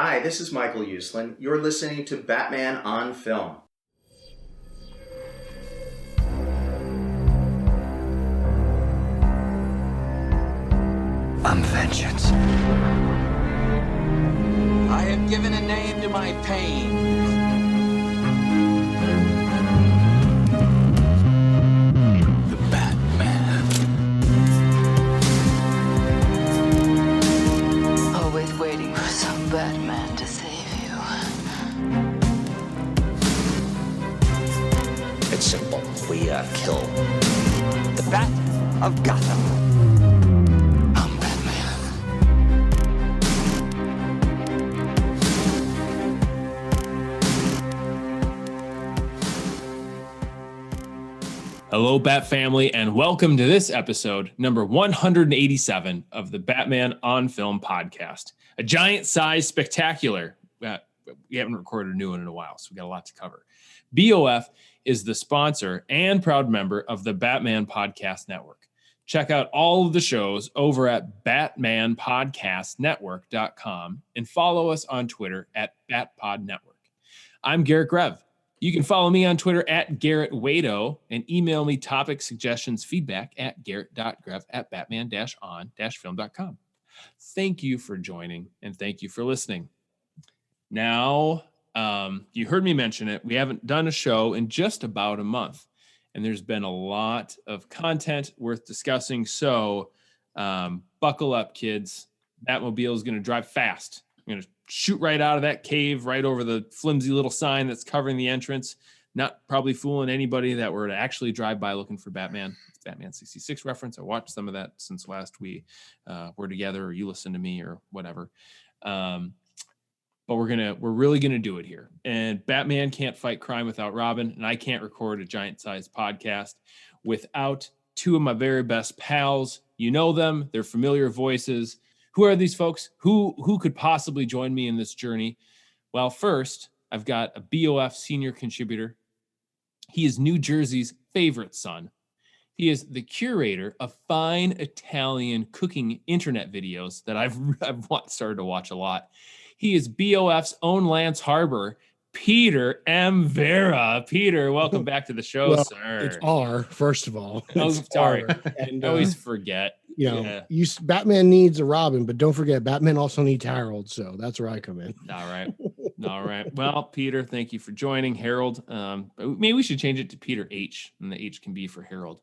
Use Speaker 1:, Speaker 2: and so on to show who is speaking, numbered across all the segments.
Speaker 1: Hi, this is Michael Uslan. You're listening to Batman on Film.
Speaker 2: I'm vengeance.
Speaker 3: I have given a name to my pain.
Speaker 2: The Batman.
Speaker 4: Always waiting for some Batman to save you.
Speaker 2: It's simple. We kill the Bat of Gotham. I'm Batman.
Speaker 5: Hello, Bat family, and welcome to this episode, number 187 of the Batman on Film podcast. A giant-sized spectacular. We haven't recorded a new one in a while, so we got a lot to cover. BOF is the sponsor and proud member of the Batman Podcast Network. Check out all of the shows over at batmanpodcastnetwork.com and follow us on Twitter at BatPodNetwork. I'm Garret Grev. You can follow me on Twitter at GarrettWado and email me topic suggestions, feedback at garrett.grev@batman-on-film.com. Thank you for joining and thank you for listening. Now, you heard me mention it. We haven't done a show in just about a month, and there's been a lot of content worth discussing. So buckle up, kids. Batmobile is going to drive fast. I'm going to shoot right out of that cave, right over the flimsy little sign that's covering the entrance. Not probably fooling anybody that were to actually drive by looking for Batman. It's Batman 66 reference. I watched some of that since last we were together, or you listened to me, or whatever. But we're really gonna do it here. And Batman can't fight crime without Robin, and I can't record a giant-sized podcast without two of my very best pals. You know them; they're familiar voices. Who are these folks? Who could possibly join me in this journey? Well, first, I've got a BOF senior contributor. He is New Jersey's favorite son. He is the curator of fine Italian cooking internet videos that I've started to watch a lot. He is BOF's own Lance Harbor, Peter M. Verra. Peter, welcome back to the show, sir.
Speaker 6: It's R, first of all.
Speaker 5: Oh, sorry.
Speaker 6: And,
Speaker 5: I always forget.
Speaker 6: Batman needs a Robin, but don't forget, Batman also needs Harold, so that's where I come in.
Speaker 5: All right. Well, Peter, thank you for joining. Harold, maybe we should change it to Peter H, and the H can be for Harold.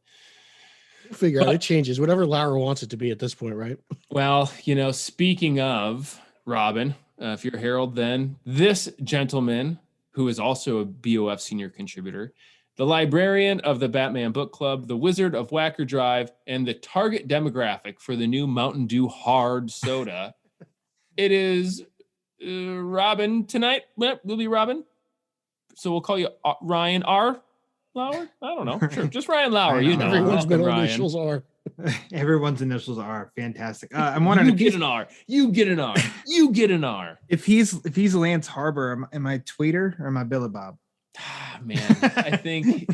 Speaker 6: We'll figure out. It changes. Whatever Lara wants it to be at this point, right?
Speaker 5: Well, speaking of Robin, if you're Harold, then this gentleman, who is also a BOF senior contributor, the librarian of the Batman Book Club, the Wizard of Whacker Drive, and the target demographic for the new Mountain Dew hard soda. It is Robin tonight. Well, we'll be Robin. So we'll call you Ryan R. Lauer? I don't know. Sure, just Ryan Lauer.
Speaker 6: Everyone's middle initials are.
Speaker 7: Everyone's initials are fantastic. I'm wondering
Speaker 5: if an R. You get an R. You get an R.
Speaker 7: If he's Lance Harbor, am I Tweeter or am I Billy Bob?
Speaker 5: Man, I think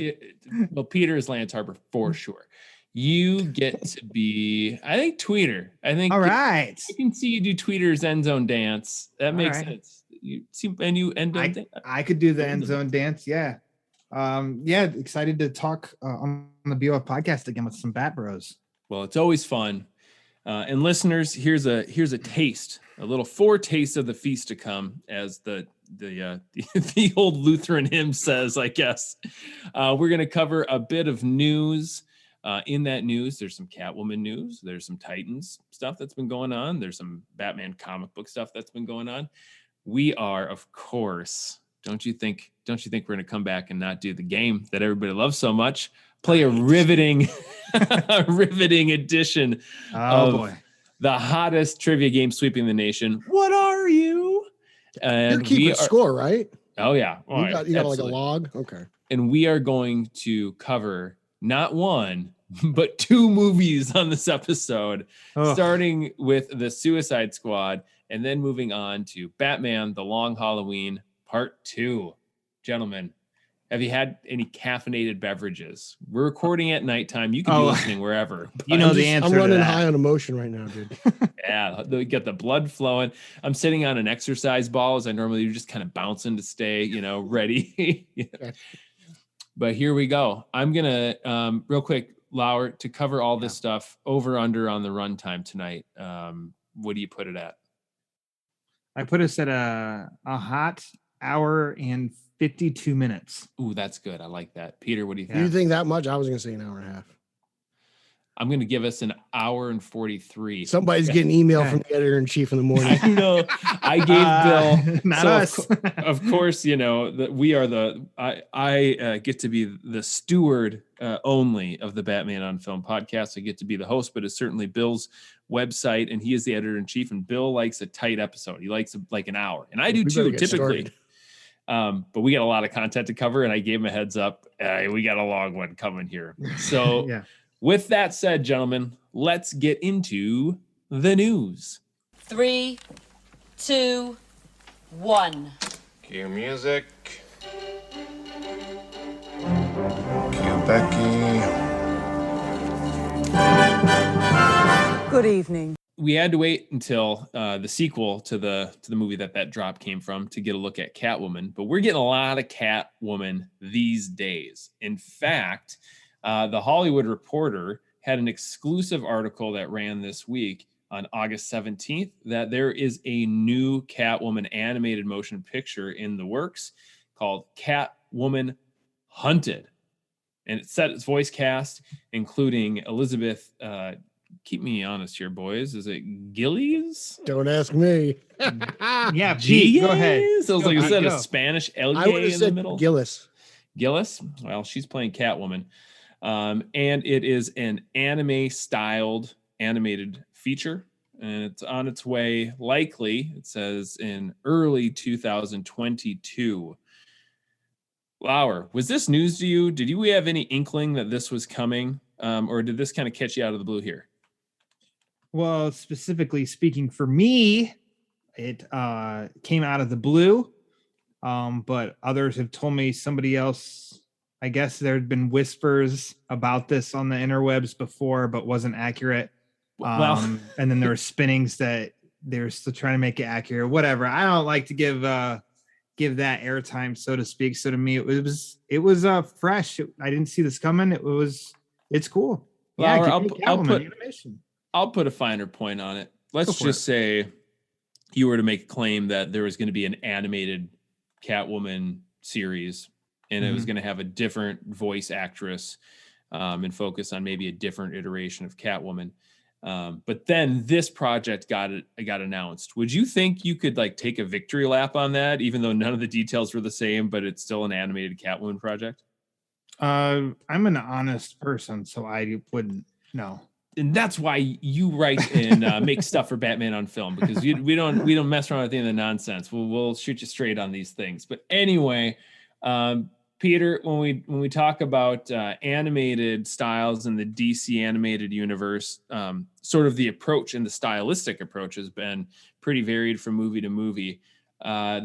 Speaker 5: Peter is Lance Harbor for sure. You get to be, I think, Tweeter. I think.
Speaker 7: All right.
Speaker 5: I can see you do Tweeter's end zone dance. That makes sense. You see, and you end zone dance.
Speaker 7: I could do the end zone dance. Yeah. Excited to talk on the BOF podcast again with some Bat Bros.
Speaker 5: Well, it's always fun. And listeners, here's a taste, a little foretaste of the feast to come, as the old Lutheran hymn says, I guess. We're going to cover a bit of news. In that news, there's some Catwoman news. There's some Titans stuff that's been going on. There's some Batman comic book stuff that's been going on. We are, of course, don't you think we're going to come back and not do the game that everybody loves so much? Play a riveting edition of the hottest trivia game sweeping the nation. What are you? And
Speaker 6: you're keeping score, right?
Speaker 5: Oh yeah.
Speaker 6: You got like a log. Okay.
Speaker 5: And we are going to cover not one, but two movies on this episode, starting with The Suicide Squad and then moving on to Batman: The Long Halloween Part 2. Gentlemen, Have you had any caffeinated beverages? We're recording at nighttime. You can be
Speaker 7: Oh.
Speaker 5: listening wherever.
Speaker 7: You know
Speaker 5: but-
Speaker 7: the answer
Speaker 6: I'm
Speaker 7: to
Speaker 6: running
Speaker 7: that.
Speaker 6: high on emotion right now, dude.
Speaker 5: Yeah, they get the blood flowing. I'm sitting on an exercise ball as I normally do, just kind of bouncing to stay, ready.
Speaker 6: Okay.
Speaker 5: But here we go. I'm gonna real quick, Lauer, to cover all this stuff over under on the runtime tonight. What do you put it at?
Speaker 7: I put us at a hot hour and 52 minutes.
Speaker 5: Ooh, that's good. I like that. Peter, what do you think?
Speaker 6: Do you think that much? I was gonna say an hour and a half.
Speaker 5: I'm gonna give us an hour and 43.
Speaker 6: Somebody's getting email
Speaker 7: Okay.
Speaker 6: from the editor in chief in the morning.
Speaker 5: I know. I gave Bill.
Speaker 7: Not
Speaker 5: so
Speaker 7: us.
Speaker 5: Of course, that we are I get to be the steward only of the Batman on Film podcast. I get to be the host, but it's certainly Bill's website, and he is the editor in chief. And Bill likes a tight episode. He likes like an hour, and I do
Speaker 6: We better
Speaker 5: too,
Speaker 6: get
Speaker 5: typically.
Speaker 6: started.
Speaker 5: But we got a lot of content to cover, and I gave him a heads up. We got a long one coming here. So,
Speaker 7: Yeah.
Speaker 5: with that said, gentlemen, let's get into the news.
Speaker 8: 3, 2, 1.
Speaker 9: Cue music. Cue Becky.
Speaker 8: Good evening.
Speaker 5: We had to wait until the sequel to the movie that drop came from to get a look at Catwoman, but we're getting a lot of Catwoman these days. In fact, the Hollywood Reporter had an exclusive article that ran this week on August 17th that there is a new Catwoman animated motion picture in the works called Catwoman Hunted. And it set its voice cast, including Elizabeth, keep me honest here, boys. Is it Gillies?
Speaker 6: Don't ask me.
Speaker 7: Yeah, Pete, go ahead.
Speaker 5: So it's
Speaker 7: Go,
Speaker 5: like
Speaker 7: Pete,
Speaker 5: instead
Speaker 7: go.
Speaker 5: of Spanish, El
Speaker 6: I would have
Speaker 5: in the
Speaker 6: said
Speaker 5: middle.
Speaker 6: Gillis.
Speaker 5: Gillis? Well, she's playing Catwoman. And it is an anime-styled animated feature. And it's on its way, likely, it says, in early 2022. Lauer, was this news to you? Did you have any inkling that this was coming? Or did this kind of catch you out of the blue here?
Speaker 7: Well, specifically speaking for me, it came out of the blue. But others have told me somebody else, I guess there had been whispers about this on the interwebs before, but wasn't accurate. And then there were spinnings that they're still trying to make it accurate. Whatever. I don't like to give that airtime, so to speak. So to me, it was fresh. I didn't see this coming. It's cool.
Speaker 5: Lauer,
Speaker 7: Yeah, give me Catwoman animation.
Speaker 5: I'll put a finer point on it. Let's
Speaker 7: Go for
Speaker 5: just say you were to make a claim that there was going to be an animated Catwoman series, and it was going to have a different voice actress and focus on maybe a different iteration of Catwoman. But then this project got announced. Would you think you could like take a victory lap on that, even though none of the details were the same, but it's still an animated Catwoman project?
Speaker 7: I'm an honest person, so I wouldn't know.
Speaker 5: And that's why you write and make stuff for Batman on Film, because we don't mess around with any of the nonsense. We'll shoot you straight on these things. But anyway, Peter, when we talk about animated styles in the DC animated universe, sort of the approach and the stylistic approach has been pretty varied from movie to movie. I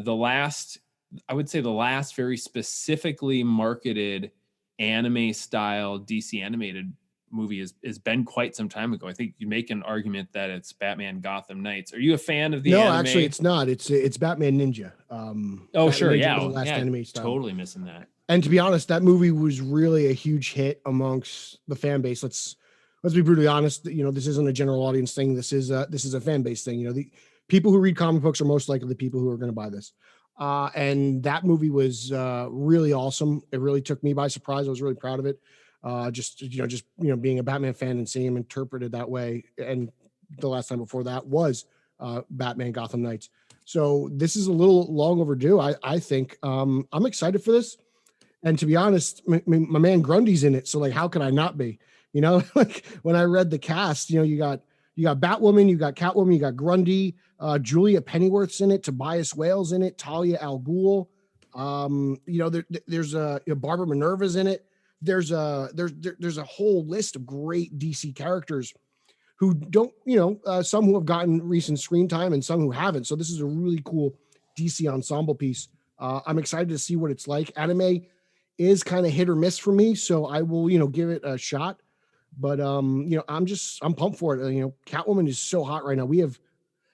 Speaker 5: would say the last very specifically marketed anime style DC animated movie has been quite some time ago. I think you make an argument that it's Batman Gotham Knights. Are you a fan of the anime?
Speaker 6: No, actually, it's not. It's Batman Ninja.
Speaker 5: Oh, sure.
Speaker 6: Ninja
Speaker 5: Yeah.
Speaker 6: was the last anime style.
Speaker 5: Totally missing that.
Speaker 6: And to be honest, that movie was really a huge hit amongst the fan base. Let's be brutally honest. This isn't a general audience thing. This is a fan base thing. The people who read comic books are most likely the people who are going to buy this. And that movie was really awesome. It really took me by surprise. I was really proud of it. Just being a Batman fan and seeing him interpreted that way. And the last time before that was Batman Gotham Knights. So this is a little long overdue. I think I'm excited for this. And to be honest, my man Grundy's in it. So like, how could I not be? Like when I read the cast, you got Batwoman, you got Catwoman, you got Grundy, Julia Pennyworth's in it, Tobias Whale's in it, Talia al Ghul. There's Barbara Minerva's in it. There's a whole list of great DC characters who don't, some who have gotten recent screen time and some who haven't. So this is a really cool DC ensemble piece. I'm excited to see what it's like. Anime is kind of hit or miss for me. So I will, give it a shot. But I'm pumped for it. Catwoman is so hot right now. We have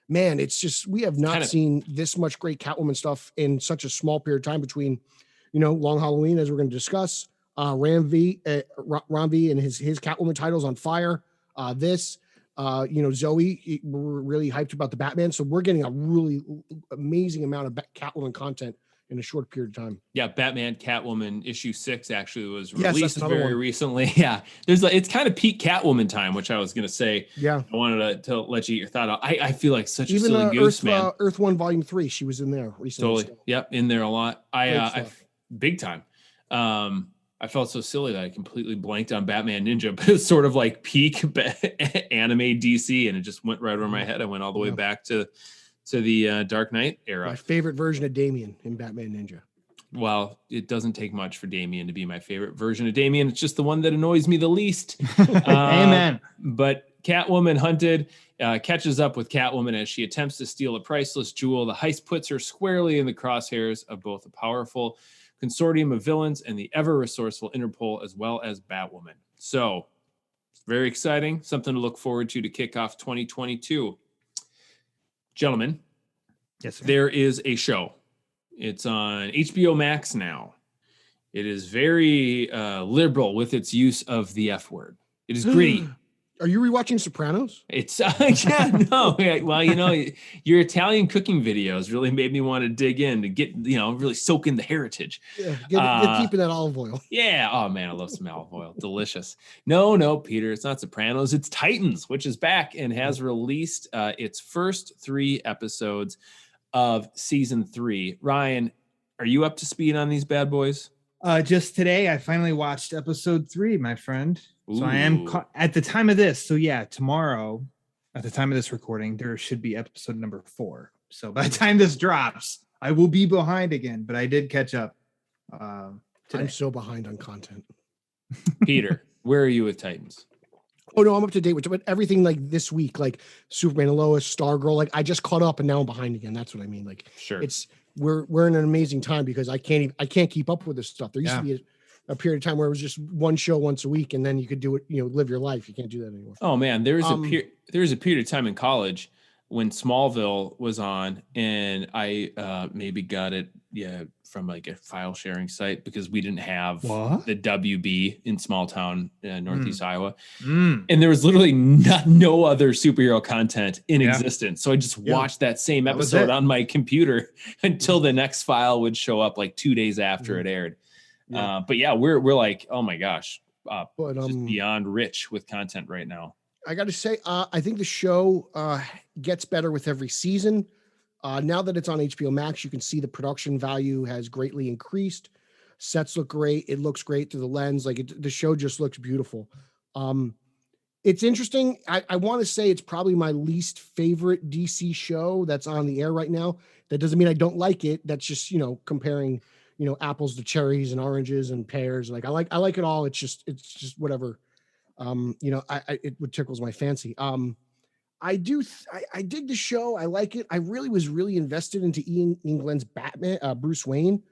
Speaker 6: not seen this much great Catwoman stuff in such a small period of time between, Long Halloween, as we're going to discuss, Ram V and his Catwoman titles on fire. Zoe, we're really hyped about the Batman. So we're getting a really amazing amount of Catwoman content in a short period of time.
Speaker 5: Yeah, Batman Catwoman issue 6 actually was
Speaker 6: Yes,
Speaker 5: released
Speaker 6: that's another
Speaker 5: very
Speaker 6: one.
Speaker 5: recently. Yeah, it's kind of peak Catwoman time, which I was gonna say.
Speaker 6: Yeah,
Speaker 5: I wanted to let you get your thought out. I feel like such a
Speaker 6: even
Speaker 5: silly goose, man.
Speaker 6: Earth 1 Volume 3, she was in there recently.
Speaker 5: Totally, yep, in there a lot. I
Speaker 6: stuff.
Speaker 5: big time. I felt so silly that I completely blanked on Batman Ninja, but it's sort of like peak anime DC, and it just went right over my head. I went all the way back to the Dark Knight era.
Speaker 6: My favorite version of Damian in Batman Ninja.
Speaker 5: Well, it doesn't take much for Damian to be my favorite version of Damian. It's just the one that annoys me the least.
Speaker 7: Amen.
Speaker 5: But Catwoman Hunted catches up with Catwoman as she attempts to steal a priceless jewel. The heist puts her squarely in the crosshairs of both a powerful consortium of villains and the ever-resourceful Interpol, as well as Batwoman. So, very exciting. Something to look forward to kick off 2022. Gentlemen,
Speaker 7: yes, sir.
Speaker 5: There is a show. It's on HBO Max now. It is very liberal with its use of the F word. It is gritty.
Speaker 6: Are you rewatching Sopranos?
Speaker 5: It's well, your Italian cooking videos really made me want to dig in to get, really soak in the heritage.
Speaker 6: Yeah, get deep in that olive oil.
Speaker 5: Yeah. Oh man, I love some olive oil. Delicious. No, Peter, it's not Sopranos. It's Titans, which is back and has released its first 3 episodes of season 3. Ryan, are you up to speed on these bad boys?
Speaker 7: Just today, I finally watched episode 3, my friend.
Speaker 5: Ooh.
Speaker 7: So I am at the time of this. So yeah, tomorrow, at the time of this recording, there should be episode number 4. So by the time this drops, I will be behind again. But I did catch up.
Speaker 6: I'm so behind on content.
Speaker 5: Peter, where are you with Titans?
Speaker 6: Oh no, I'm up to date with everything like this week, like Superman and Lois, Stargirl. Like I just caught up and now I'm behind again. That's what I mean. Like
Speaker 5: sure,
Speaker 6: we're in an amazing time because I can't keep up with this stuff. There used to be a period of time where it was just one show once a week and then you could do it, live your life. You can't do that anymore.
Speaker 5: Oh man, there was a period of time in college when Smallville was on and I maybe got it from like a file sharing site because we didn't have the WB in small town Northeast Iowa. And there was literally no other superhero content in existence. So I just watched that same episode on my computer until the next file would show up like 2 days after it aired. But yeah, we're like, oh my gosh, just beyond rich with content right now.
Speaker 6: I got to say, I think the show gets better with every season. Now that it's on HBO Max, you can see the production value has greatly increased. Sets look great. It looks great through the lens. The show just looks beautiful. It's interesting. I want to say it's probably my least favorite DC show that's on the air right now. That doesn't mean I don't like it. That's just, comparing, apples to cherries and oranges and pears. Like I like it all. It's just whatever. It tickles my fancy. I dig the show. I like it. I was really invested into Ian Glenn's Batman, Bruce Wayne,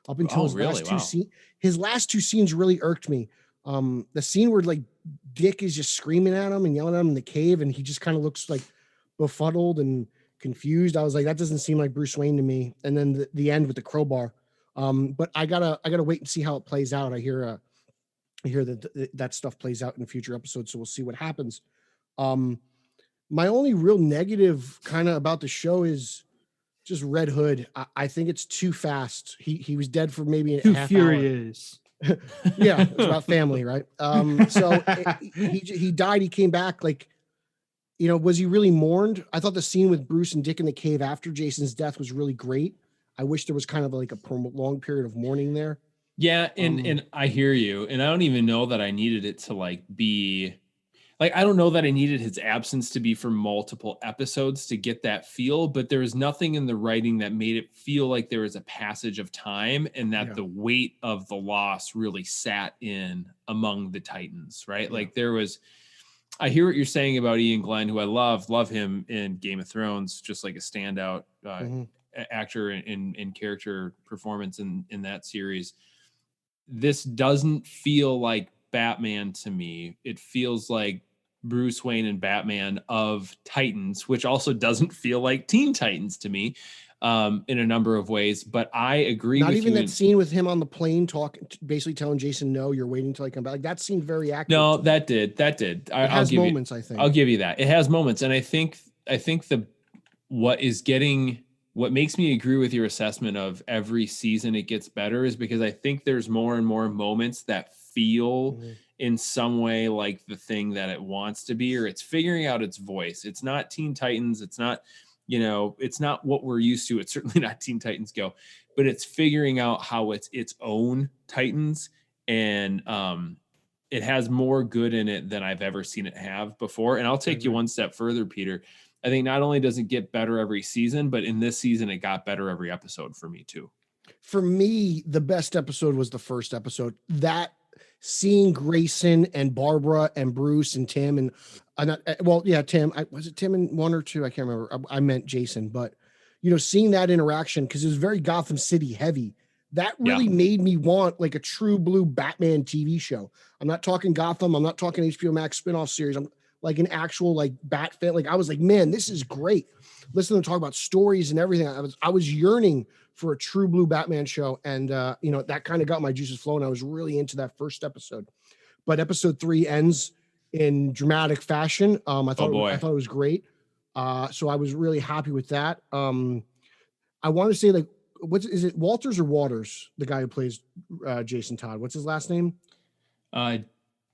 Speaker 6: up until his last 2 scenes really irked me. The scene where like Dick is just screaming at him and yelling at him in the cave, and he just kind of looks like befuddled and confused. I was like, that doesn't seem like Bruce Wayne to me. And then the end with the crowbar. But I gotta wait and see how it plays out. I hear that stuff plays out in future episodes, so we'll see what happens. My only real negative kind of about the show is just Red Hood. I think it's too fast. He was dead for maybe a half
Speaker 7: furious.
Speaker 6: Hour. Yeah, it's about family, right? So he died. He came back. Like, was he really mourned? I thought the scene with Bruce and Dick in the cave after Jason's death was really great. I wish there was kind of like a prolonged period of mourning there.
Speaker 5: Yeah, and I hear you, and I don't even know that I needed it to be I don't know that I needed his absence to be for multiple episodes to get that feel, but there was nothing in the writing that made it feel like there was a passage of time and that the weight of the loss really sat in among the Titans, right? Yeah. Like I hear what you're saying about Ian Glenn, who I love him in Game of Thrones, just like a standout actor in character performance in that series. this doesn't feel like Batman to me. It feels like Bruce Wayne and Batman of Titans, which also doesn't feel like Teen Titans to me, in a number of ways. But I agree
Speaker 6: Not
Speaker 5: with
Speaker 6: even
Speaker 5: you.
Speaker 6: that scene with him on the plane talking, basically telling Jason, "No, you're waiting till I come back." Like that seemed very accurate.
Speaker 5: No,
Speaker 6: to me.
Speaker 5: that did.
Speaker 6: It has moments, I think.
Speaker 5: I'll give you that. It has moments, and I think what makes me agree with your assessment of every season it gets better is because I think there's more and more moments that feel in some way like the thing that it wants to be, or it's figuring out its voice. It's not Teen Titans. It's not, it's not what we're used to. It's certainly not Teen Titans Go, but it's figuring out how it's its own Titans. And it has more good in it than I've ever seen it have before. And I'll take you one step further, Peter. I think not only does it get better every season, but in this season, it got better every episode for me too.
Speaker 6: For me, the best episode was the first episode. That seeing Grayson and Barbara and Bruce and Tim and Tim. Was it Tim and 1 or 2? I can't remember. I meant Jason, but seeing that interaction because it was very Gotham City heavy. That really made me want like a true blue Batman TV show. I'm not talking Gotham. I'm not talking HBO Max spinoff series. I'm like an actual like Bat fan. Like I was like, man, this is great. Listen to them talk about stories and everything. I was yearning for a true blue Batman show. And that kind of got my juices flowing. I was really into that first episode. But episode 3 ends in dramatic fashion. I thought it was great. So I was really happy with that. I want to say like, is it Walters or Waters? The guy who plays Jason Todd. What's his last name?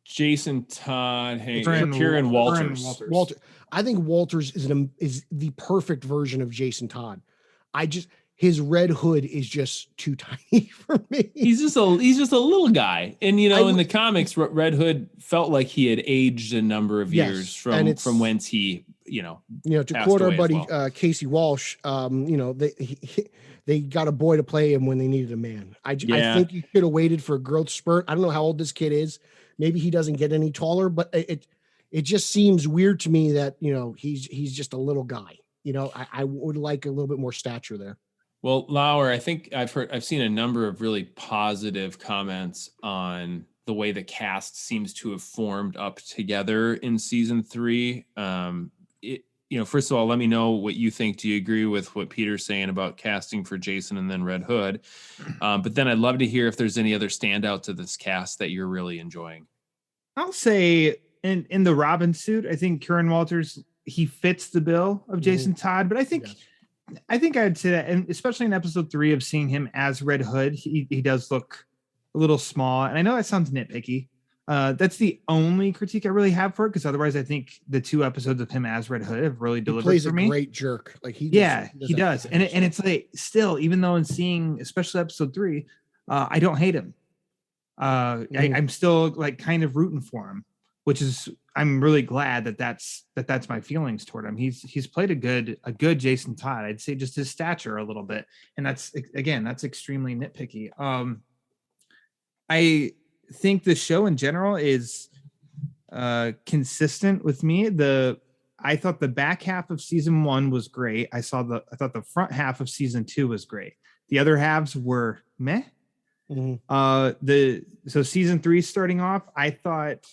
Speaker 5: Jason Todd. Hey, Kieran Walters.
Speaker 6: Walter. I think Walters is the perfect version of Jason Todd. His Red Hood is just too tiny for me.
Speaker 5: He's just a little guy, and in the comics, Red Hood felt like he had aged a number of years from whence he,
Speaker 6: to quote our buddy Casey Walsh, they got a boy to play him when they needed a man. I think you should have waited for a growth spurt. I don't know how old this kid is. Maybe he doesn't get any taller, but it just seems weird to me that he's just a little guy. I would like a little bit more stature there.
Speaker 5: Well, Lauer, I think I've seen a number of really positive comments on the way the cast seems to have formed up together in season 3. First of all, let me know what you think. Do you agree with what Peter's saying about casting for Jason and then Red Hood? But then I'd love to hear if there's any other standout to this cast that you're really enjoying.
Speaker 7: I'll say in the Robin suit, I think Kieran Walters, he fits the bill of Jason Todd, but I think I'd say that, and especially in episode 3 of seeing him as Red Hood, he does look a little small. And I know that sounds nitpicky. That's the only critique I really have for it, because otherwise I think the 2 episodes of him as Red Hood have really delivered for me.
Speaker 6: He plays a great jerk. Like he
Speaker 7: does. And it's like, still, even though in seeing especially episode 3, I don't hate him. I'm still like kind of rooting for him, which is, I'm really glad that's my feelings toward him. He's played a good Jason Todd. I'd say just his stature a little bit, and that's extremely nitpicky. I think the show in general is consistent with me. I thought the back half of season 1 was great. I thought the front half of season 2 was great. The other halves were meh. So season 3 starting off, I thought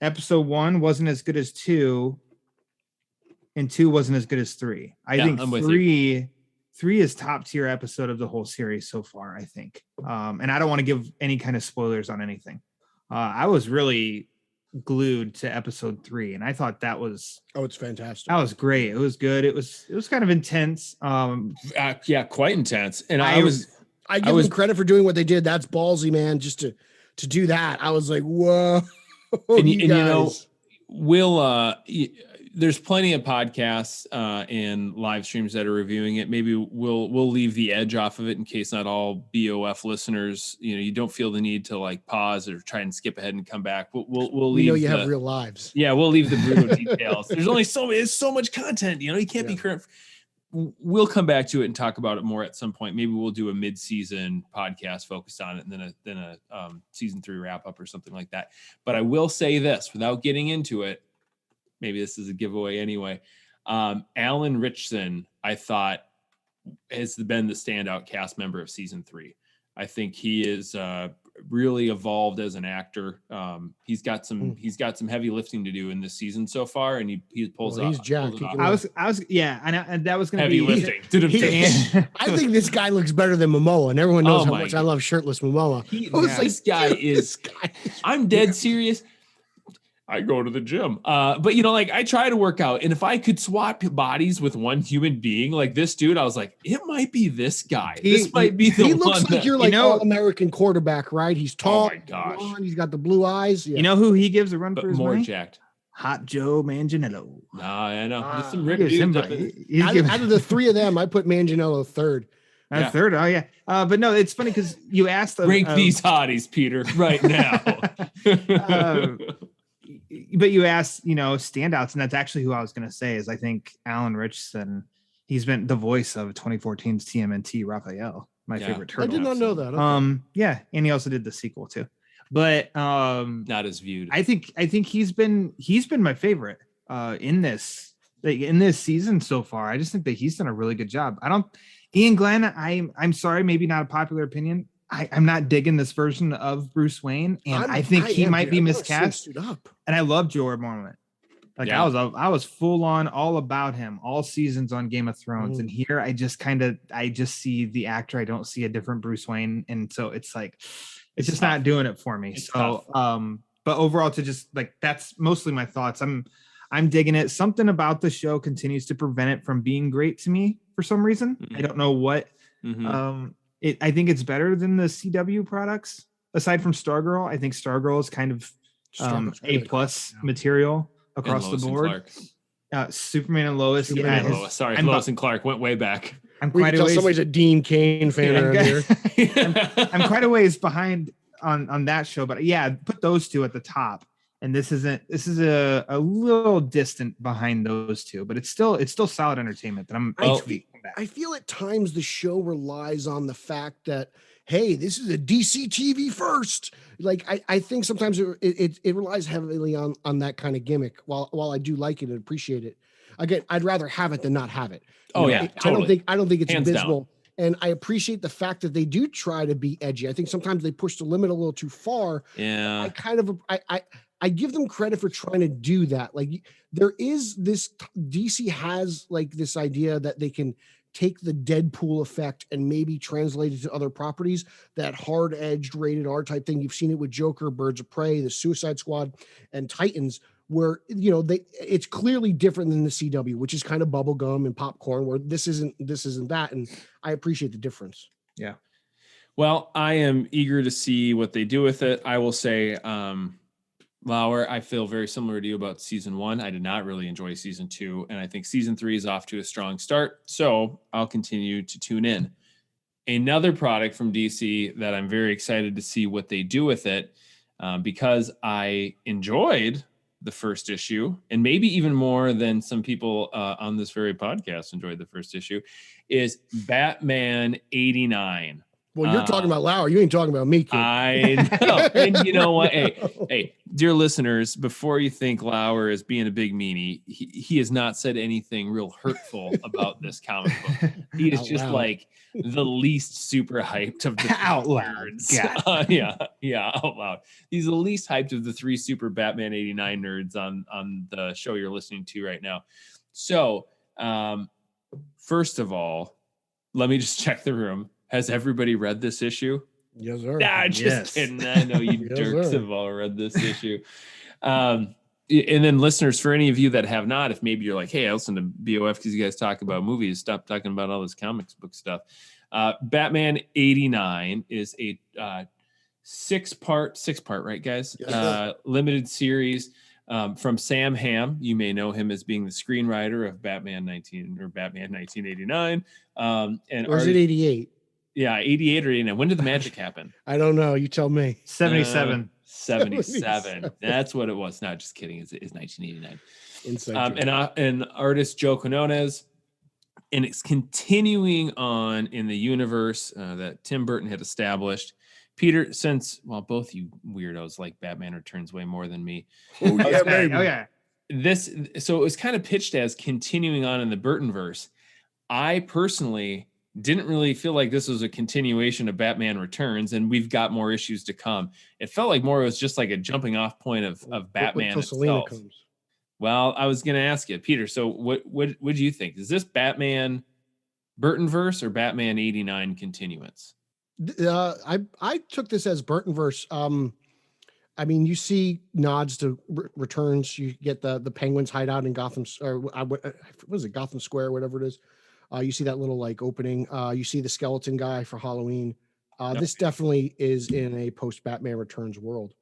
Speaker 7: episode 1 wasn't as good as 2, and 2 wasn't as good as 3. I think 3 is top tier episode of the whole series so far, I think. And I don't want to give any kind of spoilers on anything. I was really glued to episode 3, and I thought that was
Speaker 6: it's fantastic.
Speaker 7: That was great. It was good. It was kind of intense.
Speaker 5: Quite intense. And
Speaker 6: I give them credit for doing what they did. That's ballsy, man. Just to do that, I was like, whoa.
Speaker 5: There's plenty of podcasts and live streams that are reviewing it. Maybe we'll leave the edge off of it in case not all BOF listeners, you don't feel the need to like pause or try and skip ahead and come back. We'll leave.
Speaker 6: You have real lives.
Speaker 5: Yeah, we'll leave the brutal details. There's only so much content. You can't be current. We'll come back to it and talk about it more at some point. Maybe we'll do a mid-season podcast focused on it, and then a season 3 wrap up or something like that. But I will say this, without getting into it, maybe this is a giveaway anyway. Alan Ritchson, I thought, has been the standout cast member of season 3. I think he is really evolved as an actor. He's got some heavy lifting to do in this season so far, and he pulls
Speaker 6: Well, he's
Speaker 5: off.
Speaker 6: jacked.
Speaker 5: pulls it
Speaker 6: He
Speaker 5: off.
Speaker 6: can-
Speaker 7: I was yeah, and that was gonna
Speaker 5: Heavy
Speaker 7: be
Speaker 5: lifting.
Speaker 6: I think this guy looks better than Momoa, and everyone knows
Speaker 5: Oh
Speaker 6: how
Speaker 5: my
Speaker 6: much I love shirtless Momoa.
Speaker 5: This guy is. I'm dead serious. I go to the gym. But like I try to work out, and if I could swap bodies with one human being like this dude, I was like, it might be this guy. This might be the
Speaker 6: He
Speaker 5: one.
Speaker 6: looks like you're like all-American quarterback, right? He's tall.
Speaker 5: Oh my gosh.
Speaker 6: Blonde, he's got the blue eyes. Yeah.
Speaker 7: You know who he gives a run
Speaker 5: but
Speaker 7: for his
Speaker 5: more
Speaker 7: money?
Speaker 5: jacked.
Speaker 7: Hot Joe Manganiello.
Speaker 5: Nah, I know. There's some
Speaker 7: He
Speaker 5: ripped
Speaker 7: gives him
Speaker 5: dudes up
Speaker 7: money.
Speaker 5: in-
Speaker 7: He's
Speaker 6: out,
Speaker 7: giving-
Speaker 6: out of the three of them, I put Manganiello third.
Speaker 5: Yeah.
Speaker 7: third. Oh yeah. But no, it's funny because you asked
Speaker 5: Rank these hotties, Peter, right now.
Speaker 7: But you asked, standouts, and that's actually who I was going to say is I think Alan Richardson. He's been the voice of 2014's TMNT Raphael, my favorite turtle.
Speaker 6: I did not know that. Okay.
Speaker 7: Yeah, and he also did the sequel too. But
Speaker 5: not as viewed.
Speaker 7: I think he's been my favorite in this season so far. I just think that he's done a really good job. Ian Glenn, I'm sorry, maybe not a popular opinion. I'm not digging this version of Bruce Wayne, and I think he might be miscast. And I love Jorah Mormont. Like I was full on all about him all seasons on Game of Thrones, and here I just see the actor. I don't see a different Bruce Wayne, and so it's like it's just not doing it for me. So but overall, to just like that's mostly my thoughts. I'm digging it. Something about the show continues to prevent it from being great to me for some reason.
Speaker 5: Mm-hmm.
Speaker 7: I don't know what. I think it's better than the CW products. Aside from Stargirl, I think Stargirl is kind of A+ material across the board. Superman and Lois.
Speaker 5: Sorry, Lois and Clark went way back.
Speaker 7: I'm quite a ways.
Speaker 6: Somebody's a Dean Cain fan around here.
Speaker 7: I'm quite a ways behind on that show, but yeah, put those two at the top. And this is a little distant behind those two, but it's still solid entertainment that
Speaker 6: I feel at times the show relies on the fact that, hey, this is a DC TV first. Like I think sometimes it relies heavily on that kind of gimmick. While I do like it and appreciate it, again, I'd rather have it than not have it.
Speaker 5: Totally.
Speaker 6: I don't think it's
Speaker 5: Hands
Speaker 6: invisible. And I appreciate the fact that they do try to be edgy. I think sometimes they push the limit a little too far.
Speaker 5: Yeah.
Speaker 6: I give them credit for trying to do that. Like there is this DC has like this idea that they can take the Deadpool effect and maybe translate it to other properties, that hard-edged rated R type thing. You've seen it with Joker, Birds of Prey, the Suicide Squad, and Titans, where it's clearly different than the CW, which is kind of bubblegum and popcorn, where this isn't that. And I appreciate the difference.
Speaker 7: Yeah.
Speaker 5: Well, I am eager to see what they do with it. I will say, Lauer, I feel very similar to you about season 1. I did not really enjoy season 2, and I think season 3 is off to a strong start. So I'll continue to tune in. Another product from DC that I'm very excited to see what they do with it, because I enjoyed the first issue, and maybe even more than some people on this very podcast enjoyed the first issue, is Batman 89.
Speaker 6: Well, you're talking about Lauer. You ain't talking about me, kid.
Speaker 5: I know. And you know what? Hey, dear listeners, before you think Lauer is being a big meanie, he has not said anything real hurtful about this comic book. He is just like the least super hyped of the
Speaker 7: out loud.
Speaker 5: Yeah, out loud. He's the least hyped of the 3 super Batman 89 nerds on the show you're listening to right now. So, first of all, let me just check the room. Has everybody read this issue?
Speaker 6: Yes, sir.
Speaker 5: Nah, just kidding. I know you
Speaker 6: Yes,
Speaker 5: jerks
Speaker 6: sir.
Speaker 5: have all read this issue. And then listeners, for any of you that have not, if maybe you're like, hey, I listen to BOF because you guys talk about movies, stop talking about all this comics book stuff. Batman 89 is a six-part, right, guys?
Speaker 6: Yes.
Speaker 5: Limited series from Sam Hamm. You may know him as being the screenwriter of Batman 1989. And
Speaker 6: Or is it 88?
Speaker 5: Yeah, 88 or 89. When did the magic happen?
Speaker 6: I don't know. You tell me.
Speaker 7: 77.
Speaker 5: 77. That's what it was. Not just kidding. It's 1989.
Speaker 6: Inside joke.
Speaker 5: And artist Joe Quinones. And it's continuing on in the universe that Tim Burton had established. Peter, since, well, both you weirdos like Batman Returns way more than me.
Speaker 6: Oh, yeah, baby.
Speaker 7: Oh yeah.
Speaker 5: So it was kind of pitched as continuing on in the Burtonverse. I personally didn't really feel like this was a continuation of Batman Returns, and we've got more issues to come. It felt like more it was just like a jumping off point of Batman
Speaker 6: Until Selena
Speaker 5: itself.
Speaker 6: comes.
Speaker 5: Well, I was going to ask you, Peter. So what do you think? Is this Batman Burtonverse or Batman 89 continuance?
Speaker 6: I took this as Burtonverse. I mean, you see nods to returns. You get the Penguins hideout in Gotham, or what was it, Gotham Square, whatever it is. You see that little like opening. You see the skeleton guy for Halloween. This definitely is in a post Batman Returns world.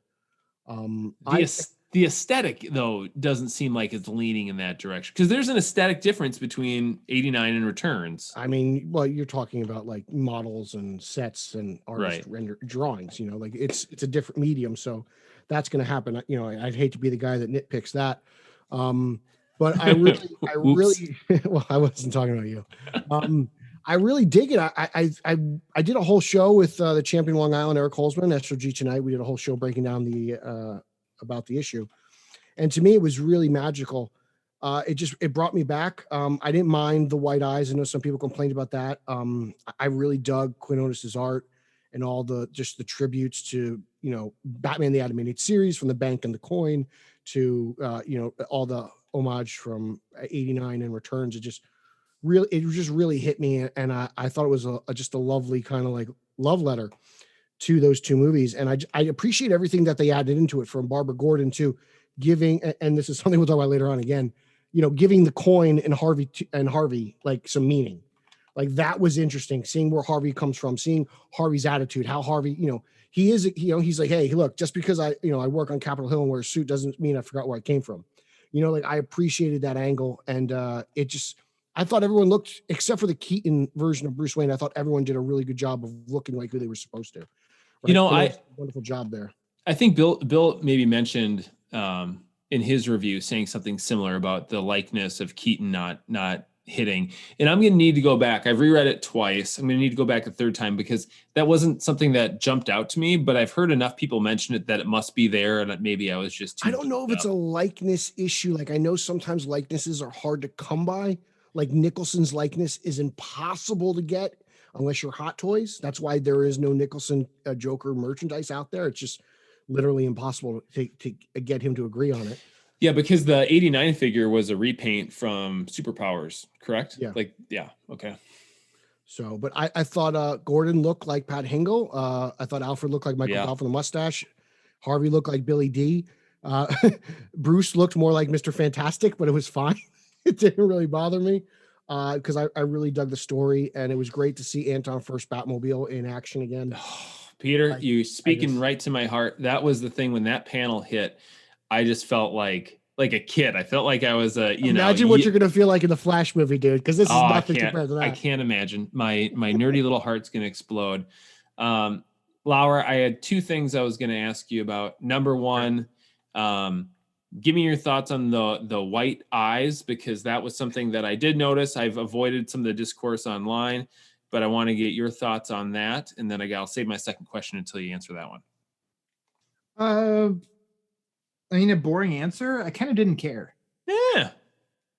Speaker 5: The aesthetic, though, doesn't seem like it's leaning in that direction, because there's an aesthetic difference between 89 and Returns.
Speaker 6: I mean, well, you're talking about like models and sets and artist render drawings, like it's a different medium. So that's going to happen. I'd hate to be the guy that nitpicks that. But I really, well, I wasn't talking about you. I really dig it. I did a whole show with the champion Long Island, Eric Holzman, SOG tonight. We did a whole show breaking down about the issue. And to me, it was really magical. It brought me back. I didn't mind the white eyes. I know some people complained about that. I really dug Quinn Otis's art and all the tributes to, Batman, the animated series, from the bank and the coin to, all the homage from 89 and Returns. It just really hit me. And I thought it was just a lovely kind of like love letter to those two movies. And I appreciate everything that they added into it, from Barbara Gordon to giving, and this is something we'll talk about later on again, giving the coin and Harvey like some meaning. Like that was interesting, seeing where Harvey comes from, seeing Harvey's attitude, how Harvey, he is, he's like, hey, look, just because I work on Capitol Hill and wear a suit doesn't mean I forgot where I came from. Like I appreciated that angle. And I thought everyone looked, except for the Keaton version of Bruce Wayne, I thought everyone did a really good job of looking like who they were supposed to. Right? Wonderful job there.
Speaker 5: I think Bill maybe mentioned in his review saying something similar about the likeness of Keaton not hitting. And I'm going to need to go back. I've reread it twice. I'm going to need to go back a third time, because that wasn't something that jumped out to me, but I've heard enough people mention it that it must be there. And maybe I was just
Speaker 6: I don't know if it's a likeness issue. Like I know sometimes likenesses are hard to come by. Like Nicholson's likeness is impossible to get unless you're Hot Toys. That's why there is no Nicholson Joker merchandise out there. It's just literally impossible to get him to agree on it.
Speaker 5: Yeah, because the 89 figure was a repaint from Superpowers, correct?
Speaker 6: Yeah.
Speaker 5: Okay.
Speaker 6: So, but I thought Gordon looked like Pat Hingle. I thought Alfred looked like Michael Goff with a mustache. Harvey looked like Billy D. Bruce looked more like Mr. Fantastic, but it was fine. It didn't really bother me. Because I really dug the story, and it was great to see Anton First Batmobile in action again.
Speaker 5: Peter, you speaking right to my heart. That was the thing when that panel hit. I just felt like a kid. I felt like I was imagine
Speaker 6: what you're gonna feel like in the Flash movie, dude. Because this is nothing compared to that.
Speaker 5: I can't imagine. My nerdy little heart's gonna explode. Laura, I had two things I was gonna ask you about. Number one, give me your thoughts on the white eyes, because that was something that I did notice. I've avoided some of the discourse online, but I want to get your thoughts on that. And then I'll save my second question until you answer that one.
Speaker 7: I mean, a boring answer. I kind of didn't care.
Speaker 5: Yeah.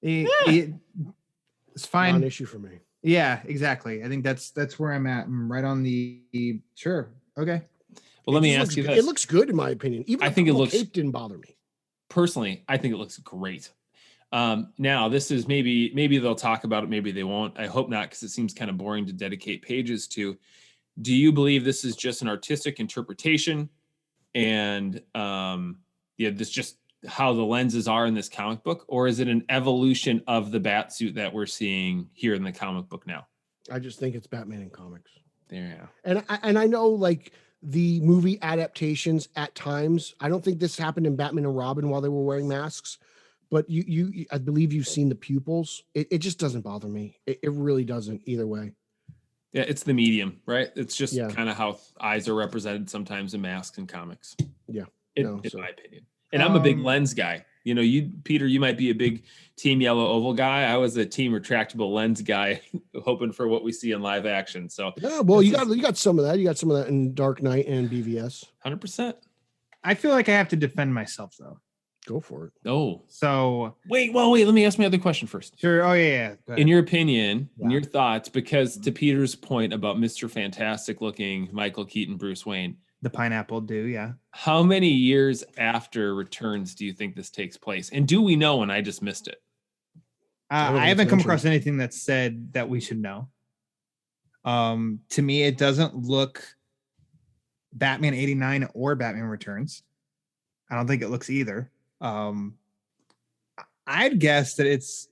Speaker 7: It's fine.
Speaker 6: Non issue for me.
Speaker 7: Yeah, exactly. I think that's where I'm at. I'm right on the sure. Okay.
Speaker 5: Well, let me ask you this.
Speaker 6: It looks good in my opinion. Even
Speaker 5: I think it looks
Speaker 6: cape didn't bother me.
Speaker 5: Personally, I think it looks great. Now, this is maybe they'll talk about it, maybe they won't. I hope not, because it seems kind of boring to dedicate pages to. Do you believe this is just an artistic interpretation, and this just how the lenses are in this comic book, or is it an evolution of the bat suit that we're seeing here in the comic book now?
Speaker 6: I just think it's Batman in comics.
Speaker 5: There,
Speaker 6: yeah. And I know like the movie adaptations at times. I don't think this happened in Batman and Robin while they were wearing masks, but you I believe you've seen the pupils. It just doesn't bother me. It really doesn't either way.
Speaker 5: Yeah, it's the medium, right? It's just kind of how eyes are represented sometimes in masks and comics.
Speaker 6: Yeah,
Speaker 5: in my opinion. And I'm a big lens guy. Peter, you might be a big Team Yellow Oval guy. I was a Team Retractable Lens guy, hoping for what we see in live action. So
Speaker 6: yeah, well, you got some of that. You got some of that in Dark Knight and BVS.
Speaker 5: 100%.
Speaker 7: I feel like I have to defend myself though.
Speaker 6: Go for it.
Speaker 5: Oh,
Speaker 7: So
Speaker 5: wait. Let me ask my other question first.
Speaker 7: sure. Oh yeah. Go
Speaker 5: In
Speaker 7: ahead.
Speaker 5: your opinion, in
Speaker 7: Yeah.
Speaker 5: your thoughts, because to Peter's point about Mr. Fantastic looking Michael Keaton, Bruce Wayne,
Speaker 7: The pineapple do, yeah.
Speaker 5: how many years after Returns do you think this takes place? And do we know? And I just missed it.
Speaker 6: don't think
Speaker 7: I
Speaker 6: it's
Speaker 7: haven't come
Speaker 6: mentioned.
Speaker 7: across anything that said that we should know. To me, it doesn't look Batman 89 or Batman Returns. I don't think it looks either. I'd guess that it's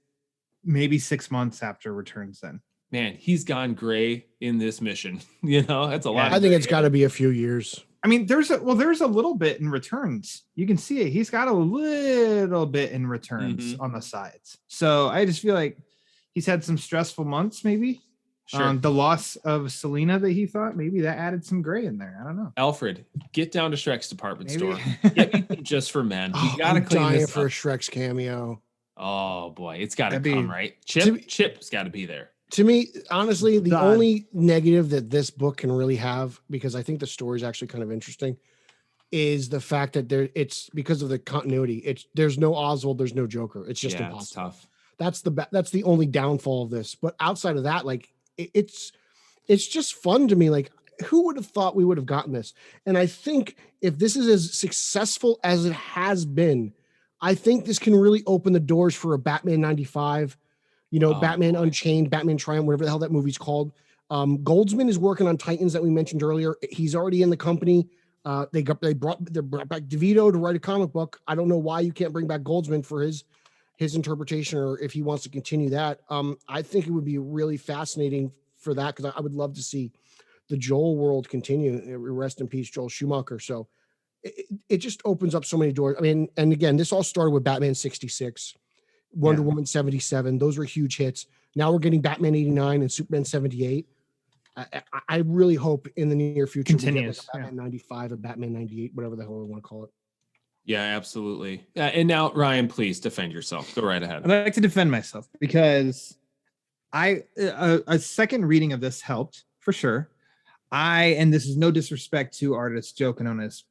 Speaker 7: maybe 6 months after Returns then.
Speaker 5: Man, he's gone gray in this mission. You know, that's a lot.
Speaker 6: I think it's got to be a few years.
Speaker 7: I mean, there's a little bit in Returns. You can see it. He's got a little bit in Returns on the sides. So I just feel like he's had some stressful months, maybe.
Speaker 5: Sure.
Speaker 7: The loss of Selena that he thought, maybe that added some gray in there. I don't know.
Speaker 5: Alfred, get down to Shrek's department
Speaker 7: Maybe.
Speaker 5: store. Get me some Just for Men. We gotta
Speaker 6: I'm
Speaker 5: clean
Speaker 6: dying
Speaker 5: this
Speaker 6: for a
Speaker 5: up.
Speaker 6: Shrek's cameo.
Speaker 5: Oh boy, it's got to
Speaker 7: That'd be-
Speaker 5: come, right?
Speaker 6: To be-
Speaker 5: Chip's got to be there.
Speaker 6: To me, honestly, the
Speaker 7: God.
Speaker 6: only negative that this book can really have, because I think the story is actually kind of interesting, is the fact that it's because of the continuity. There's no Oswald, there's no Joker. It's just
Speaker 5: It's
Speaker 6: impossible.
Speaker 5: tough.
Speaker 6: That's the only downfall of this. But outside of that, like it's just fun to me. Like, who would have thought we would have gotten this? And I think if this is as successful as it has been, I think this can really open the doors for a Batman 95, Batman
Speaker 5: boy.
Speaker 6: Unchained, Batman Triumph, whatever the hell that movie's called. Goldsman is working on Titans that we mentioned earlier. He's already in the company. They brought back DeVito to write a comic book. I don't know why you can't bring back Goldsman for his interpretation, or if he wants to continue that. I think it would be really fascinating for that, because I would love to see the Joel world continue. Rest in peace, Joel Schumacher. So it just opens up so many doors. I mean, and again, this all started with Batman 66, Wonder Woman 77. Those were huge hits. Now we're getting Batman 89 and Superman 78. I really hope in the near future we get like
Speaker 7: Continues,
Speaker 6: a Batman 95, a Batman 98, whatever the hell we want to call it.
Speaker 5: Yeah, absolutely. And now, Ryan, please defend yourself. Go right ahead.
Speaker 7: I'd like to defend myself because a second reading of this helped for sure. And this is no disrespect to artist Joe Quinones,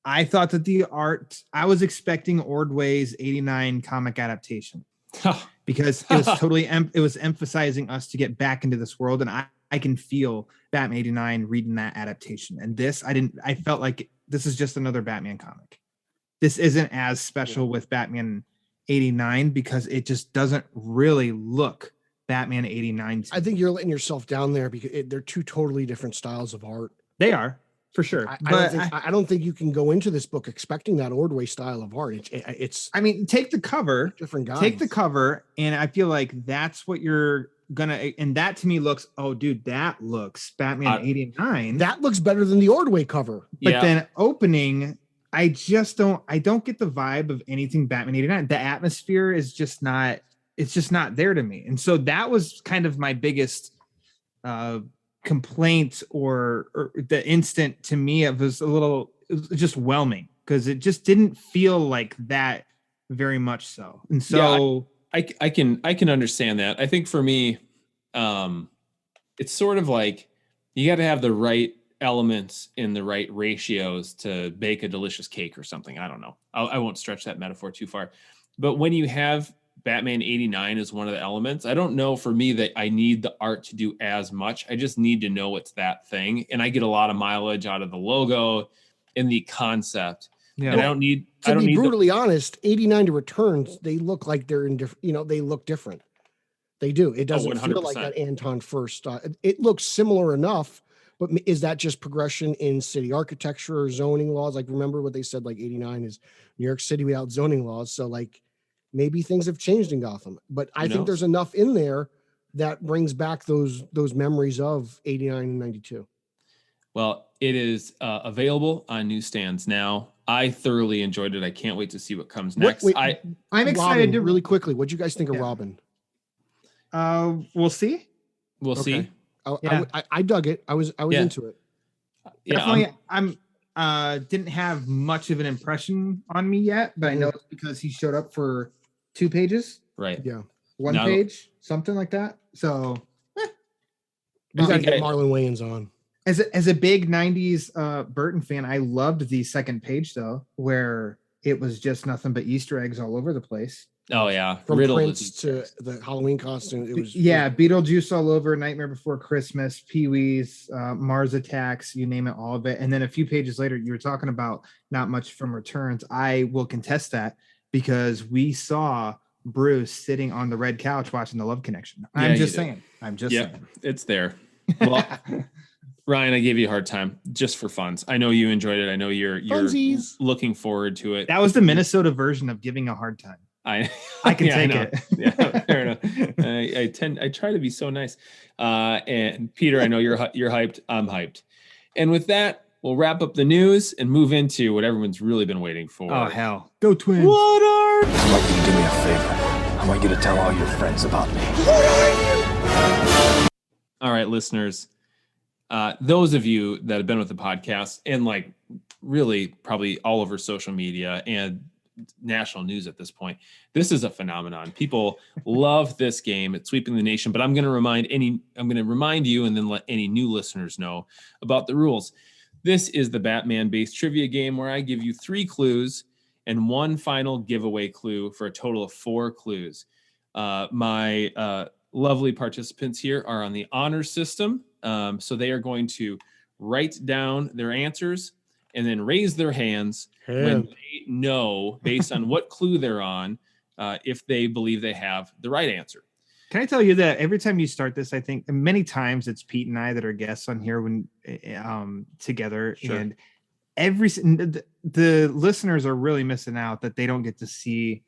Speaker 7: I thought that the art, I was expecting Ordway's 89 comic adaptation because it was totally, it was emphasizing us to get back into this world. And I can feel Batman 89 reading that adaptation. And this, I felt like this is just another Batman comic. This isn't as special with Batman 89 because it just doesn't really look Batman 89.
Speaker 6: I think you're letting yourself down there because they're two totally different styles of art.
Speaker 7: They are. For sure,
Speaker 6: I don't think you can go into this book expecting that Ordway style of art. It's.
Speaker 7: I mean, take the cover,
Speaker 6: different guys.
Speaker 7: Take the cover, and I feel like that's what you're gonna. And that to me looks. Oh, dude, that looks Batman 89.
Speaker 6: That looks better than the Ordway cover.
Speaker 7: But then opening, I don't get the vibe of anything Batman 89. The atmosphere is just not. It's just not there to me, and so that was kind of my biggest. Complaint or the instant to me it was just whelming because it just didn't feel like that very much so. And so
Speaker 5: I can understand that. I think for me it's sort of like you got to have the right elements in the right ratios to bake a delicious cake or something. I don't know. I won't stretch that metaphor too far. But when you have Batman 89 is one of the elements, I don't know for me that I need the art to do as much. I just need to know it's that thing. And I get a lot of mileage out of the logo and the concept. Yeah. And I don't need
Speaker 6: to be brutally honest, 89 to Returns, they look like they're in different, they look different. They do. It doesn't feel like that Anton first. It looks similar enough, but is that just progression in city architecture or zoning laws? Like, remember what they said, like 89 is New York City without zoning laws. So like, maybe things have changed in Gotham, but I think there's enough in there that brings back those memories of 89 and 92.
Speaker 5: Well, it is available on newsstands now. I thoroughly enjoyed it. I can't wait to see what comes next.
Speaker 7: I'm excited to
Speaker 6: really quickly. What do you guys think of Robin?
Speaker 7: We'll see.
Speaker 5: We'll see.
Speaker 6: I dug it. I was into it.
Speaker 7: Definitely. I'm didn't have much of an impression on me yet, but I know it's because he showed up for 2 pages.
Speaker 5: Right.
Speaker 6: Yeah.
Speaker 7: One page, something like that. So
Speaker 6: we gotta get Marlon Wayans on.
Speaker 7: As a big 90s Burton fan, I loved the second page though, where it was just nothing but Easter eggs all over the place.
Speaker 5: Oh yeah,
Speaker 6: From
Speaker 5: riddled with
Speaker 6: Prince
Speaker 5: Easter
Speaker 6: to
Speaker 5: eggs.
Speaker 6: the Halloween costume. It was
Speaker 7: Beetlejuice all over, Nightmare Before Christmas, Pee-wee's, Mars Attacks, you name it, all of it. And then a few pages later, you were talking about not much from Returns. I will contest that because we saw Bruce sitting on the red couch watching The Love Connection.
Speaker 5: Yeah,
Speaker 7: I'm
Speaker 5: you
Speaker 7: just
Speaker 5: did.
Speaker 7: saying. I'm just
Speaker 5: Yep,
Speaker 7: saying.
Speaker 5: it's there. Well, Ryan, I gave you a hard time just for funs. I know you enjoyed it. I know you're
Speaker 6: Funsies.
Speaker 5: looking forward to it.
Speaker 7: That was the Minnesota version of giving a hard time.
Speaker 5: I
Speaker 7: can
Speaker 5: yeah, I
Speaker 7: take
Speaker 5: know.
Speaker 7: it.
Speaker 5: Yeah, fair enough. I try to be so nice. And Peter, I know you're hyped. I'm hyped. And with that, we'll wrap up the news and move into what everyone's really been waiting for.
Speaker 7: Oh, hell. Go Twins.
Speaker 5: What are
Speaker 2: I want you to do me a favor. I want you to tell all your friends about me.
Speaker 5: All right, listeners. Those of you that have been with the podcast and like really probably all over social media and national news at this point, this is a phenomenon. People love this game. It's sweeping the nation. But I'm going to remind you and then let any new listeners know about the rules. This is the Batman-based trivia game where I give you 3 clues and one final giveaway clue for a total of 4 clues. My lovely participants here are on the honor system. So they are going to write down their answers and then raise their hands when they know, based on what clue they're on, if they believe they have the right answer.
Speaker 7: Can I tell you that every time you start this, I think many times it's Pete and I that are guests on here when together,
Speaker 5: Sure.
Speaker 7: and the listeners are really missing out that they don't get to see.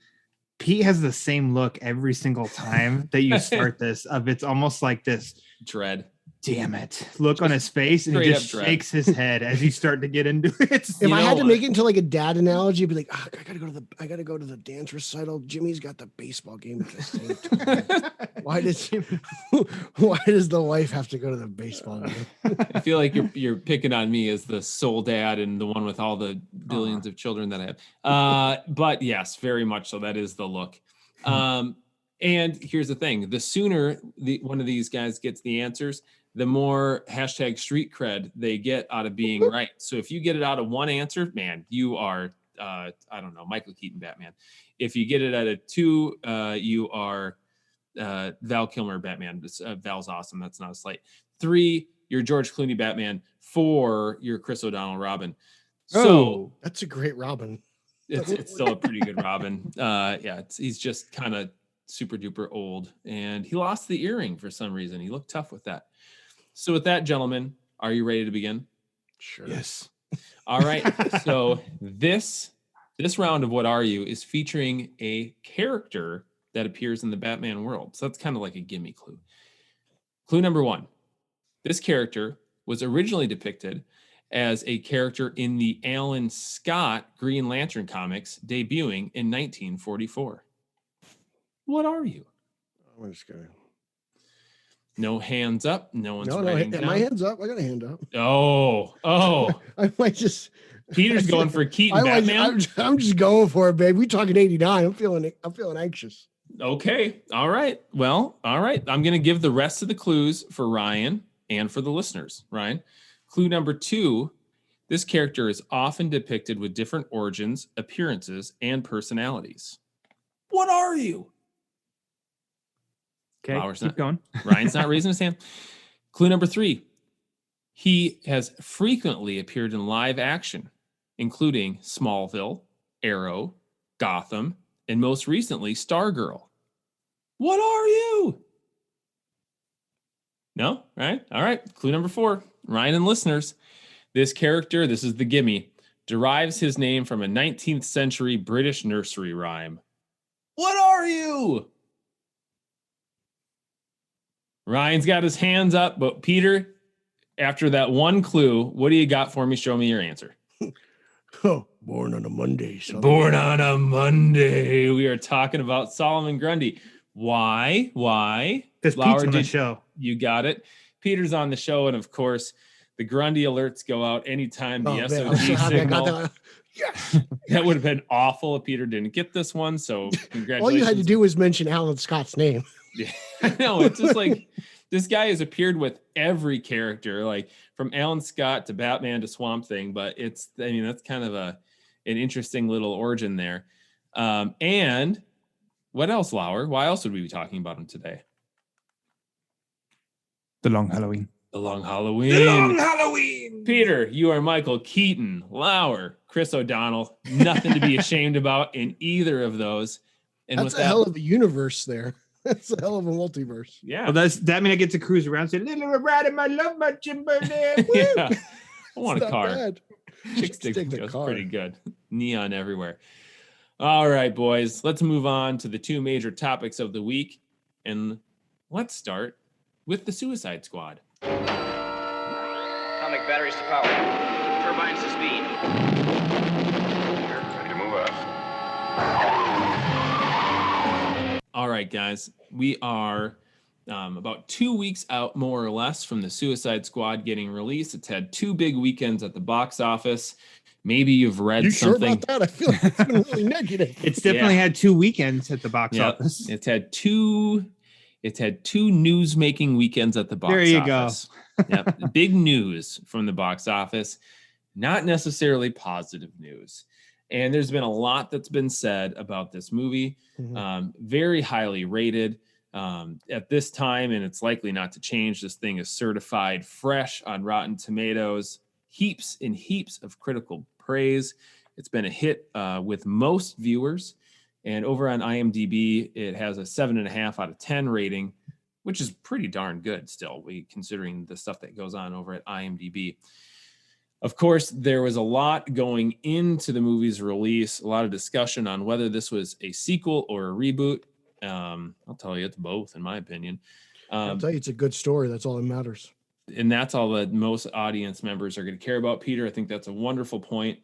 Speaker 7: Pete has the same look every single time that you start this. It's almost like this
Speaker 5: Dread.
Speaker 7: damn it look on his face, and he
Speaker 5: straight
Speaker 7: just
Speaker 5: up dread.
Speaker 7: shakes his head as you start to get into it.
Speaker 6: If I had to
Speaker 5: what?
Speaker 6: make it into like a dad analogy, it'd be like, I gotta go to the dance recital. Jimmy's got the baseball game at the same time. Why does the wife have to go to the baseball game?
Speaker 5: I feel like you're picking on me as the sole dad and the one with all the billions of children that I have. But yes, very much so. That is the look. And here's the thing: the sooner one of these guys gets the answers, the more hashtag street cred they get out of being right. So if you get it out of one answer, man, you are I don't know, Michael Keaton Batman. If you get it out of 2, you are Val Kilmer Batman. Val's awesome. That's not a slight. 3, you're George Clooney Batman. 4, you're Chris O'Donnell Robin. So
Speaker 6: That's a great Robin.
Speaker 5: it's still a pretty good Robin. He's just kind of super duper old, and he lost the earring for some reason. He looked tough with that. So with that, gentlemen, are you ready to begin?
Speaker 6: Sure.
Speaker 7: Yes.
Speaker 5: All right. So this round of What Are You is featuring a character that appears in the Batman world. So that's kind of like a gimme clue. Clue number 1. This character was originally depicted as a character in the Alan Scott Green Lantern comics debuting in 1944. What are you?
Speaker 6: I'm just gonna.
Speaker 5: No hands up. No one's
Speaker 6: No,
Speaker 5: writing down.
Speaker 6: my hand's up. I got a hand up.
Speaker 5: Oh.
Speaker 6: I might just.
Speaker 5: Peter's going for Keaton Batman.
Speaker 6: I'm just going for it, babe. We talking 89. I'm feeling anxious.
Speaker 5: Okay. All right. Well, all right. I'm going to give the rest of the clues for Ryan and for the listeners. Ryan, clue number 2. This character is often depicted with different origins, appearances, and personalities. What are you?
Speaker 7: Okay,
Speaker 5: Flowers
Speaker 7: keep going.
Speaker 5: Ryan's not raising his hand. Clue number 3. He has frequently appeared in live action, including Smallville, Arrow, Gotham, and most recently, Stargirl. What are you? No? Right? All right. Clue number 4. Ryan and listeners, this character, this is the gimme, derives his name from a 19th century British nursery rhyme. What are you? Ryan's got his hands up, but Peter, after that one clue, what do you got for me? Show me your answer.
Speaker 6: Oh, born on a Monday. So
Speaker 5: Born on a Monday. We are talking about Solomon Grundy. Why?
Speaker 7: Because Pete's on the show.
Speaker 5: You got it. Peter's on the show, and of course, the Grundy alerts go out anytime the
Speaker 6: man,
Speaker 5: SOG
Speaker 6: I'm so happy I got
Speaker 5: signal.
Speaker 6: that. Yes.
Speaker 5: That would have been awful if Peter didn't get this one. So congratulations.
Speaker 6: All you had to do was mention Alan Scott's name.
Speaker 5: Yeah, I know. It's just like this guy has appeared with every character, like from Alan Scott to Batman to Swamp Thing. But that's kind of an interesting little origin there. And what else, Lauer? Why else would we be talking about him today?
Speaker 7: The Long Halloween.
Speaker 5: The Long Halloween.
Speaker 7: The Long Halloween.
Speaker 5: Peter, you are Michael Keaton, Lauer, Chris O'Donnell. Nothing to be ashamed about in either of those. And
Speaker 6: That's a hell of a universe there. That's a hell of a multiverse.
Speaker 5: Yeah.
Speaker 7: Well, that mean I get to cruise around saying, "Little rat in my love, my Timberland."
Speaker 5: Yeah. I want
Speaker 6: It's
Speaker 5: a
Speaker 6: not
Speaker 5: car.
Speaker 6: bad.
Speaker 5: Chick stick
Speaker 6: Take the
Speaker 5: goes
Speaker 6: car.
Speaker 5: pretty good. Neon everywhere. All right, boys. Let's move on to the two major topics of the week. And let's start with the Suicide Squad.
Speaker 2: Atomic batteries to power. Turbines to speed.
Speaker 9: Here, ready to move out.
Speaker 5: All right, guys. We are about 2 weeks out, more or less, from the Suicide Squad getting released. It's had 2 big weekends at the box office. Maybe you've read
Speaker 6: You
Speaker 5: something.
Speaker 6: sure about that? I feel like it's been really negative.
Speaker 7: It's definitely had 2 weekends at the box
Speaker 5: Yep.
Speaker 7: office.
Speaker 5: It's had two news-making weekends at the box
Speaker 7: There you
Speaker 5: office. Yep. Big news from the box office. Not necessarily positive news. And there's been a lot that's been said about this movie. Very highly rated at this time, and it's likely not to change. This thing is certified fresh on Rotten Tomatoes. Heaps and heaps of critical praise. It's been a hit with most viewers. And over on IMDb, it has a 7.5 out of 10 rating, which is pretty darn good still, considering the stuff that goes on over at IMDb. Of course, there was a lot going into the movie's release, a lot of discussion on whether this was a sequel or a reboot. I'll tell you, it's both, in my opinion.
Speaker 6: I'll tell you, it's a good story. That's all that matters.
Speaker 5: And that's all that most audience members are going to care about, Peter. I think that's a wonderful point.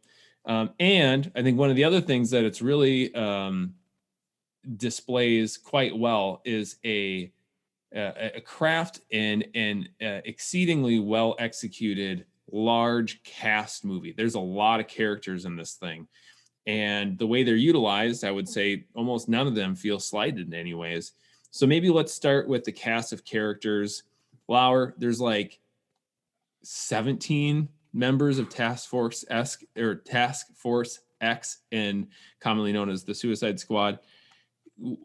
Speaker 5: And I think one of the other things that it's really displays quite well is a craft and exceedingly well executed large cast movie. There's a lot of characters in this thing, and the way they're utilized, I would say almost none of them feel slighted in any ways. So maybe let's start with the cast of characters. Lauer, there's like 17 members of Task Force X, and commonly known as the Suicide Squad.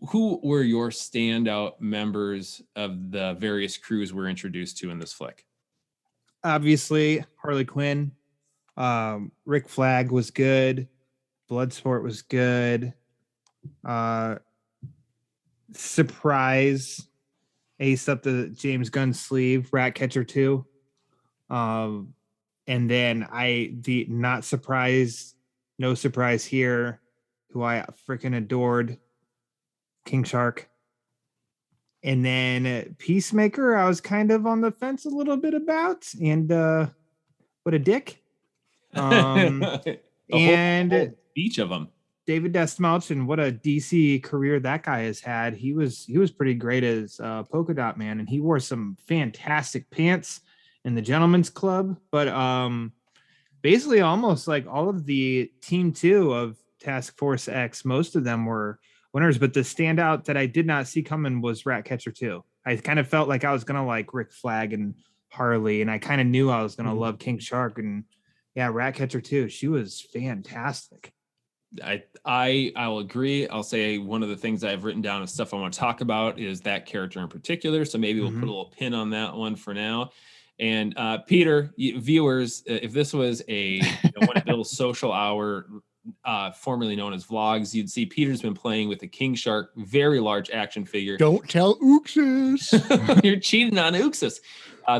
Speaker 5: Who were your standout members of the various crews we're introduced to in this flick?
Speaker 7: Obviously, Harley Quinn. Rick Flag was good. Bloodsport was good. Surprise ace up the James Gunn sleeve, Ratcatcher 2. And then the not surprise, no surprise here, who I freaking adored, King Shark. And then Peacemaker, I was kind of on the fence a little bit about, and what a dick. And
Speaker 5: each of them.
Speaker 7: David Dastmalch, and what a DC career that guy has had. He was pretty great as Polka Dot Man, and he wore some fantastic pants in the Gentleman's Club. But basically, almost like all of the Team 2 of Task Force X, most of them were winners. But the standout that I did not see coming was Ratcatcher 2. I kind of felt like I was gonna like Rick Flag and Harley, and I kind of knew I was gonna love King Shark. And yeah, Ratcatcher 2, she was fantastic.
Speaker 5: I will agree. I'll say one of the things I've written down of stuff I want to talk about is that character in particular. So maybe we'll put a little pin on that one for now. And Peter, viewers, if this was one of Bill's social hour, formerly known as vlogs, you'd see Peter's been playing with a King Shark, very large action figure.
Speaker 6: Don't tell Ooxus.
Speaker 5: You're cheating on Ooxus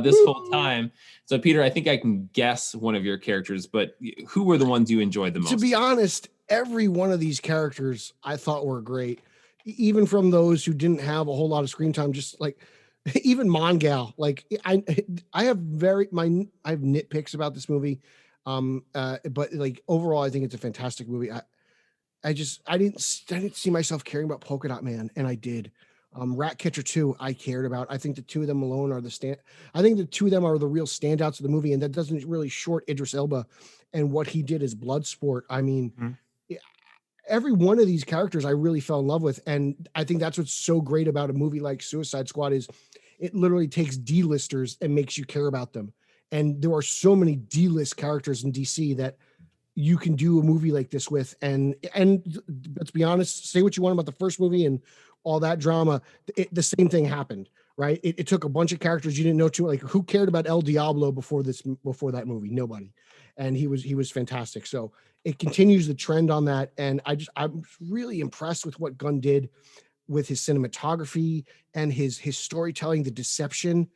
Speaker 5: this whole time. So Peter, I think I can guess one of your characters, but who were the ones you enjoyed the most?
Speaker 6: To be honest, every one of these characters I thought were great, even from those who didn't have a whole lot of screen time. Just like even Mongal, like I have nitpicks about this movie, but like overall, I think it's a fantastic movie. I didn't see myself caring about Polka Dot Man, and I did. Ratcatcher 2, I cared about. I think the two of them alone are I think the two of them are the real standouts of the movie, and that doesn't really short Idris Elba and what he did as Bloodsport. I mean, every one of these characters I really fell in love with, and I think that's what's so great about a movie like Suicide Squad is it literally takes D-listers and makes you care about them. And there are so many D-list characters in DC that you can do a movie like this with. And let's be honest, say what you want about the first movie and all that drama, the same thing happened, right? It took a bunch of characters you didn't know too. Like, who cared about El Diablo before that movie? Nobody. And he was fantastic. So it continues the trend on that. And I'm really impressed with what Gunn did with his cinematography and his storytelling, the deception,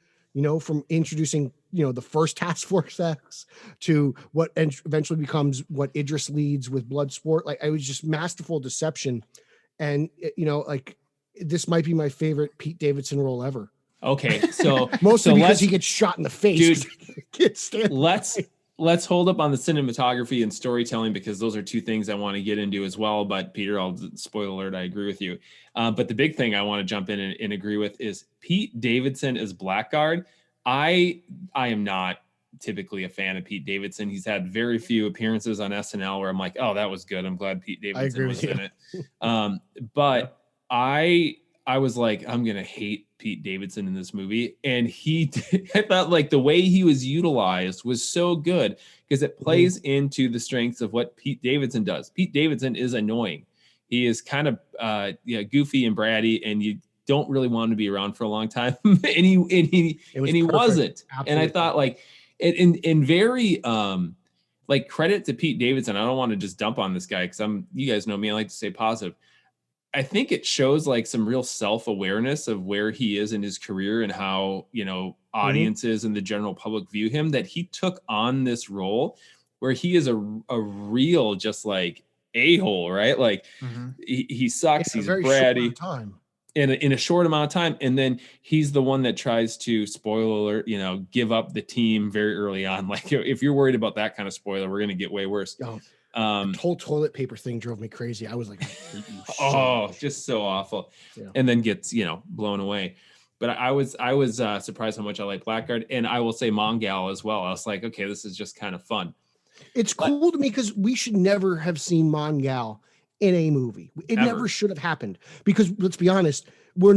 Speaker 6: from introducing, the first Task Force X to what eventually becomes what Idris leads with Bloodsport. Like, I was just masterful deception. And, like, this might be my favorite Pete Davidson role ever.
Speaker 5: Okay. So
Speaker 6: mostly because he gets shot in the face.
Speaker 5: Dude, let's hold up on the cinematography and storytelling, because those are two things I want to get into as well. But Peter, spoiler alert, I agree with you. But the big thing I want to jump in and agree with is Pete Davidson as Blackguard. I am not typically a fan of Pete Davidson. He's had very few appearances on SNL where I'm like, oh, that was good. I'm glad Pete Davidson was in it. But I was like, I'm going to hate Pete Davidson in this movie. And I thought like the way he was utilized was so good, because it plays into the strengths of what Pete Davidson does. Pete Davidson is annoying. He is kind of goofy and bratty, and you don't really want him to be around for a long time. and he wasn't. Absolutely. And I thought like in very like credit to Pete Davidson. I don't want to just dump on this guy, because you guys know me, I like to stay positive. I think it shows like some real self-awareness of where he is in his career and how, audiences and the general public view him, that he took on this role where he is a real, just like a-hole, right? Like he sucks. He's bratty in a short amount of time. And then he's the one that tries to, spoiler alert, give up the team very early on. Like, if you're worried about that kind of spoiler, we're going to get way worse.
Speaker 6: The whole toilet paper thing drove me crazy. I was like,
Speaker 5: just so awful. Yeah. And then gets, blown away. But I was surprised how much I like Blackguard. And I will say Mongal as well. I was like, okay, this is just kind of fun.
Speaker 6: It's cool to me because we should never have seen Mongal in a movie. It never should have happened, because let's be honest, we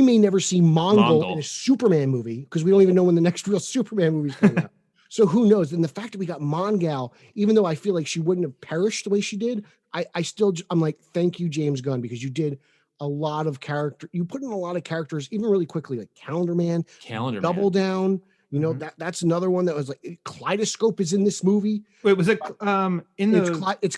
Speaker 6: may never see Mongol in a Superman movie, because we don't even know when the next real Superman movie is coming out. So who knows? And the fact that we got Mongal, even though I feel like she wouldn't have perished the way she did, I'm like, thank you, James Gunn, because you did a lot of character. You put in a lot of characters, even really quickly, like Calendar Man, Double Down. That's another one that was like, Kaleidoscope is in this movie.
Speaker 7: Wait, was it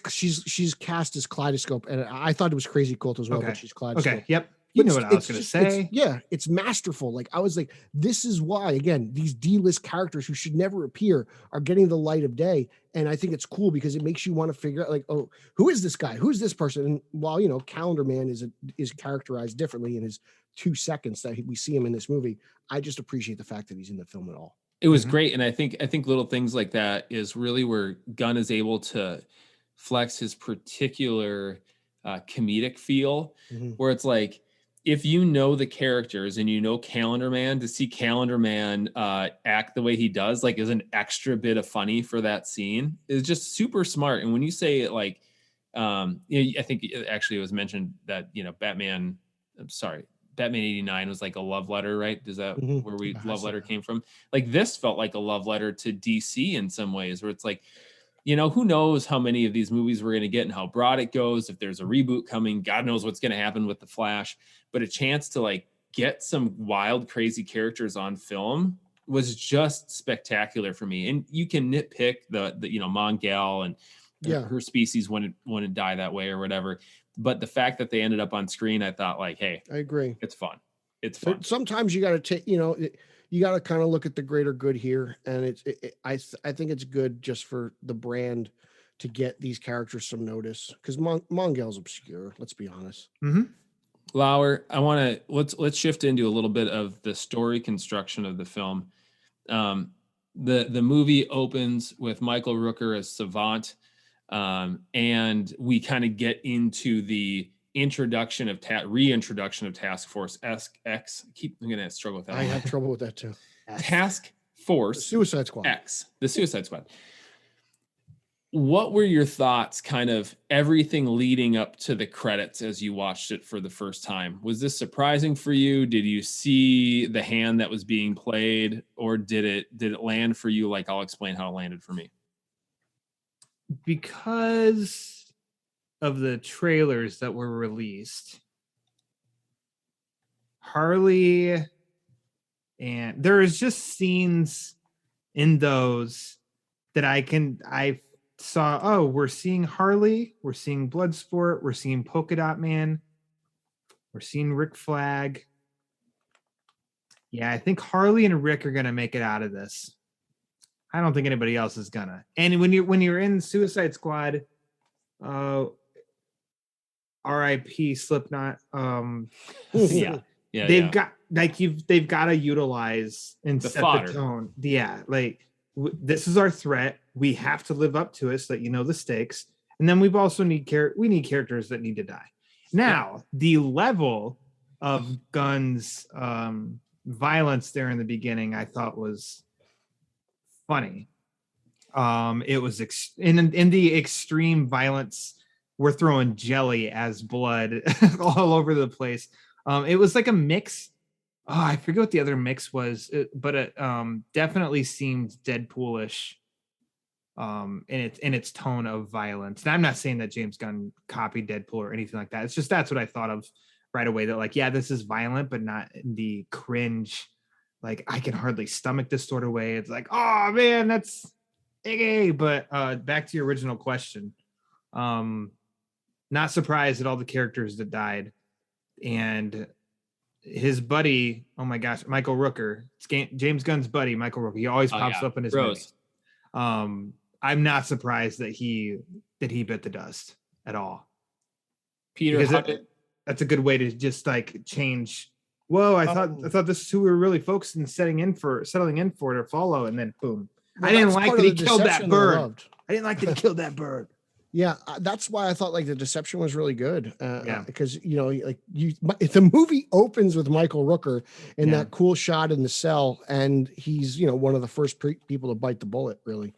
Speaker 6: she's cast as Kaleidoscope, and I thought it was Crazy Colt as well, but she's Kaleidoscope.
Speaker 7: Okay, yep. You know what I was going to say.
Speaker 6: It's masterful. Like, I was like, this is why, again, these D-list characters who should never appear are getting the light of day. And I think it's cool because it makes you want to figure out, like, oh, who is this guy? Who's this person? And while, Calendar Man is characterized differently in his 2 seconds that we see him in this movie, I just appreciate the fact that he's in the film at all.
Speaker 5: It was great. And I think little things like that is really where Gunn is able to flex his particular comedic feel, where it's like, if you know the characters and Calendar Man, to see Calendar Man act the way he does, like, is an extra bit of funny for that scene, is just super smart. And when you say it, like, I think it was mentioned that, Batman 89 was like a love letter, right? Is that where love letter came from? Like, this felt like a love letter to DC in some ways, where it's like, who knows how many of these movies we're going to get and how broad it goes. If there's a reboot coming, God knows what's going to happen with The Flash. But a chance to like get some wild, crazy characters on film was just spectacular for me. And you can nitpick the Mongal and her species wouldn't die that way or whatever. But the fact that they ended up on screen, I thought, like, hey,
Speaker 6: I agree.
Speaker 5: It's fun. It's fun.
Speaker 6: Sometimes you got to take, you got to kind of look at the greater good here. And I think it's good just for the brand to get these characters some notice, because Mongal's obscure. Let's be honest.
Speaker 5: Lauer, I want to let's shift into a little bit of the story construction of the film. The movie opens with Michael Rooker as Savant, and we kind of get into the reintroduction of Task Force X. I'm gonna struggle with that.
Speaker 6: I have trouble with that too.
Speaker 5: Task Force
Speaker 6: Suicide Squad
Speaker 5: X, the Suicide Squad. What were your thoughts, kind of everything leading up to the credits as you watched it for the first time? Was this surprising for you? Did you see the hand that was being played, or did it land for you? Like, I'll explain how it landed for me.
Speaker 7: because of the trailers that were released, Harley, and there's just scenes in those that I saw, oh, we're seeing Harley, we're seeing Bloodsport, we're seeing Polka Dot Man, we're seeing Rick Flag. Yeah, I think Harley and Rick are gonna make it out of this. I don't think anybody else is gonna. And when you're in Suicide Squad, R.I.P. Slipknot.
Speaker 5: Yeah.
Speaker 7: They've got they've got to utilize and
Speaker 5: The
Speaker 7: set
Speaker 5: fodder.
Speaker 7: the tone. Yeah, like this is our threat. We have to live up to it so that you know the stakes. And then we've also need characters that need to die. Now, the level of Gunn's violence there in the beginning, I thought was funny. It was in the extreme violence. We're throwing jelly as blood all over the place. It was like a mix. Oh, I forget what the other mix was, but it definitely seemed Deadpoolish in its tone of violence. And I'm not saying that James Gunn copied Deadpool or anything like that. It's just that's what I thought of right away. That like, yeah, this is violent, but not in the cringe. Like I can hardly stomach this sort of way. It's like, oh man, that's icky. But back to your original question. Not surprised at all the characters that died. And his buddy, oh my gosh, Michael Rooker. It's James Gunn's buddy, Michael Rooker. He always pops up in his
Speaker 5: Rose.
Speaker 7: movie. I'm not surprised that he bit the dust at all.
Speaker 5: Peter,
Speaker 7: that's a good way to just like change. Whoa, I thought this is who we were really focused on settling in for to follow, and then boom.
Speaker 6: Well,
Speaker 7: I didn't like that he killed that bird.
Speaker 6: I
Speaker 7: didn't like that he killed that bird.
Speaker 6: Yeah, that's why I thought like the deception was really good.
Speaker 7: Yeah.
Speaker 6: Because if the movie opens with Michael Rooker in that cool shot in the cell, and he's one of the first people to bite the bullet. Really,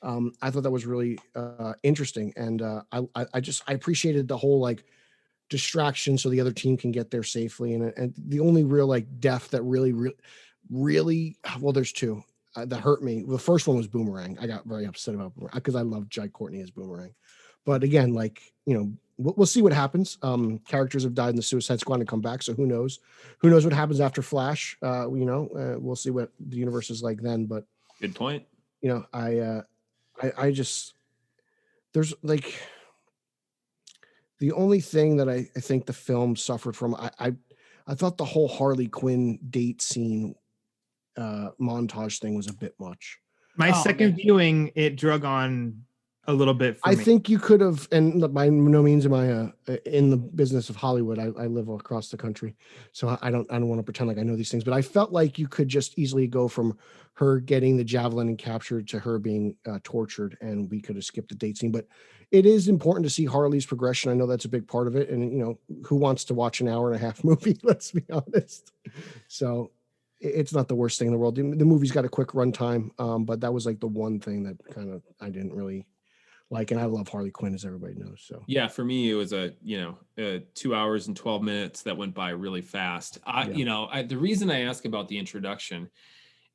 Speaker 6: I thought that was really interesting, and I appreciated the whole like distraction so the other team can get there safely. And the only real like death that really, well, there's two that hurt me. The first one was Boomerang. I got very upset about Boomerang because I love Jai Courtney as Boomerang. But again, like, we'll see what happens. Characters have died in the Suicide Squad and come back. So who knows what happens after Flash? We'll see what the universe is like then. But
Speaker 5: good point.
Speaker 6: I just, there's like, the only thing that I think the film suffered from, I thought the whole Harley Quinn date scene montage thing was a bit much.
Speaker 7: My second viewing, it drug on a little bit for
Speaker 6: I
Speaker 7: me.
Speaker 6: think you could have, and look, by no means am I in the business of Hollywood. I live across the country, so I don't want to pretend like I know these things. But I felt like you could just easily go from her getting the javelin and captured to her being tortured, and we could have skipped the date scene. But it is important to see Harley's progression. I know that's a big part of it, and who wants to watch an hour and a half movie? Let's be honest. So it's not the worst thing in the world. The movie's got a quick runtime, but that was like the one thing that kind of I didn't really like, and I love Harley Quinn, as everybody knows. So
Speaker 5: yeah, for me it was a 2 hours and 12 minutes that went by really fast. The reason I ask about the introduction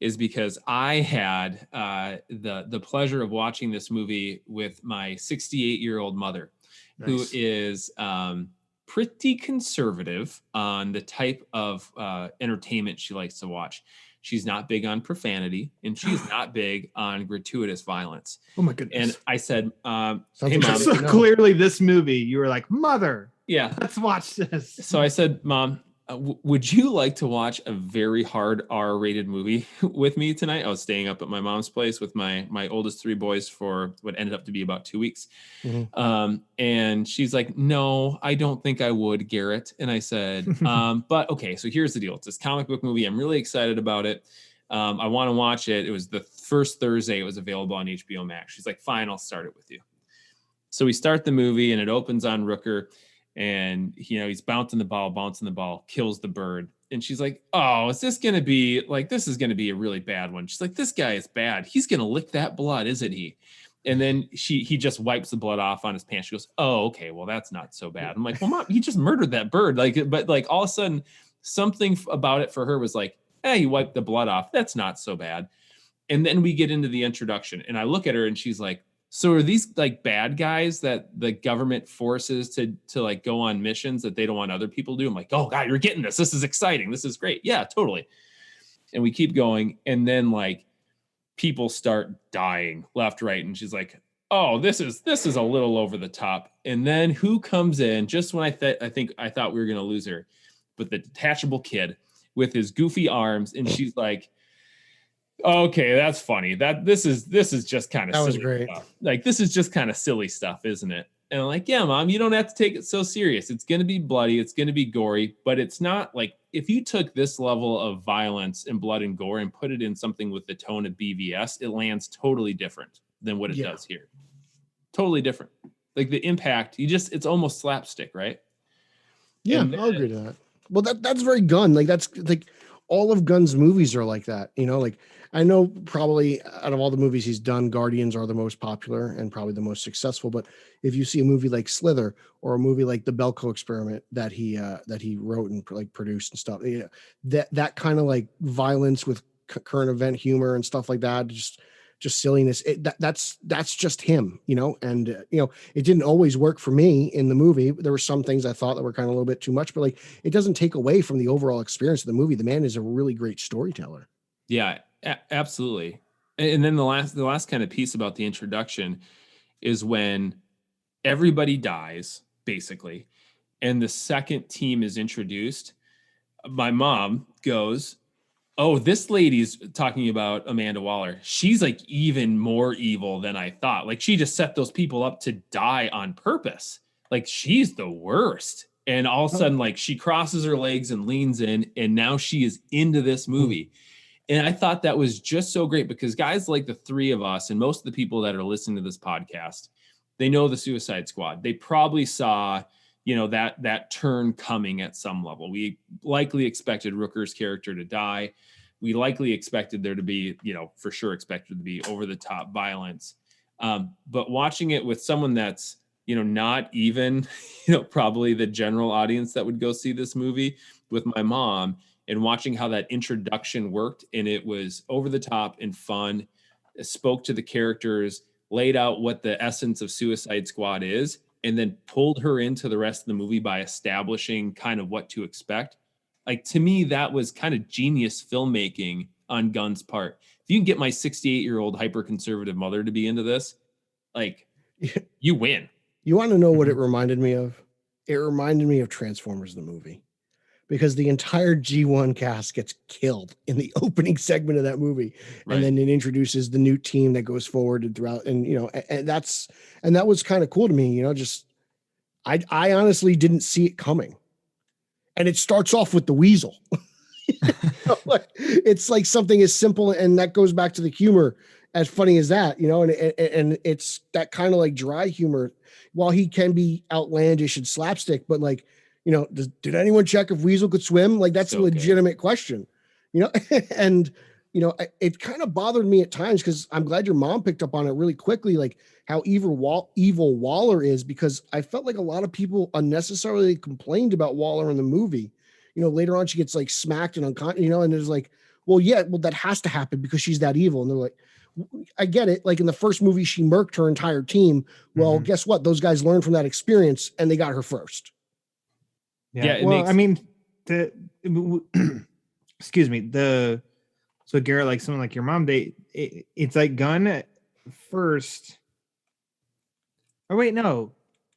Speaker 5: is because I had the pleasure of watching this movie with my 68-year-old mother, who is pretty conservative on the type of entertainment she likes to watch. She's not big on profanity, and she's not big on gratuitous violence.
Speaker 7: Oh my goodness.
Speaker 5: And I said,
Speaker 6: hey, Mom.
Speaker 7: So clearly this movie, you were like, Mother,
Speaker 5: yeah,
Speaker 7: let's watch this.
Speaker 5: So I said, Mom, would you like to watch a very hard R-rated movie with me tonight? I was staying up at my mom's place with my oldest three boys for what ended up to be about 2 weeks.
Speaker 6: Mm-hmm.
Speaker 5: And she's like, no, I don't think I would, Garrett. And I said, but okay, so here's the deal. It's this comic book movie. I'm really excited about it. I want to watch it. It was the first Thursday it was available on HBO Max. She's like, fine, I'll start it with you. So we start the movie and it opens on Rooker. And he's bouncing the ball, kills the bird. And she's like, oh, is this going to be like, this is going to be a really bad one. She's like, this guy is bad. He's going to lick that blood, isn't he? And then he just wipes the blood off on his pants. She goes, oh, okay, well, that's not so bad. I'm like, well, Mom, he just murdered that bird. But all of a sudden, something about it for her was like, he wiped the blood off. That's not so bad. And then we get into the introduction and I look at her and she's like, So are these like bad guys that the government forces to like go on missions that they don't want other people to do? I'm like, oh God, you're getting this. This is exciting. This is great. Yeah, totally. And we keep going. And then like people start dying left, right. And she's like, oh, this is a little over the top. And then who comes in just when I thought we were going to lose her, but the detachable kid with his goofy arms. And she's like, okay, that's funny. This is just kind of silly.
Speaker 6: That was great.
Speaker 5: Stuff. Like, this is just kind of silly stuff, isn't it? And I'm like, yeah, Mom, you don't have to take it so serious. It's going to be bloody. It's going to be gory, but it's not like if you took this level of violence and blood and gore and put it in something with the tone of BVS, it lands totally different than what it does here. Totally different. Like the impact, it's almost slapstick, right?
Speaker 6: Yeah, I'll agree to that. Well, that's very Gunn. Like that's like all of Gunn's movies are like that. You know, like I know probably out of all the movies he's done, Guardians are the most popular and probably the most successful. But if you see a movie like Slither or a movie like The Belko Experiment that he wrote and like produced and stuff, that kind of like violence with current event humor and stuff like that, just silliness. That's just him, you know. And it didn't always work for me in the movie. There were some things I thought that were kind of a little bit too much, but like it doesn't take away from the overall experience of the movie. The man is a really great storyteller.
Speaker 5: Yeah, absolutely. And then the last kind of piece about the introduction is when everybody dies, basically, and the second team is introduced. My mom goes, oh, this lady's talking about Amanda Waller. She's like even more evil than I thought. Like she just set those people up to die on purpose. Like she's the worst. And all of a sudden, like she crosses her legs and leans in, and now she is into this movie. And I thought that was just so great because guys like the three of us and most of the people that are listening to this podcast, they know the Suicide Squad. They probably saw, that turn coming at some level. We likely expected Rooker's character to die. We likely expected there to be, for sure expected to be over the top violence. But watching it with someone that's, not even, probably the general audience that would go see this movie with my mom, and watching how that introduction worked, and it was over the top and fun, it spoke to the characters, laid out what the essence of Suicide Squad is, and then pulled her into the rest of the movie by establishing kind of what to expect. Like, to me, that was kind of genius filmmaking on Gunn's part. If you can get my 68-year-old hyper-conservative mother to be into this, like, you win.
Speaker 6: You want to know what it reminded me of? It reminded me of Transformers, the movie. Because the entire G1 cast gets killed in the opening segment of that movie. Right. And then it introduces the new team that goes forward and throughout. And, and that was kind of cool to me, I honestly didn't see it coming. And it starts off with the weasel. It's like something as simple, and that goes back to the humor, as funny as that, and it's that kind of like dry humor, while he can be outlandish and slapstick, but like, did anyone check if Weasel could swim? Like that's a legitimate question, and, it kind of bothered me at times because I'm glad your mom picked up on it really quickly, like how evil Waller is, because I felt like a lot of people unnecessarily complained about Waller in the movie. Later on she gets like smacked and unconscious, and there's like, well, that has to happen because she's that evil. And they're like, I get it. Like in the first movie, she murked her entire team. Well, guess what? Those guys learned from that experience and they got her first.
Speaker 7: Yeah. Excuse me. So Garrett, like someone like your mom, it's like Gunn at first. Oh wait, no,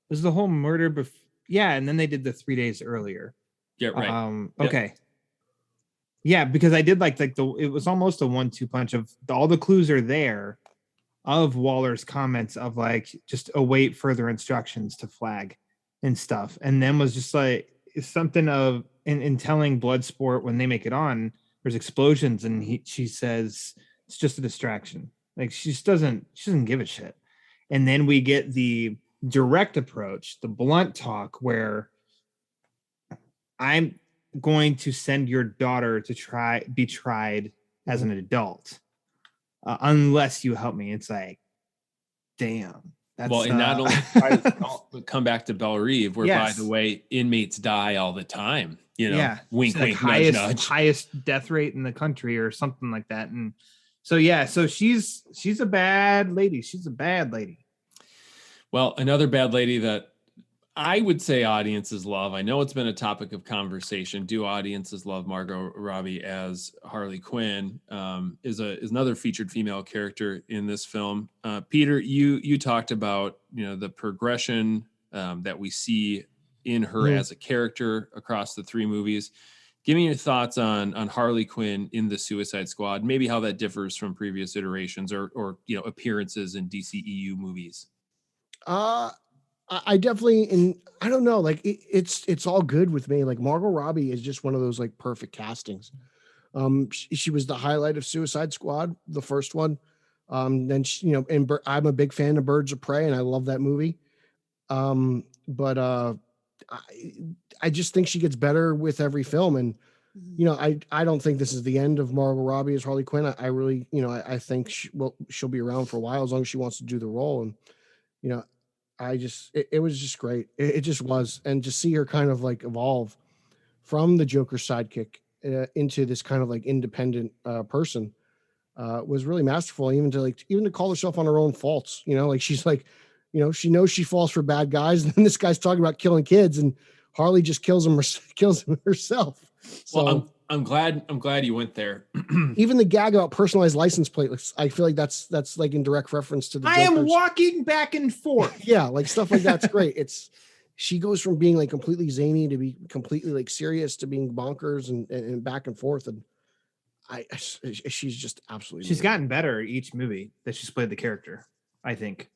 Speaker 7: it was the whole murder yeah, and then they did the 3 days earlier.
Speaker 5: Yeah, right.
Speaker 7: Okay. Yeah, because I did like it was almost a 1-2 punch of all the clues are there of Waller's comments of like just await further instructions to flag and stuff, and then was just like something of in telling Bloodsport when they make it on, there's explosions, and she says it's just a distraction. Like she doesn't give a shit. And then we get the direct approach, the blunt talk, where I'm going to send your daughter to be tried as an adult unless you help me. It's like, damn. That's,
Speaker 5: and not only try as an adult, but come back to Belle Reve, where, by the way, inmates die all the time. Wink, wink, nudge, nudge.
Speaker 7: Highest death rate in the country or something like that. And so, so she's a bad lady. She's a bad lady.
Speaker 5: Well, another bad lady that I would say audiences love. I know it's been a topic of conversation. Do audiences love Margot Robbie as Harley Quinn? Is another featured female character in this film. Peter, you talked about the progression that we see in her as a character across the three movies. Give me your thoughts on Harley Quinn in the Suicide Squad. Maybe how that differs from previous iterations or appearances in DCEU movies.
Speaker 6: I definitely, and I don't know, like it's all good with me. Like Margot Robbie is just one of those like perfect castings. She was the highlight of Suicide Squad, the first one. Then she, and I'm a big fan of Birds of Prey, and I love that movie. But I just think she gets better with every film, and I don't think this is the end of Margot Robbie as Harley Quinn. I really, I think she'll be around for a while as long as she wants to do the role, and it was just great. It just was. And to see her kind of like evolve from the Joker's sidekick into this kind of like independent person was really masterful. Even to call herself on her own faults, like she's like, she knows she falls for bad guys. And then this guy's talking about killing kids and Harley just kills him herself. So
Speaker 5: well, I'm glad you went there.
Speaker 6: Even the gag about personalized license plates, I feel like that's like in direct reference to the
Speaker 7: I
Speaker 6: Joker's.
Speaker 7: am walking back and forth.
Speaker 6: Yeah, like stuff like that's great. She goes from being like completely zany to be completely like serious to being bonkers and back and forth. And she's just absolutely.
Speaker 7: She's gotten better each movie that she's played the character. I think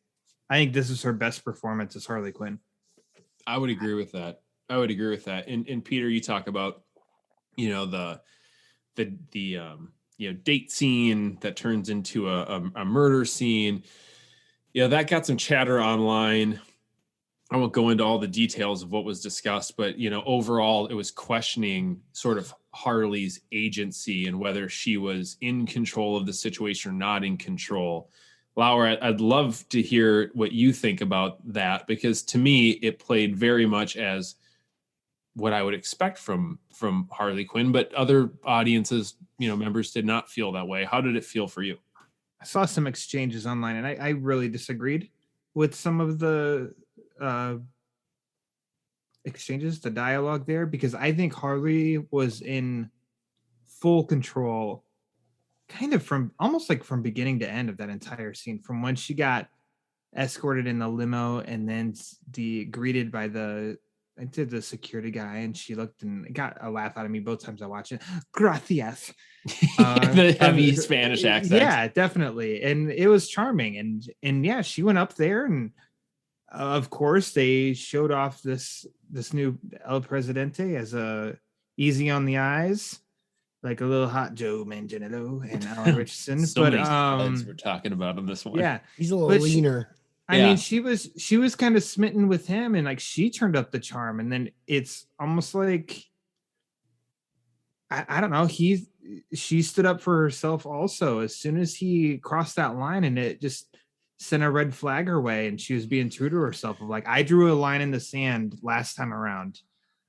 Speaker 7: this is her best performance as Harley Quinn.
Speaker 5: I would agree with that. And Peter, you talk about the date scene that turns into a murder scene. That got some chatter online. I won't go into all the details of what was discussed, but overall it was questioning sort of Harley's agency and whether she was in control of the situation or not in control. Laura, I'd love to hear what you think about that, because to me it played very much as what I would expect from Harley Quinn, but other audiences, members did not feel that way. How did it feel for you?
Speaker 7: I saw some exchanges online, and I really disagreed with some of the exchanges, the dialogue there, because I think Harley was in full control, kind of from beginning to end of that entire scene, from when she got escorted in the limo and then greeted by the security guy, and she looked and got a laugh out of me both times I watched it. Gracias.
Speaker 5: The heavy Spanish accent.
Speaker 7: Yeah, definitely. And it was charming. And yeah, she went up there, and of course they showed off this new El Presidente as a easy on the eyes, like a little hot Joe Manganiello and Alan Richardson.
Speaker 5: So many we're talking about on this one.
Speaker 7: Yeah,
Speaker 6: he's a little leaner.
Speaker 7: I mean, she was kind of smitten with him, and like she turned up the charm, and then it's almost like I don't know. She stood up for herself also. As soon as he crossed that line, and it just sent a red flag her way, and she was being true to herself. Of like, I drew a line in the sand last time around.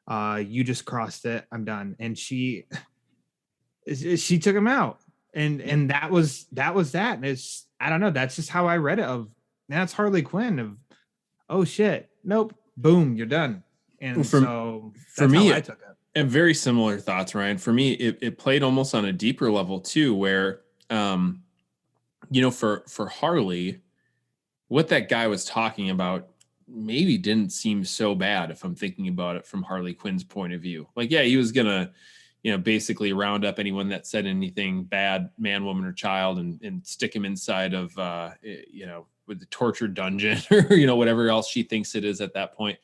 Speaker 7: You just crossed it. I'm done. And she took him out, and that was that. And it's, I don't know. That's just how I read it. That's Harley Quinn of, oh shit, nope, boom, you're done. And so
Speaker 5: for me,
Speaker 7: how I took it.
Speaker 5: And very similar thoughts, Ryan. For me, it played almost on a deeper level too, where, for Harley, what that guy was talking about maybe didn't seem so bad if I'm thinking about it from Harley Quinn's point of view. Like, yeah, he was gonna, basically round up anyone that said anything bad, man, woman, or child, and stick him inside of, with the torture dungeon or, whatever else she thinks it is at that point.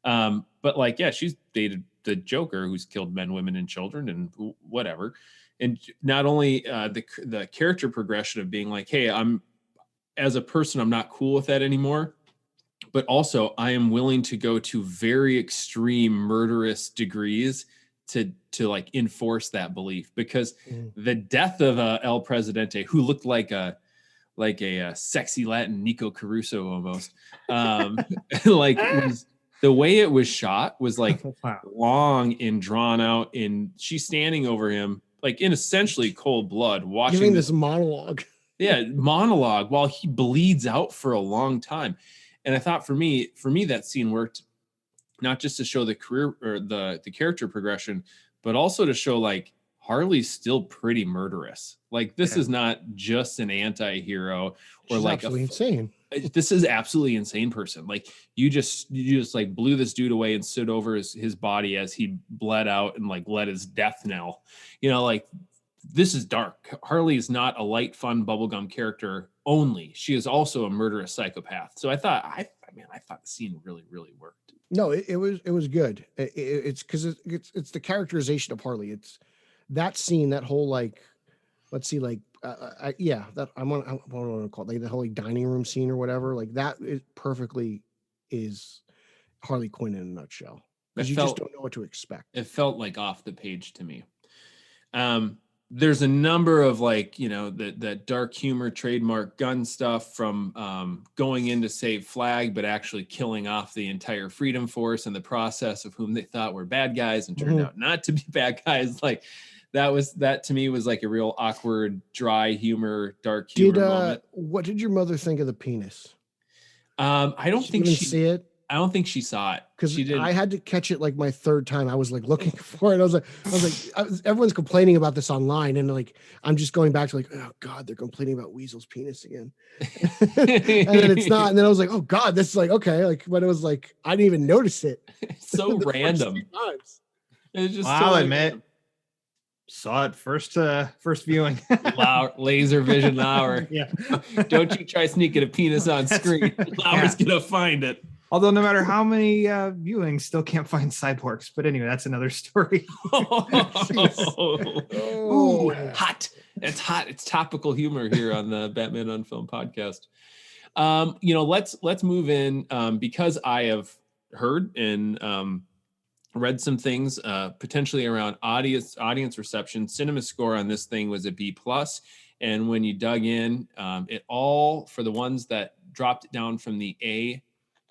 Speaker 5: But like, yeah, she's dated the Joker who's killed men, women, and children and whatever. And not only the character progression of being like, hey, as a person, I'm not cool with that anymore. But also I am willing to go to very extreme murderous degrees to like enforce that belief, because the death of El Presidente, who looked like a sexy Latin Nico Caruso almost, was, the way it was shot was like long and drawn out, and she's standing over him like in essentially cold blood, watching
Speaker 6: giving this monologue.
Speaker 5: Monologue while he bleeds out for a long time. And I thought for me that scene worked not just to show the career or the character progression, but also to show like Harley's still pretty murderous. Like this is not just an anti-hero or
Speaker 6: She's
Speaker 5: like
Speaker 6: absolutely insane.
Speaker 5: This is absolutely insane person. Like you just like blew this dude away and stood over his body as he bled out and like let his death knell. You know, like this is dark. Harley is not a light, fun bubblegum character only. She is also a murderous psychopath. So I thought the scene really, really worked.
Speaker 6: No, it was good. It's because it's the characterization of Harley. It's that scene, that whole like, let's see, like, that I want to call it, like the whole like, dining room scene or whatever. Like that is perfectly is Harley Quinn in a nutshell, because you just don't know what to expect.
Speaker 5: It felt like off the page to me. There's a number of like, you know, that dark humor trademark gun stuff from going in to save Flag, but actually killing off the entire Freedom Force in the process, of whom they thought were bad guys and turned out not to be bad guys. Like that to me was like a real awkward, dry humor, dark humor moment.
Speaker 6: What did your mother think of the penis?
Speaker 5: I don't think she
Speaker 6: see it.
Speaker 5: I don't think she saw it
Speaker 6: Because I had to catch it like my third time. I was like looking for it. I was like, everyone's complaining about this online, and like I'm just going back to like, oh God, they're complaining about Weasel's penis again, and then it's not. And then I was like, oh God, this is like okay, like but it was like I didn't even notice it.
Speaker 5: It's so random. It's just
Speaker 7: I'll admit, saw it first viewing.
Speaker 5: Laser vision Lauer.
Speaker 7: Yeah.
Speaker 5: Don't you try sneaking a penis on screen. Lauer's gonna find it.
Speaker 7: Although no matter how many viewings, still can't find cyborgs. But anyway, that's another story.
Speaker 5: Ooh, hot. It's hot. It's topical humor here on the Batman on Film podcast. Let's move in because I have heard and read some things potentially around audience reception. Cinema score on this thing was a B+. And when you dug in, it all, for the ones that dropped it down from the A,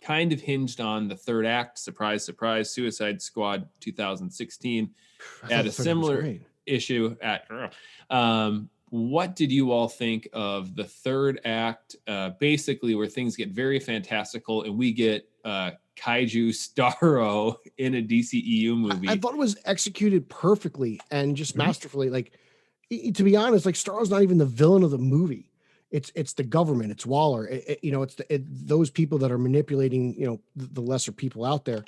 Speaker 5: kind of hinged on the third act. Surprise, surprise, Suicide Squad 2016 at a similar issue at what did you all think of the third act, basically where things get very fantastical and we get Kaiju Starro in a DCEU movie?
Speaker 6: I thought it was executed perfectly and just masterfully. Like, to be honest, like Starro's not even the villain of the movie. It's the government. It's Waller. It's those people that are manipulating, the lesser people out there.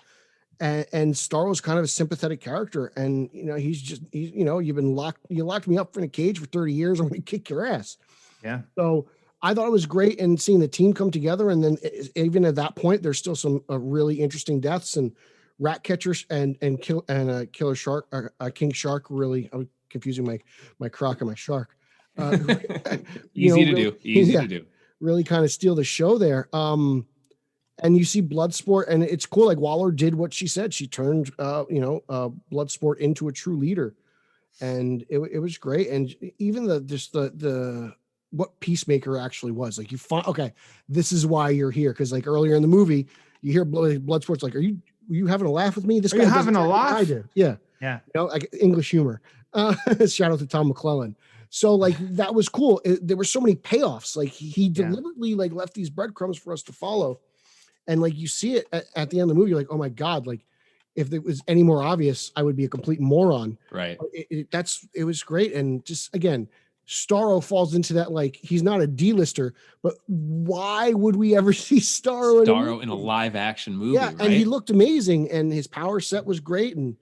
Speaker 6: And Starro's kind of a sympathetic character. And, he's you locked me up in a cage for 30 years. I'm going to kick your ass.
Speaker 7: Yeah.
Speaker 6: So I thought it was great, and seeing the team come together. And then even at that point, there's still some really interesting deaths, and Ratcatcher and Killer Shark, King Shark. Really, I'm confusing my croc and my shark.
Speaker 5: Easy to do.
Speaker 6: Really kind of steal the show there. And you see Bloodsport, and it's cool. Like Waller did what she said. She turned, Bloodsport into a true leader, and it was great. And even the what Peacemaker actually was like. You find okay, this is why you're here, because like earlier in the movie, you hear Bloodsport's like, "Are you having a laugh with me? This
Speaker 7: guy having a laugh?"
Speaker 6: I did. Yeah. Like English humor. Shout out to Tom McClellan. So like that was cool. There were so many payoffs. Like he deliberately like left these breadcrumbs for us to follow. And like you see it at the end of the movie, you're like, oh my God, like if it was any more obvious, I would be a complete moron.
Speaker 5: Right.
Speaker 6: It was great. And just again, Starro falls into that, like he's not a D-lister, but why would we ever see Starro
Speaker 5: in a live action movie?
Speaker 6: Yeah,
Speaker 5: right?
Speaker 6: And he looked amazing, and his power set was great. And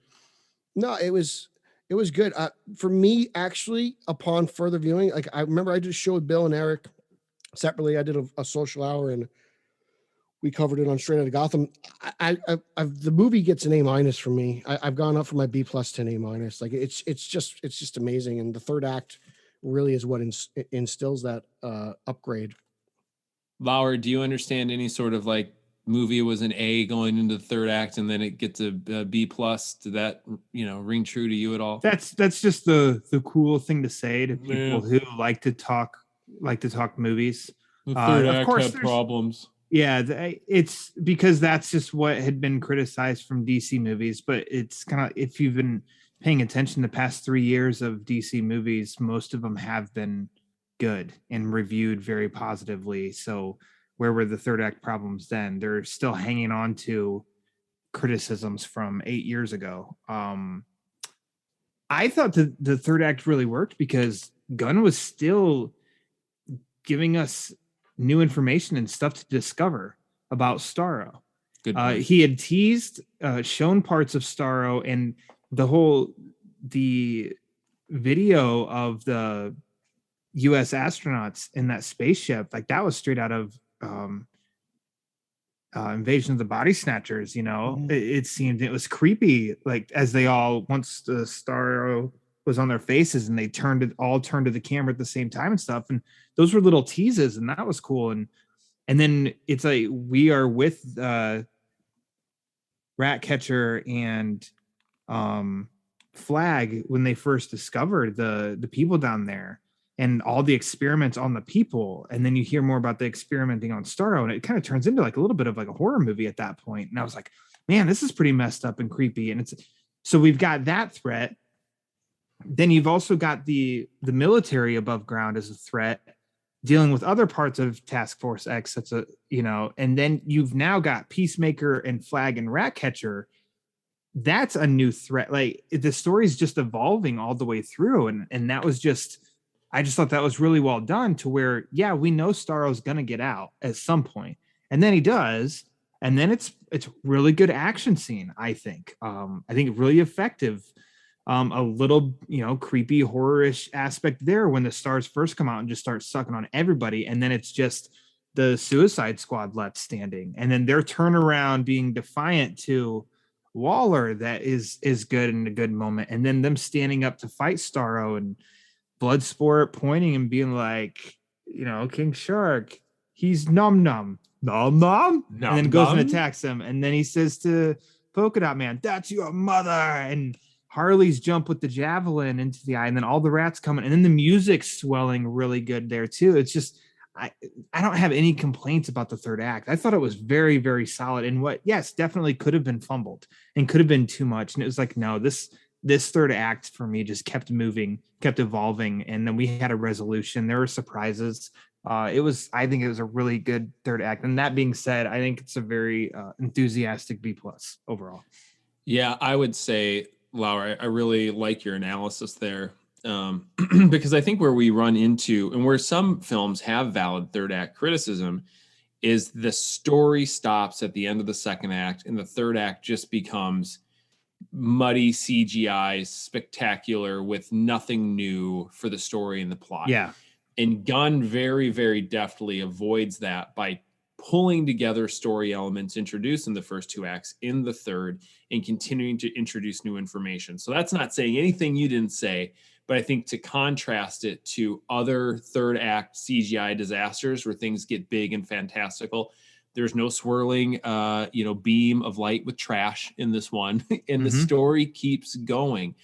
Speaker 6: no, it was good. For me, actually, upon further viewing, like I remember I did a show with Bill and Eric separately. I did a social hour, and we covered it on Straight Outta Gotham. The movie gets an A- from me. I've gone up from my B+ to an A-. Like it's just amazing. And the third act really is what instills that upgrade.
Speaker 5: Lauer, do you understand any sort of like movie was an A going into the third act and then it gets a B+? Did that ring true to you at all?
Speaker 7: That's just the cool thing to say to people who like to talk movies.
Speaker 5: The third act
Speaker 7: of course
Speaker 5: had problems.
Speaker 7: Yeah, it's because that's just what had been criticized from DC movies. But it's kind of, if you've been paying attention the past 3 years of DC movies, most of them have been good and reviewed very positively. So where were the third act problems then? They're still hanging on to criticisms from 8 years ago. I thought the third act really worked because Gunn was still giving us new information and stuff to discover about Starro.
Speaker 5: Good point.
Speaker 7: He had teased, shown parts of Starro, and the video of the U.S. astronauts in that spaceship, like that was straight out of Invasion of the Body Snatchers. It seemed, it was creepy, like as they all, once the Starro was on their faces and they all turned to the camera at the same time and stuff, and those were little teases, and that was cool. And then it's like we are with Ratcatcher and Flag when they first discovered the people down there and all the experiments on the people, and then you hear more about the experimenting on Starro, and it kind of turns into like a little bit of like a horror movie at that point. And I was like, man, this is pretty messed up and creepy. And so we've got that threat. Then you've also got the military above ground as a threat, dealing with other parts of Task Force X. That's and then you've now got Peacemaker and Flag and Ratcatcher. That's a new threat. Like the story's just evolving all the way through. And that was I just thought that was really well done, to where, yeah, we know Starro's going to get out at some point, and then he does. And then it's really good action scene. I think really effective. A little, creepy horror-ish aspect there when the stars first come out and just start sucking on everybody. And then it's just the Suicide Squad left standing. And then their turnaround being defiant to Waller, that is good in a good moment. And then them standing up to fight Starro, and Bloodsport pointing and being like, King Shark, he's nom, and then goes and attacks him. And then he says to Polka Dot Man, that's your mother. And Harley's jump with the javelin into the eye, and then all the rats coming, and then the music's swelling really good there too. It's just, I don't have any complaints about the third act. I thought it was very, very solid, and definitely could have been fumbled and could have been too much. And it was like, no, this third act for me just kept moving, kept evolving, and then we had a resolution. There were surprises. I think it was a really good third act. And that being said, I think it's a very enthusiastic B+ overall.
Speaker 5: Yeah, I would say, Laura, I really like your analysis there, because I think where we run into, and where some films have valid third act criticism, is the story stops at the end of the second act, and the third act just becomes muddy CGI spectacular with nothing new for the story and the plot.
Speaker 7: Yeah.
Speaker 5: And Gunn very, very deftly avoids that by pulling together story elements introduced in the first two acts in the third, and continuing to introduce new information. So that's not saying anything you didn't say, but I think to contrast it to other third act CGI disasters where things get big and fantastical, there's no swirling, beam of light with trash in this one. And the story keeps going.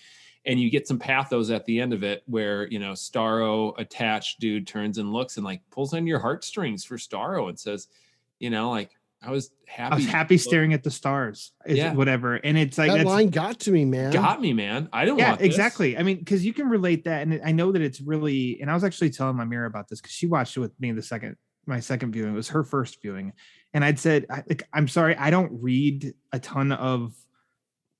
Speaker 5: And you get some pathos at the end of it where, Starro attached dude turns and looks and like pulls on your heartstrings for Starro and says, I was happy
Speaker 7: staring at the stars, whatever. And it's like,
Speaker 6: that line got to me, man.
Speaker 5: Got me, man. I didn't want this.
Speaker 7: Exactly. I mean, because you can relate that. And I know that it's really, and I was actually telling my mirror about this because she watched it with me my second viewing. It was her first viewing. And I'd said, I'm sorry, I don't read a ton of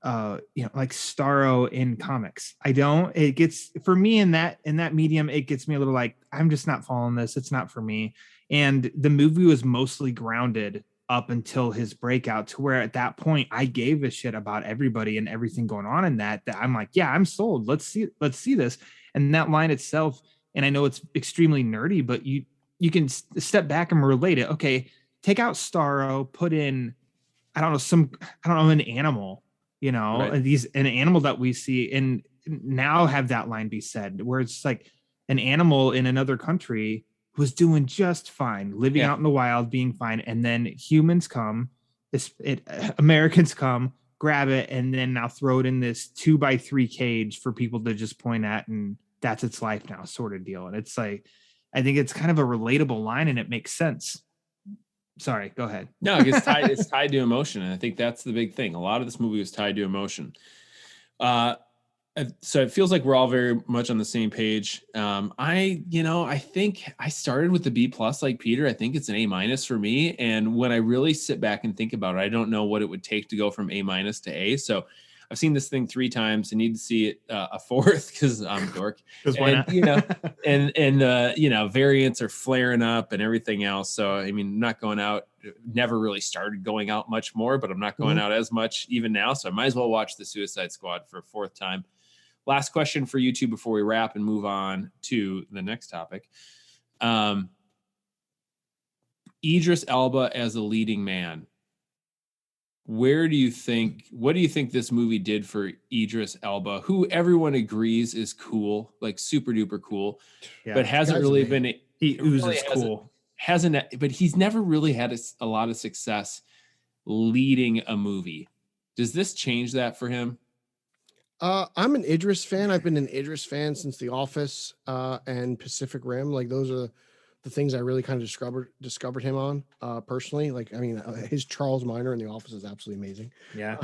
Speaker 7: like Starro in comics. I don't. It gets, for me in that medium, it gets me a little like, I'm just not following this. It's not for me. And the movie was mostly grounded up until his breakout, to where at that point I gave a shit about everybody and everything going on in that I'm like, yeah, I'm sold. Let's see this. And that line itself, and I know it's extremely nerdy, but you can step back and relate it. Okay, take out Starro, put in, an animal, right. An animal that we see, and now have that line be said, where it's like an animal in another country was doing just fine, living out in the wild, being fine. And then humans come, Americans come, grab it, and then now throw it in this 2x3 cage for people to just point at, and that's its life now, sort of deal. And it's like, I think it's kind of a relatable line, and it makes sense. Sorry, go ahead.
Speaker 5: No, it's tied to emotion. And I think that's the big thing. A lot of this movie was tied to emotion. So it feels like we're all very much on the same page. I think I started with the B plus like Peter. I think it's an A minus for me. And when I really sit back and think about it, I don't know what it would take to go from A minus to A. So I've seen this thing 3 times. I need to see it a fourth because I'm a dork.
Speaker 7: Why not?
Speaker 5: Variants are flaring up and everything else. So I mean, not going out. Never really started going out much more, but I'm not going out as much even now. So I might as well watch the Suicide Squad for a 4th time. Last question for you two before we wrap and move on to the next topic. Idris Elba as a leading man. What do you think this movie did for Idris Elba, who everyone agrees is cool, like super duper cool, but hasn't really been.
Speaker 7: He oozes cool.
Speaker 5: But he's never really had a lot of success leading a movie. Does this change that for him?
Speaker 6: I'm an Idris fan. I've been an Idris fan since The Office and Pacific Rim. Like those are the things I really kind of discovered him on personally. Like, I mean, his Charles Minor in The Office is absolutely amazing.
Speaker 7: Yeah.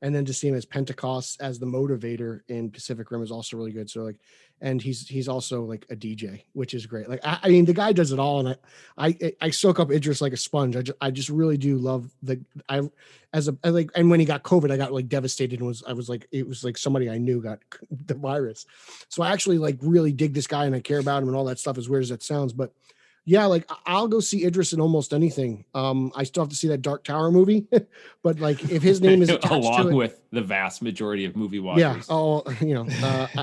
Speaker 6: And then to see him as Pentecost as the motivator in Pacific Rim is also really good. So like, and he's also like a DJ, which is great. Like, I mean, the guy does it all. And I soak up Idris like a sponge. I just really do love and when he got COVID, I got like devastated and it was like somebody I knew got the virus. So I actually like really dig this guy and I care about him and all that stuff, as weird as that sounds. But yeah, like I'll go see Idris in almost anything. I still have to see that Dark Tower movie, but like if his name is attached
Speaker 5: along
Speaker 6: to it,
Speaker 5: with the vast majority of movie watchers.
Speaker 6: yeah. Oh,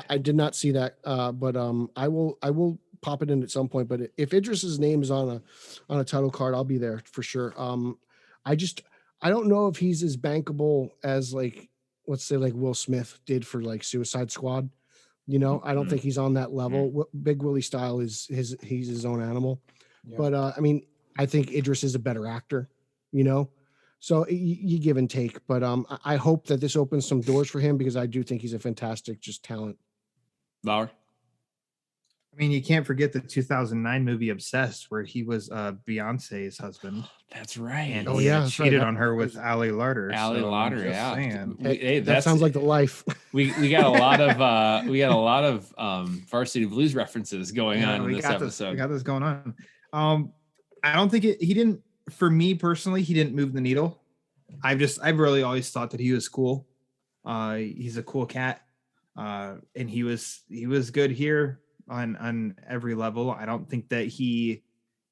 Speaker 6: I did not see that, but I will pop it in at some point. But if Idris's name is on a title card, I'll be there for sure. I don't know if he's as bankable as like, let's say like Will Smith did for like Suicide Squad. I don't think he's on that level. Big Willie style he's his own animal. Yeah. But I mean, I think Idris is a better actor, so you give and take. But I hope that this opens some doors for him because I do think he's a fantastic just talent.
Speaker 5: Lauer?
Speaker 7: I mean, you can't forget the 2009 movie Obsessed, where he was Beyonce's husband.
Speaker 5: That's right.
Speaker 7: And cheated on her with Ali Larter.
Speaker 5: Ali Larter, yeah.
Speaker 6: Hey, that sounds like the life.
Speaker 5: We got a lot of Varsity Blues references going on in this episode.
Speaker 7: We got this going on. I don't think he didn't. For me personally, he didn't move the needle. I've really always thought that he was cool. He's a cool cat, and he was good here on every level. I don't think that he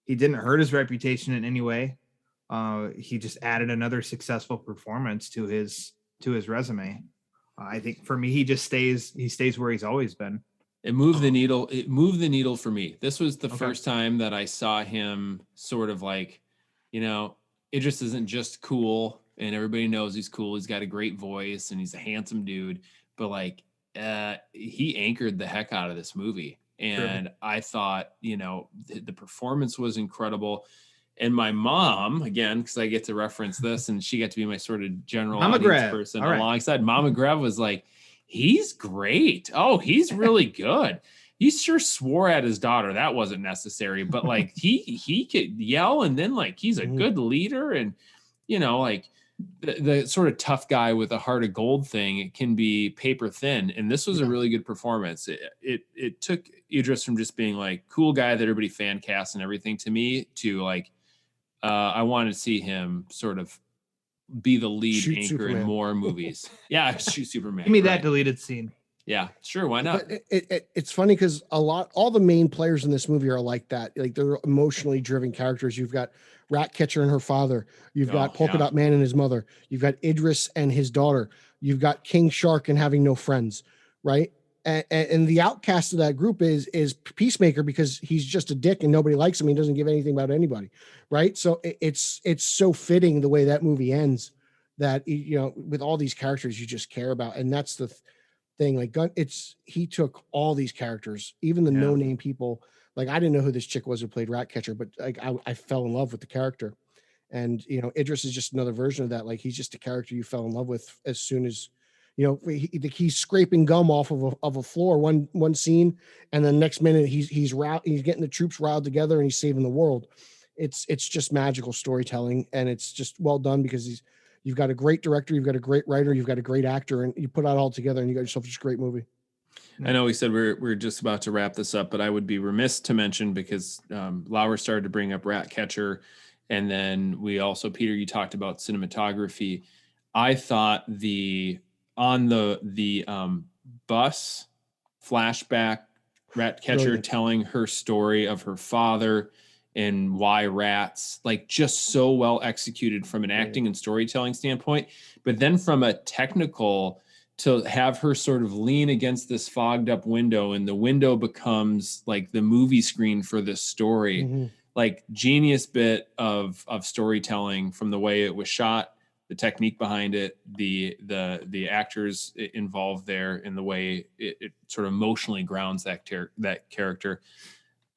Speaker 7: didn't hurt his reputation in any way. He just added another successful performance to his resume. I think for me, he stays where he's always been.
Speaker 5: It moved the needle. It moved the needle for me. This was the first time that I saw him sort of like, Idris isn't just cool and everybody knows he's cool. He's got a great voice and he's a handsome dude, but like, he anchored the heck out of this movie. And I thought, the performance was incredible. And my mom, again, because I get to reference this, and she got to be my sort of general audience person alongside. Mama Grev was like, he's great. Oh, he's really good. He sure swore at his daughter. That wasn't necessary, but like he could yell, and then like he's a good leader, and like the sort of tough guy with a heart of gold thing, it can be paper thin. And this was a really good performance. It took Idris from just being like cool guy that everybody fan cast and everything to me to like, I wanted to see him sort of be the lead anchor Superman. In more movies. Yeah, shoot Superman.
Speaker 7: Give me that deleted scene.
Speaker 5: Yeah, sure. Why not?
Speaker 6: But it's funny because all the main players in this movie are like that. Like they're emotionally driven characters. You've got Ratcatcher and her father. You've got Polka Dot Man and his mother. You've got Idris and his daughter. You've got King Shark and having no friends, right? And the outcast of that group is Peacemaker because he's just a dick and nobody likes him. He doesn't give anything about anybody, right? So it's so fitting the way that movie ends that with all these characters you just care about, and that's the thing. Like he took all these characters, even the no-name people. Like I didn't know who this chick was who played Ratcatcher, but like I fell in love with the character. And Idris is just another version of that. Like he's just a character you fell in love with as soon as he's scraping gum off of a floor one scene, and then next minute he's getting the troops riled together and he's saving the world. It's just magical storytelling, and it's just well done because he's You've got a great director, you've got a great writer, you've got a great actor, and you put it all together, and you got yourself just a great movie.
Speaker 5: I know we said we're just about to wrap this up, but I would be remiss to mention, because Lauer started to bring up Ratcatcher, and then we also, Peter, you talked about cinematography. I thought the bus flashback, Ratcatcher
Speaker 6: Brilliant.
Speaker 5: telling her story of her father and why rats, like, just so well executed from an acting and storytelling standpoint. But then from a technical, to have her sort of lean against this fogged up window, and the window becomes like the movie screen for this story.
Speaker 6: Mm-hmm.
Speaker 5: Like, genius bit of storytelling from the way it was shot, the technique behind it, the actors involved there, in the way it sort of emotionally grounds that character.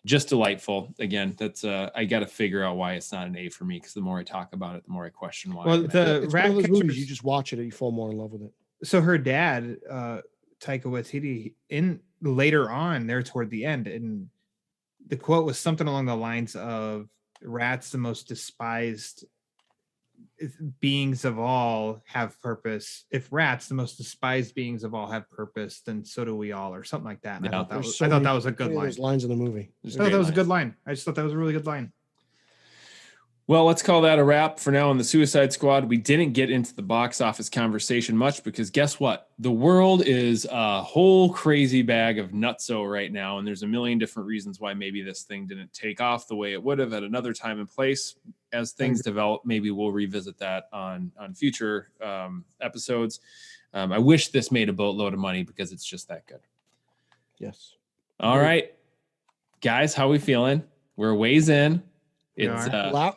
Speaker 5: Just delightful. Again, that's I got to figure out why it's not an A for me, because the more I talk about it, the more I question why.
Speaker 7: Well,
Speaker 6: It's one of those
Speaker 7: Ratcatcher,
Speaker 6: movies you just watch it and you fall more in love with it.
Speaker 7: so her dad, Taika Waititi, in later on there toward the end, and the quote was something along the lines of, "Rats, the most despised beings of all, have purpose. If rats, the most despised beings of all, have purpose, then so do we all," or something like that. And
Speaker 5: Yeah.
Speaker 7: I thought that
Speaker 6: There's
Speaker 7: was,
Speaker 6: so
Speaker 7: I thought
Speaker 6: many-
Speaker 7: that was a good
Speaker 6: many of
Speaker 7: line.
Speaker 6: those lines in the movie.
Speaker 5: There's
Speaker 7: I thought that was a
Speaker 5: great
Speaker 7: good
Speaker 5: lines.
Speaker 7: line. I just thought that was a really good line.
Speaker 5: Well, let's call that a wrap for now on the Suicide Squad. We didn't get into the box office conversation much, because guess what? The world is a whole crazy bag of nutso right now, and there's a million different reasons why maybe this thing didn't take off the way it would have at another time and place. As things develop, maybe we'll revisit that on future episodes. I wish this made a boatload of money, because it's just that good.
Speaker 6: Yes.
Speaker 5: All right, guys, how we feeling? We're a ways in.
Speaker 7: We
Speaker 5: It's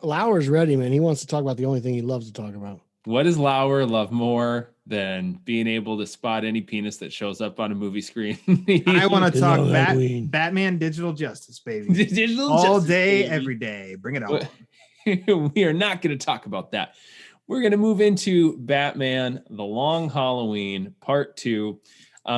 Speaker 6: Lauer's ready, man. He wants to talk about the only thing he loves to talk about.
Speaker 5: what does Lauer love more than being able to spot any penis that shows up on a movie screen?
Speaker 7: I want to
Speaker 6: It's
Speaker 7: talk
Speaker 6: on Halloween.
Speaker 7: Batman Digital Justice, baby.
Speaker 5: Digital
Speaker 7: All
Speaker 5: justice,
Speaker 7: day,
Speaker 5: baby.
Speaker 7: every day. Bring it on.
Speaker 5: We are not going to talk about that. We're going to move into Batman: The Long Halloween Part 2.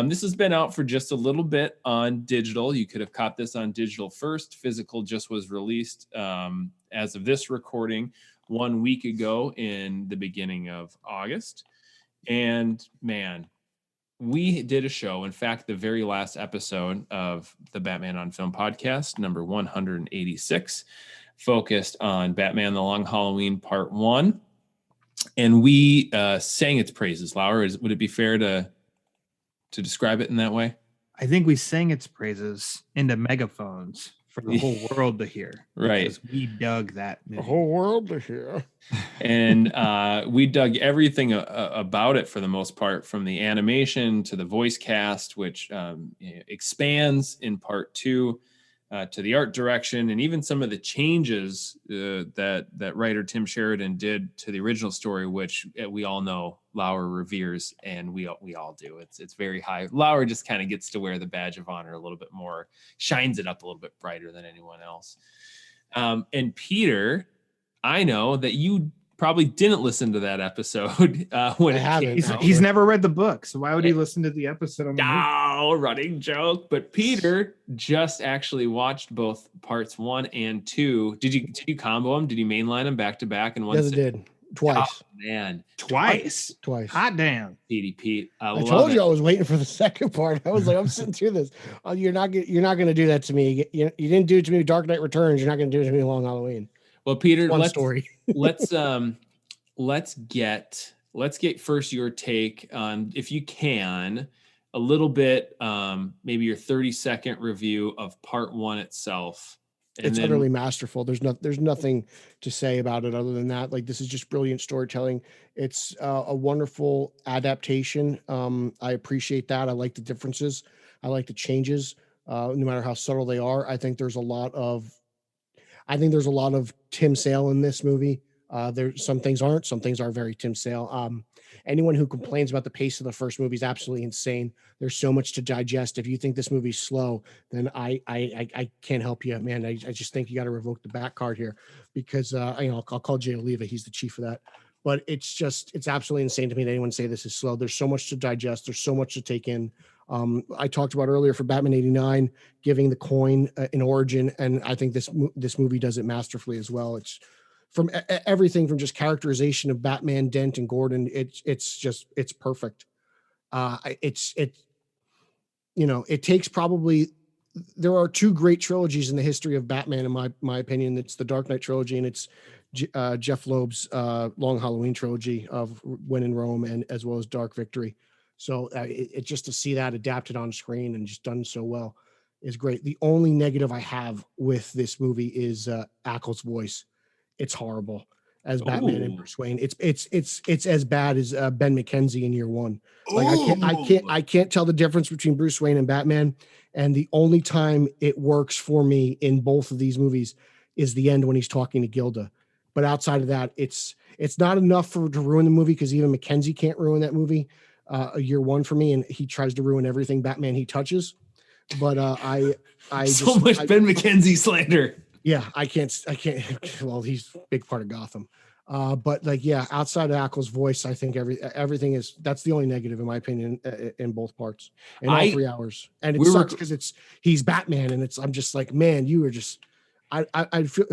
Speaker 5: This has been out for just a little bit on digital. You could have caught this on digital first. Physical just was released as of this recording 1 week ago in the beginning of August. And man, we did a show. In fact, the very last episode of the Batman on Film podcast, number 186, focused on Batman: The Long Halloween Part 1. And we sang its praises. Lauer, would it be fair to describe it in that way?
Speaker 7: I think we sang its praises into megaphones for the whole world to hear.
Speaker 5: Right.
Speaker 7: Because we dug that movie.
Speaker 6: The whole world to hear.
Speaker 5: And we dug everything about it for the most part, from the animation to the voice cast, which expands in Part 2, to the art direction, and even some of the changes that writer Tim Sheridan did to the original story, which we all know Lauer reveres, and we all do. It's very high. Lauer just kind of gets to wear the badge of honor a little bit more, shines it up a little bit brighter than anyone else. And Peter, I know that you probably didn't listen to that episode when
Speaker 6: I haven't.
Speaker 7: He's never read the book, so why would he listen to the episode on the movie?
Speaker 5: Oh, running joke. But Peter just actually watched both parts 1 and 2. Did you combo them? Did you mainline them back to back in one?
Speaker 6: Yes, it did. Twice.
Speaker 5: Oh, man,
Speaker 7: Twice.
Speaker 6: Hot
Speaker 7: damn.
Speaker 5: Pete.
Speaker 6: I told you I was waiting for the second part. I was like, I'm sitting through this. Oh, you're not going to do that to me. You didn't do it to me with Dark Knight Returns. You're not going to do it to me with Long Halloween.
Speaker 5: Well, Peter,
Speaker 6: One story.
Speaker 5: let's get first your take on, if you can, a little bit, maybe your 30-second review of Part 1 itself. And
Speaker 6: It's
Speaker 5: then,
Speaker 6: utterly masterful. There's nothing to say about it other than that. Like, this is just brilliant storytelling. It's a wonderful adaptation. I appreciate that. I like the differences. I like the changes, no matter how subtle they are. I think there's a lot of Tim Sale in this movie. There's some things aren't. Some things are very Tim Sale. Anyone who complains about the pace of the first movie is absolutely insane. There's so much to digest. If you think this movie's slow, then I can't help you, man. I just think you got to revoke the back card here, because I'll call Jay Oliva. He's the chief of that. But it's absolutely insane to me that anyone say this is slow. There's so much to digest. There's so much to take in. I talked about earlier for Batman 89, giving the coin an origin, and I think this movie does it masterfully as well. It's from everything from just characterization of Batman, Dent, and Gordon. It's perfect. It takes probably, there are two great trilogies in the history of Batman, in my opinion. It's the Dark Knight trilogy, and it's Jeff Loeb's Long Halloween trilogy of When in Rome, and as well as Dark Victory. So it just to see that adapted on screen and just done so well is great. The only negative I have with this movie is Ackles' voice. It's horrible as Batman and Bruce Wayne. It's as bad as Ben McKenzie in Year One. Like I can't tell the difference between Bruce Wayne and Batman. And the only time it works for me in both of these movies is the end when he's talking to Gilda. But outside of that, it's not enough to ruin the movie, because even McKenzie can't ruin that movie. Year One for me, and he tries to ruin everything Batman he touches. But I
Speaker 5: Ben McKenzie slander.
Speaker 6: Yeah, I can't. Well, he's a big part of Gotham. But like, yeah, outside of Ackles' voice, I think everything is, that's the only negative in my opinion in both parts, in all 3 hours. And it sucks because he's Batman, and I'm just like, man, you are just, I feel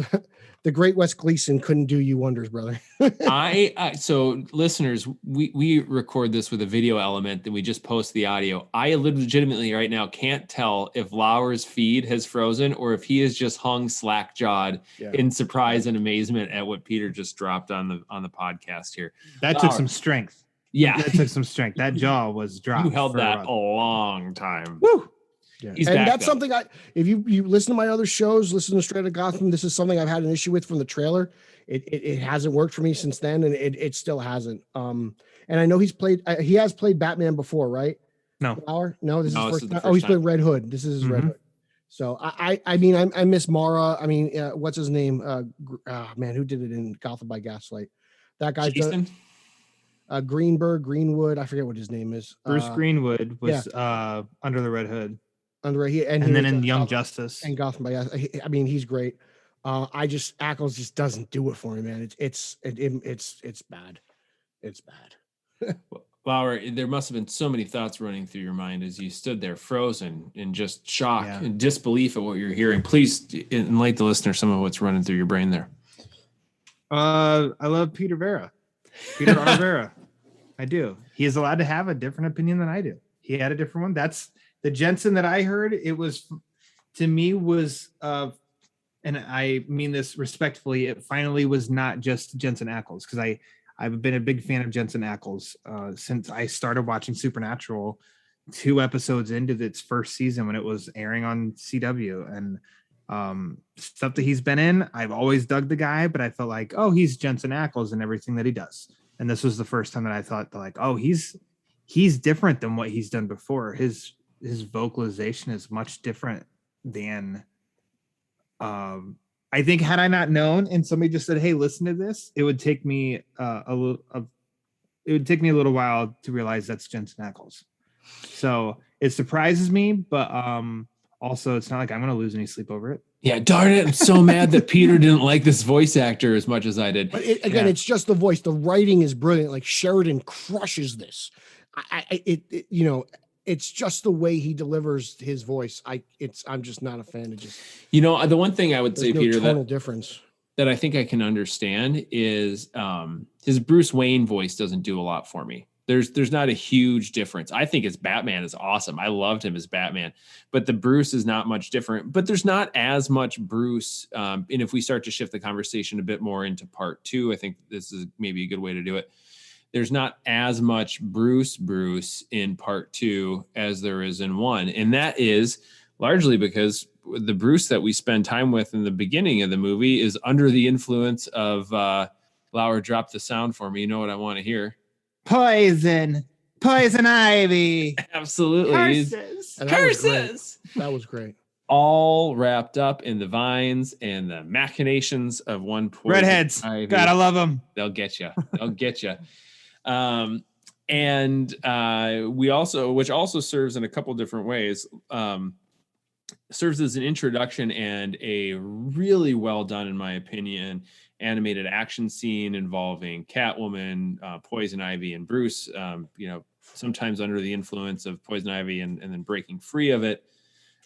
Speaker 6: the great Wes Gleason couldn't do you wonders, brother.
Speaker 5: So listeners, we record this with a video element, and we just post the audio. I legitimately right now can't tell if Lauer's feed has frozen or if he is just hung slack-jawed in surprise and amazement at what Peter just dropped on the podcast here.
Speaker 7: That took some strength.
Speaker 5: Yeah,
Speaker 7: that took some strength. That jaw was dropped.
Speaker 5: You held that a long time.
Speaker 6: Woo! Yeah.
Speaker 5: He's
Speaker 6: and
Speaker 5: back,
Speaker 6: that's
Speaker 5: though.
Speaker 6: something if you listen to my other shows, listen to Straight Outta Gotham, this is something I've had an issue with from the trailer. It hasn't worked for me since then, and it still hasn't. And I know he has played Batman before, right?
Speaker 7: No,
Speaker 6: this is his first time. Oh, he's played Red Hood. This is his Red Hood. So I mean, I miss Mara. I mean, what's his name? Man, who did it in Gotham by Gaslight? That guy's done. Greenwood. I forget what his name is.
Speaker 7: Bruce Greenwood was under the Red Hood.
Speaker 6: And
Speaker 7: then in Young Justice
Speaker 6: and Gotham by I mean, he's great. Ackles just doesn't do it for me, man. It's bad. It's bad.
Speaker 5: Lauer, there must have been so many thoughts running through your mind as you stood there frozen in just shock and disbelief at what you're hearing. Please enlighten the listener some of what's running through your brain there.
Speaker 7: I love Peter Verra. Peter R. Verra. I do. He is allowed to have a different opinion than I do. He had a different one. That's the Jensen that I heard. It was, to me, was and I mean this respectfully, it finally was not just Jensen Ackles, because I've been a big fan of Jensen Ackles since I started watching Supernatural 2 episodes into its first season when it was airing on CW. And stuff that he's been in, I've always dug the guy, but I felt like, oh, he's Jensen Ackles in everything that he does. And this was the first time that I thought like, oh, he's different than what he's done before. His vocalization is much different than I think, had I not known and somebody just said, hey, listen to this, it would take me a little while to realize that's Jensen Ackles. So it surprises me, but also it's not like I'm going to lose any sleep over it.
Speaker 5: Yeah, darn it. I'm so mad that Peter didn't like this voice actor as much as I did.
Speaker 6: But it's just the voice. The writing is brilliant. Like Sheridan crushes this. It's just the way he delivers his voice. I'm just not a fan of just.
Speaker 5: The one thing I would say, Peter,
Speaker 6: tonal difference
Speaker 5: that I think I can understand is his Bruce Wayne voice doesn't do a lot for me. There's not a huge difference. I think his Batman is awesome. I loved him as Batman, but the Bruce is not much different. But there's not as much Bruce. And if we start to shift the conversation a bit more into part 2, I think this is maybe a good way to do it. There's not as much Bruce in part 2 as there is in 1. And that is largely because the Bruce that we spend time with in the beginning of the movie is under the influence of Lauer, drop the sound for me. You know what I want to hear.
Speaker 7: Poison ivy.
Speaker 5: Absolutely.
Speaker 6: Curses. That was great.
Speaker 5: All wrapped up in the vines and the machinations of one poor
Speaker 7: redheads.
Speaker 5: Ivy.
Speaker 7: Gotta love them.
Speaker 5: They'll get you. And we also, which also serves in a couple different ways, serves as an introduction and a really well done, in my opinion, animated action scene involving Catwoman, Poison Ivy, and Bruce, sometimes under the influence of Poison Ivy and then breaking free of it,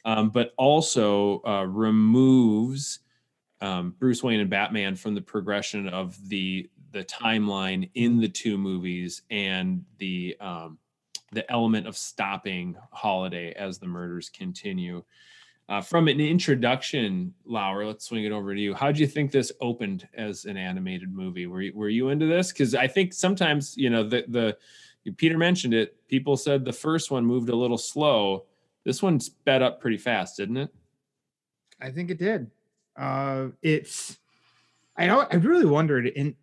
Speaker 5: but also removes Bruce Wayne and Batman from the progression of the timeline in the two movies and the element of stopping Holiday as the murders continue. From an introduction, Lauer, let's swing it over to you. How did you think this opened as an animated movie? Were you into this? Because I think sometimes, the Peter mentioned it. People said the first one moved a little slow. This one sped up pretty fast, didn't it?
Speaker 7: I think it did. I really wondered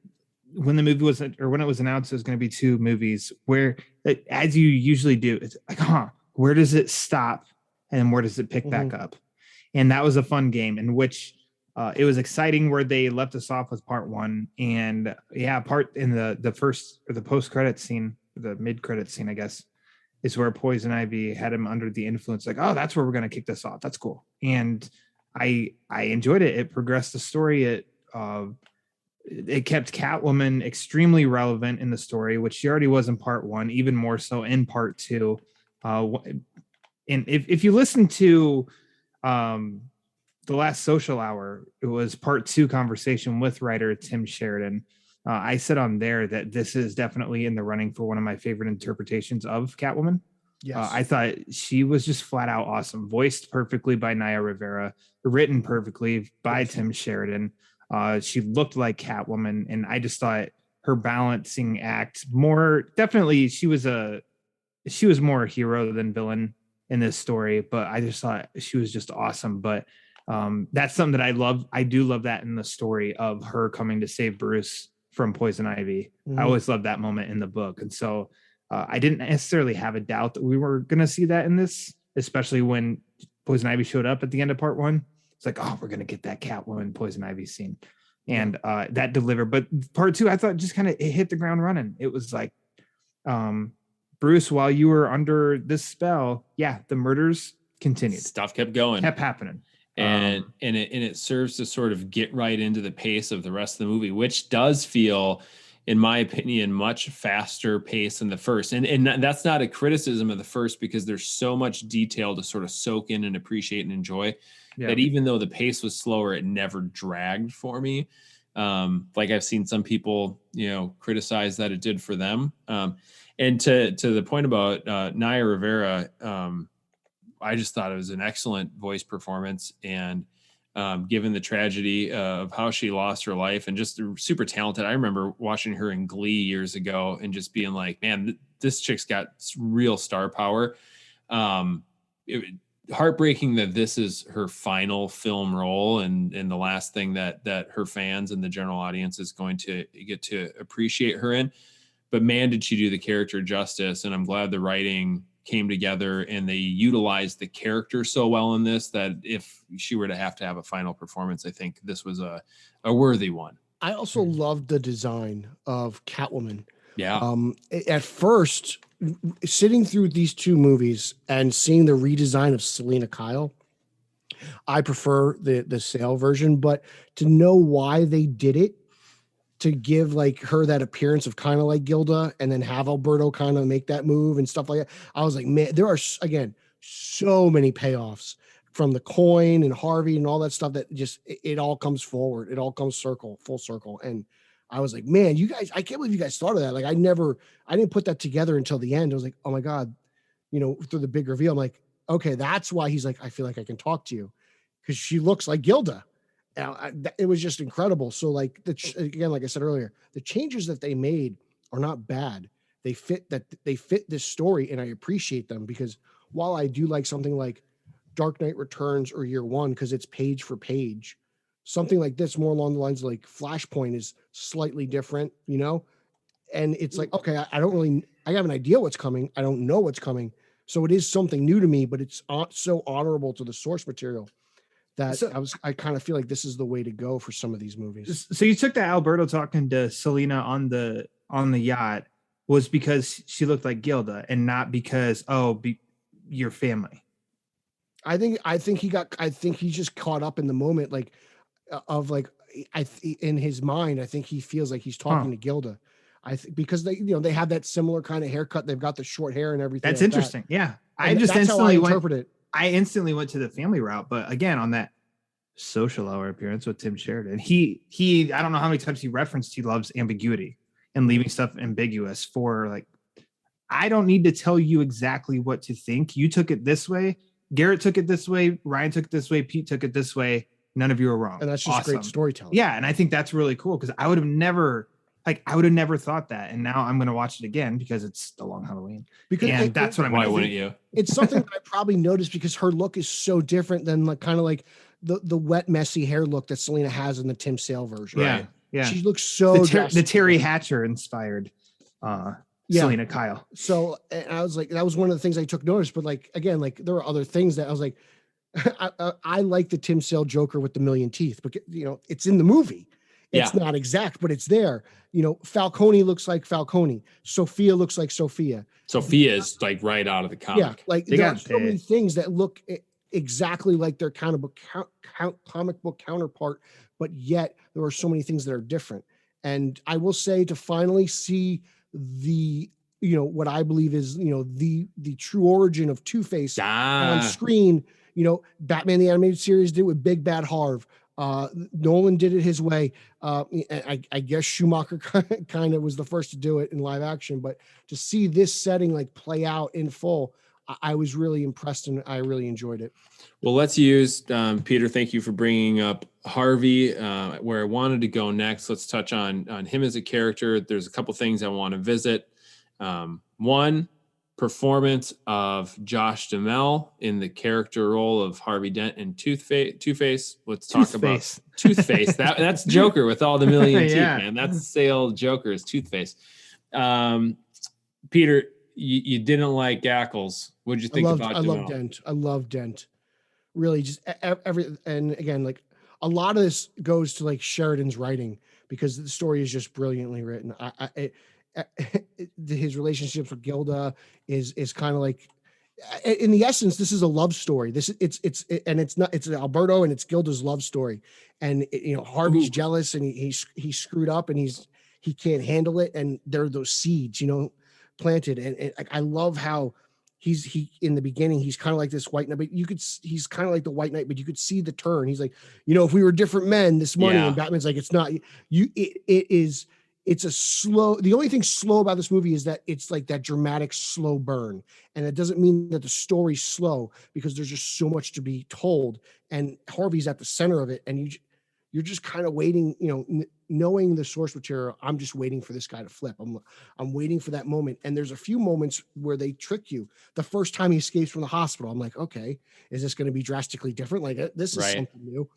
Speaker 7: when the movie was, or when it was announced it was going to be two movies, where, as you usually do, it's like, where does it stop and where does it pick back up? And that was a fun game in which it was exciting where they left us off with part one, and part in the first, or the post credit scene, the mid credit scene, I guess, is where Poison Ivy had him under the influence. Like, oh, that's where we're going to kick this off. That's cool. And I enjoyed it. It progressed the story. It kept Catwoman extremely relevant in the story, which she already was in part one, even more so in part two. And if you listen to the last social hour, it was part two conversation with writer Tim Sheridan. I said on there that this is definitely in the running for one of my favorite interpretations of Catwoman. Yes. I thought she was just flat out awesome, voiced perfectly by Naya Rivera, written perfectly by Tim Sheridan. She looked like Catwoman, and I just thought her balancing act definitely she was more a hero than villain in this story, but I just thought she was just awesome. But that's something that I love. I do love that in the story of her coming to save Bruce from Poison Ivy. I always loved that moment in the book. And so I didn't necessarily have a doubt that we were going to see that in this, especially when Poison Ivy showed up at the end of part one. It's like, oh, we're going to get that Catwoman Poison Ivy scene. And that delivered. But part two, I thought just kind of it hit the ground running. It was like, Bruce, while you were under this spell, the murders continued.
Speaker 5: Stuff kept going.
Speaker 7: Kept happening.
Speaker 5: And it serves to sort of get right into the pace of the rest of the movie, which does feel, in my opinion, much faster pace than the first. And that's not a criticism of the first, because there's so much detail to sort of soak in and appreciate and enjoy that even though the pace was slower, it never dragged for me. Like I've seen some people, criticize that it did for them. And to the point about Naya Rivera, I just thought it was an excellent voice performance, and given the tragedy of how she lost her life, and just super talented. I remember watching her in Glee years ago and just being like, man, this chick's got real star power. Heartbreaking that this is her final film role and the last thing that her fans and the general audience is going to get to appreciate her in. But man, did she do the character justice. And I'm glad the writing came together and they utilized the character so well in this that if she were to have a final performance, I think this was a worthy one.
Speaker 6: I also loved the design of Catwoman.
Speaker 5: Yeah.
Speaker 6: At first, sitting through these two movies and seeing the redesign of Selena Kyle, I prefer the Sale version, but to know why they did it, to give like her that appearance of kind of like Gilda, and then have Alberto kind of make that move and stuff like that. I was like, man, there are again so many payoffs from the coin and Harvey and all that stuff that just it all comes forward. It all comes full circle. And I was like, man, you guys, I can't believe you guys thought of that. Like I didn't put that together until the end. I was like, oh my God, through the big reveal, I'm like, okay, that's why he's like, I feel like I can talk to you, because she looks like Gilda. It was just incredible. So like again, like I said earlier, the changes that they made are not bad. They fit this story, and I appreciate them, because while I do like something like Dark Knight Returns or Year One, because it's page for page, something like this more along the lines of like Flashpoint is slightly different, and it's like, okay, I have an idea what's coming. I don't know what's coming. So it is something new to me, but it's so honorable to the source material that I kind of feel like this is the way to go for some of these movies.
Speaker 7: So you took that Alberto talking to Selena on the yacht was because she looked like Gilda, and not because your family.
Speaker 6: I think he just caught up in the moment, like in his mind. I think he feels like he's talking to Gilda. Because they have that similar kind of haircut. They've got the short hair and everything.
Speaker 7: That's interesting. Yeah,
Speaker 6: I just instantly interpret it.
Speaker 7: I instantly went to the family route, but again, on that, social hour appearance with Tim Sheridan. He I don't know how many times he referenced he loves ambiguity and leaving stuff ambiguous for like, I don't need to tell you exactly what to think. You took it this way. Garrett took it this way. Ryan took it this way. Pete took it this way. None of you are wrong.
Speaker 6: And that's just great storytelling.
Speaker 7: Yeah. And I think that's really cool because I would have never thought that. And now I'm going to watch it again because it's the long Halloween. And that's what I'm going to do. Why wouldn't you?
Speaker 6: It's something that I probably noticed because her look is so different than like kind of like the wet, messy hair look that Selena has in the Tim Sale version.
Speaker 7: Yeah.
Speaker 6: Right?
Speaker 7: Yeah.
Speaker 6: She looks so
Speaker 7: the Terry Hatcher inspired Selena Kyle.
Speaker 6: So and I was like, that was one of the things I took notice. But like, again, like there were other things that I was like, I like the Tim Sale Joker with the million teeth, but you know, it's in the movie. It's not exact, but it's there. You know, Falcone looks like Falcone. Sophia looks like Sophia.
Speaker 5: Sophia is like right out of the comic.
Speaker 6: Yeah, like there are so many things that look exactly like their comic book counterpart, but yet there are so many things that are different. And I will say, to finally see the, you know, what I believe is, you know, the true origin of Two-Face on screen. You know, Batman the Animated Series did with Big Bad Harv. Nolan did it his way. I guess Schumacher kind of was the first to do it in live action, but to see this setting like play out in full, I was really impressed and I really enjoyed it.
Speaker 5: Well, let's use Peter. Thank you for bringing up Harvey. Where I wanted to go next, let's touch on him as a character. There's a couple things I want to visit. One, performance of Josh Duhamel in the character role of Harvey Dent in Two-Face. Let's talk about Toothface. That's Joker with all the million teeth, man. That's Sale Joker is Toothface. Peter, you didn't like Ackles. What did you think about Duhamel?
Speaker 6: I love Dent. Really, just every, and again, like a lot of this goes to like Sheridan's writing because the story is just brilliantly written. His relationships with Gilda is kind of like, in the essence, this is a love story. It's Alberto and it's Gilda's love story. And you know, Harvey's jealous and he's screwed up and he can't handle it. And there are those seeds, you know, planted. And I love how he in the beginning, he's kind of like this white knight, but he's kind of like the white knight, but you could see the turn. He's like, you know, if we were different men, this money, and Batman's like, it's not you. It's a slow. The only thing slow about this movie is that it's like that dramatic slow burn. And it doesn't mean that the story's slow because there's just so much to be told. And Harvey's at the center of it. And you're just kind of waiting, you know, knowing the source material. I'm just waiting for this guy to flip. I'm waiting for that moment. And there's a few moments where they trick you. The first time he escapes from the hospital, I'm like, okay, is this going to be drastically different? Like this is something new.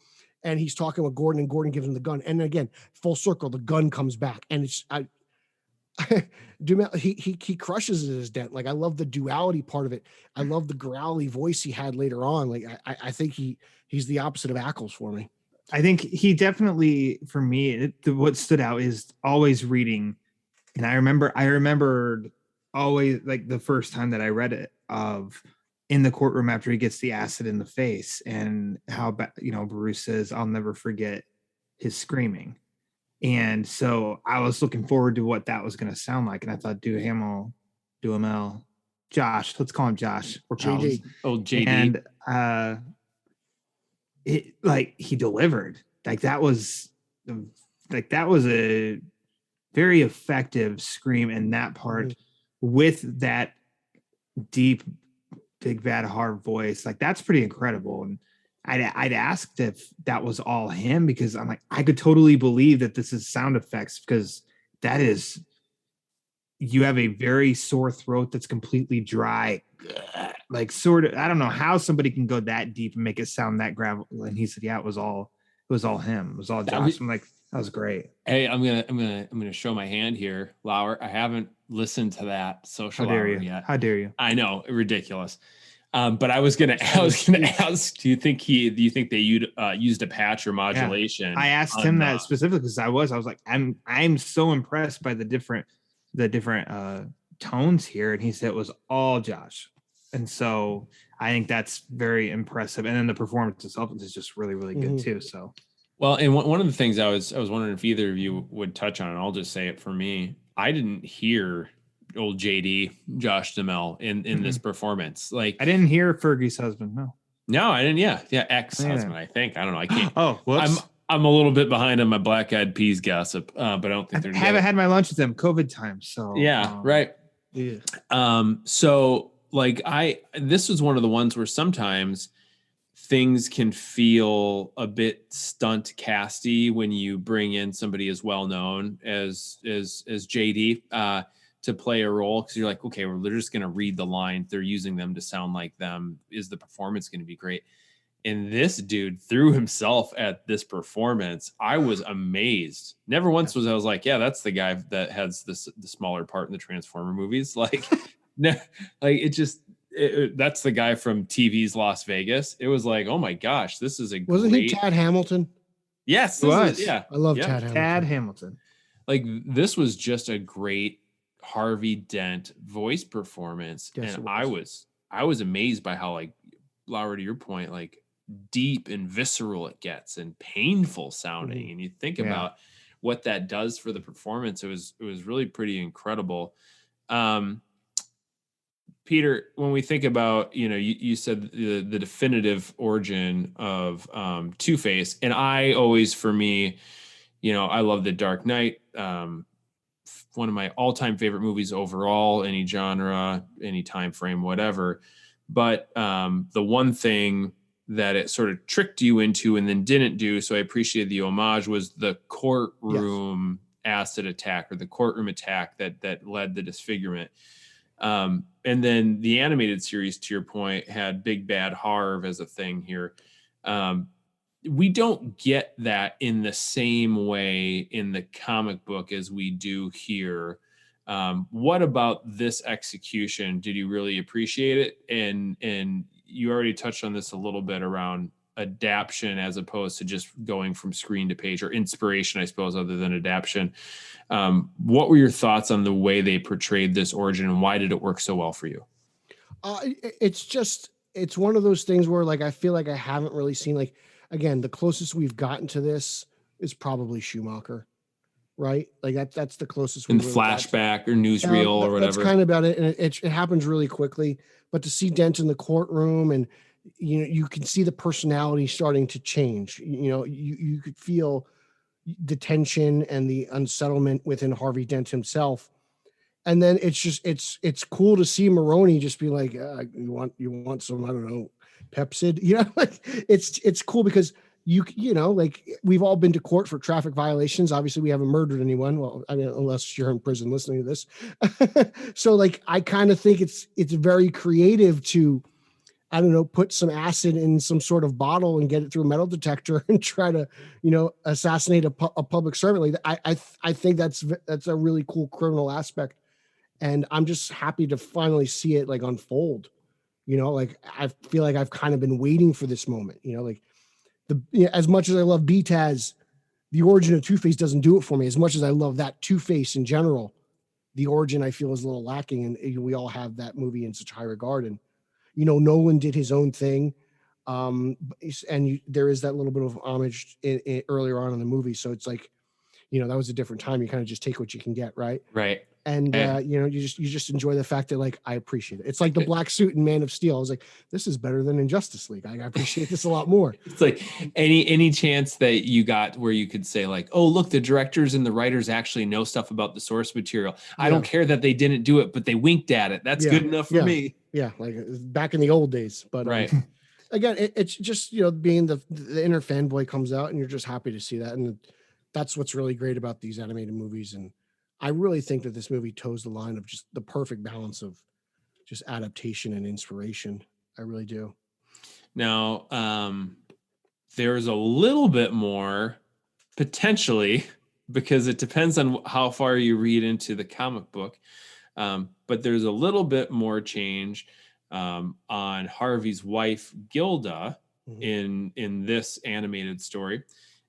Speaker 6: And he's talking with Gordon and Gordon gives him the gun. And again, full circle, the gun comes back. And it's, he crushes it as Dent. Like, I love the duality part of it. I love the growly voice he had later on. Like, I think he's the opposite of Ackles for me.
Speaker 7: I think he definitely, for me, what stood out is always reading. And I remembered always, like the first time that I read it, of in the courtroom after he gets the acid in the face and how, you know, Bruce says, I'll never forget his screaming. And so I was looking forward to what that was going to sound like. And I thought, Duhamel, Josh, let's call him Josh. Or
Speaker 6: JD.
Speaker 5: Oh, JD.
Speaker 7: And it, like, he delivered. Like that was a very effective scream in that part with that deep, big bad hard voice. Like that's pretty incredible. And I'd asked if that was all him because I'm like, I could totally believe that this is sound effects because that is, you have a very sore throat that's completely dry, like sort of, I don't know how somebody can go that deep and make it sound that gravel. And he said, yeah, it was all him. It was all Josh. I'm like, that was great.
Speaker 5: Hey, I'm gonna show my hand here, Lauer. I haven't listened to that social hour yet.
Speaker 7: How dare you?
Speaker 5: I know, ridiculous. But I was gonna ask, do you think they used a patch or modulation?
Speaker 7: Yeah. I asked him that specifically because I was like, I'm so impressed by the different tones here, and he said it was all Josh, and so I think that's very impressive. And then the performance itself is just really, really good too. So.
Speaker 5: Well, and one of the things I was wondering if either of you would touch on, and I'll just say it for me, I didn't hear old JD, Josh Duhamel in this performance. Like
Speaker 7: I didn't hear Fergie's husband. No.
Speaker 5: No, I didn't. Yeah, ex-husband.
Speaker 7: Yeah.
Speaker 5: I think. I don't know. I can't.
Speaker 7: Oh, whoops.
Speaker 5: I'm a little bit behind on my Black Eyed Peas gossip, but I don't think
Speaker 7: I
Speaker 5: they're
Speaker 7: haven't
Speaker 5: together.
Speaker 7: had my lunch with them COVID time. So
Speaker 5: Yeah, right.
Speaker 7: yeah.
Speaker 5: So like this was one of the ones where sometimes things can feel a bit stunt casty when you bring in somebody as well known as JD to play a role, because you're like, okay, well, they're just going to read the lines, they're using them to sound like them. Is the performance going to be great? And this dude threw himself at this performance. I was amazed. Never once was I was like, yeah, that's the guy that has the smaller part in the Transformer movies. Like, like that's the guy from TV's Las Vegas. It was like, oh my gosh, this is
Speaker 6: Wasn't
Speaker 5: great.
Speaker 6: he Tad Hamilton?
Speaker 5: Yes,
Speaker 7: He was.
Speaker 5: Yeah,
Speaker 6: I love
Speaker 5: yeah.
Speaker 6: Tad Hamilton.
Speaker 7: Tad Hamilton.
Speaker 5: Like, this was just a great Harvey Dent voice performance,
Speaker 6: Yes,
Speaker 5: and I was amazed by how, like, Laura, to your point, like, deep and visceral it gets and painful sounding. And you think about what that does for the performance. It was really pretty incredible. Peter, when we think about, you said the definitive origin of Two-Face, and I always, for me, I love The Dark Knight. One of my all-time favorite movies overall, any genre, any time frame, whatever. But the one thing that it sort of tricked you into and then didn't do, so I appreciated the homage, was the courtroom acid attack, or the courtroom attack that led the disfigurement. And then the animated series, to your point, had Big Bad Harv as a thing here. We don't get that in the same way in the comic book as we do here. What about this execution? Did you really appreciate it? And you already touched on this a little bit around adaption as opposed to just going from screen to page, or inspiration, I suppose, other than adaption. What were your thoughts on the way they portrayed this origin, and why did it work so well for you?
Speaker 6: It's one of those things where, like, I feel like I haven't really seen, like, again, the closest we've gotten to this is probably Schumacher, right? Like that's the closest.
Speaker 5: In the flashback or newsreel or whatever.
Speaker 6: That's kind of about it. And it happens really quickly, but to see Dent in the courtroom, and, you can see the personality starting to change. You could feel the tension and the unsettlement within Harvey Dent himself. And then it's cool to see Maroney just be like, you want some, I don't know, Pepsid, like it's cool because like, we've all been to court for traffic violations. Obviously we haven't murdered anyone. Well, I mean, unless you're in prison listening to this. So, like, I kind of think it's very creative to, I don't know, put some acid in some sort of bottle and get it through a metal detector and try to, assassinate a public servant. Like, I think that's a really cool criminal aspect. And I'm just happy to finally see it, like, unfold. Like, I feel like I've kind of been waiting for this moment, like as much as I love BTAS, the origin of Two-Face doesn't do it for me. As much as I love that Two-Face in general, the origin I feel is a little lacking. And we all have that movie in such high regard. And, Nolan did his own thing. And there is that little bit of homage in earlier on in the movie. So it's like, that was a different time. You kind of just take what you can get. Right.
Speaker 5: Right.
Speaker 6: And you just enjoy the fact that, like, I appreciate it. It's like the black suit in Man of Steel. I was like, this is better than in Justice League. I appreciate this a lot more.
Speaker 5: It's like any chance that you got where you could say, like, oh, look, the directors and the writers actually know stuff about the source material. I don't care that they didn't do it, but they winked at it. That's good enough for me.
Speaker 6: Yeah, like back in the old days. But
Speaker 5: right.
Speaker 6: Again, it's just, being the inner fanboy comes out, and you're just happy to see that. And that's what's really great about these animated movies. And I really think that this movie toes the line of just the perfect balance of just adaptation and inspiration. I really do.
Speaker 5: Now, there's a little bit more potentially, because it depends on how far you read into the comic book. But there's a little bit more change on Harvey's wife, Gilda, in this animated story,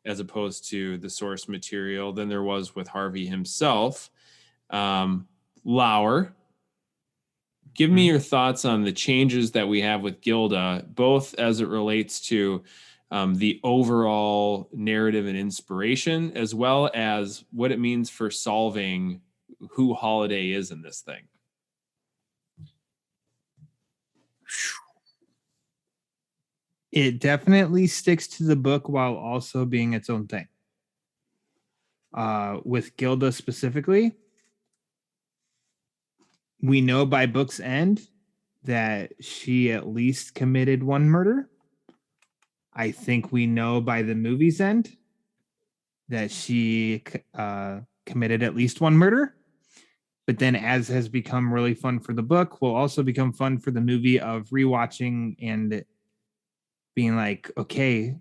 Speaker 5: as opposed to the source material, than there was with Harvey himself. Lauer, give me your thoughts on the changes that we have with Gilda, both as it relates to the overall narrative and inspiration, as well as what it means for solving who Holiday is in this thing.
Speaker 7: It definitely sticks to the book while also being its own thing. With Gilda specifically, we know by book's end that she at least committed one murder. I think we know by the movie's end that she committed at least one murder. But then, as has become really fun for the book, will also become fun for the movie of rewatching and being like, okay,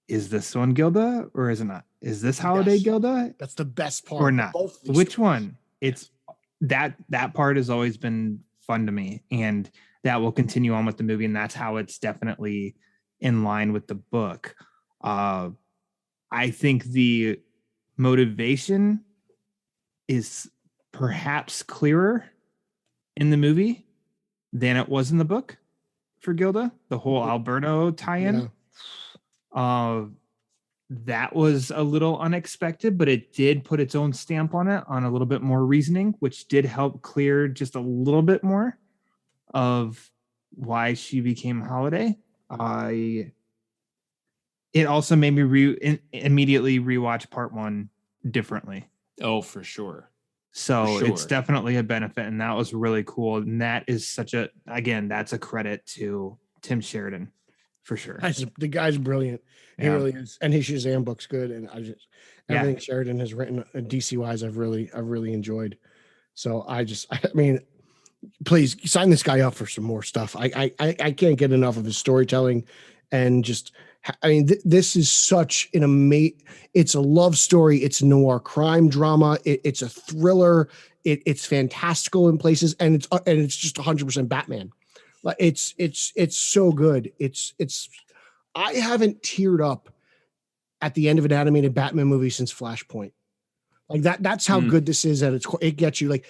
Speaker 7: is this one Gilda or is it not? Is this Holiday
Speaker 6: Yes.
Speaker 7: Gilda
Speaker 6: That's the best part.
Speaker 7: or
Speaker 6: of
Speaker 7: not?
Speaker 6: both these
Speaker 7: Which
Speaker 6: stories.
Speaker 7: one? It's that part has always been fun to me, and that will continue on with the movie, and that's how it's definitely in line with the book. I think the motivation is perhaps clearer in the movie than it was in the book for Gilda. The whole Alberto tie-in.
Speaker 6: Yeah.
Speaker 7: That was a little unexpected, but it did put its own stamp on it, on a little bit more reasoning, which did help clear just a little bit more of why she became Holiday. It also made me immediately rewatch part 1 differently.
Speaker 5: Oh, for sure.
Speaker 7: So
Speaker 5: For
Speaker 7: it's
Speaker 5: sure.
Speaker 7: definitely a benefit, and that was really cool. And that is that's a credit to Tim Sheridan for sure.
Speaker 6: The guy's brilliant. He
Speaker 7: Yeah.
Speaker 6: really is, and his Shazam book's good. And
Speaker 7: Yeah.
Speaker 6: everything Sheridan has written DC wise, I've really enjoyed. So I mean, please sign this guy up for some more stuff. I can't get enough of his storytelling, and just this is such an amazing. It's a love story. It's noir crime drama. It's a thriller. It's fantastical in places, and it's just 100% Batman. Like it's so good. I haven't teared up at the end of an animated Batman movie since Flashpoint. Like that's how good this is at its core. It gets you, like,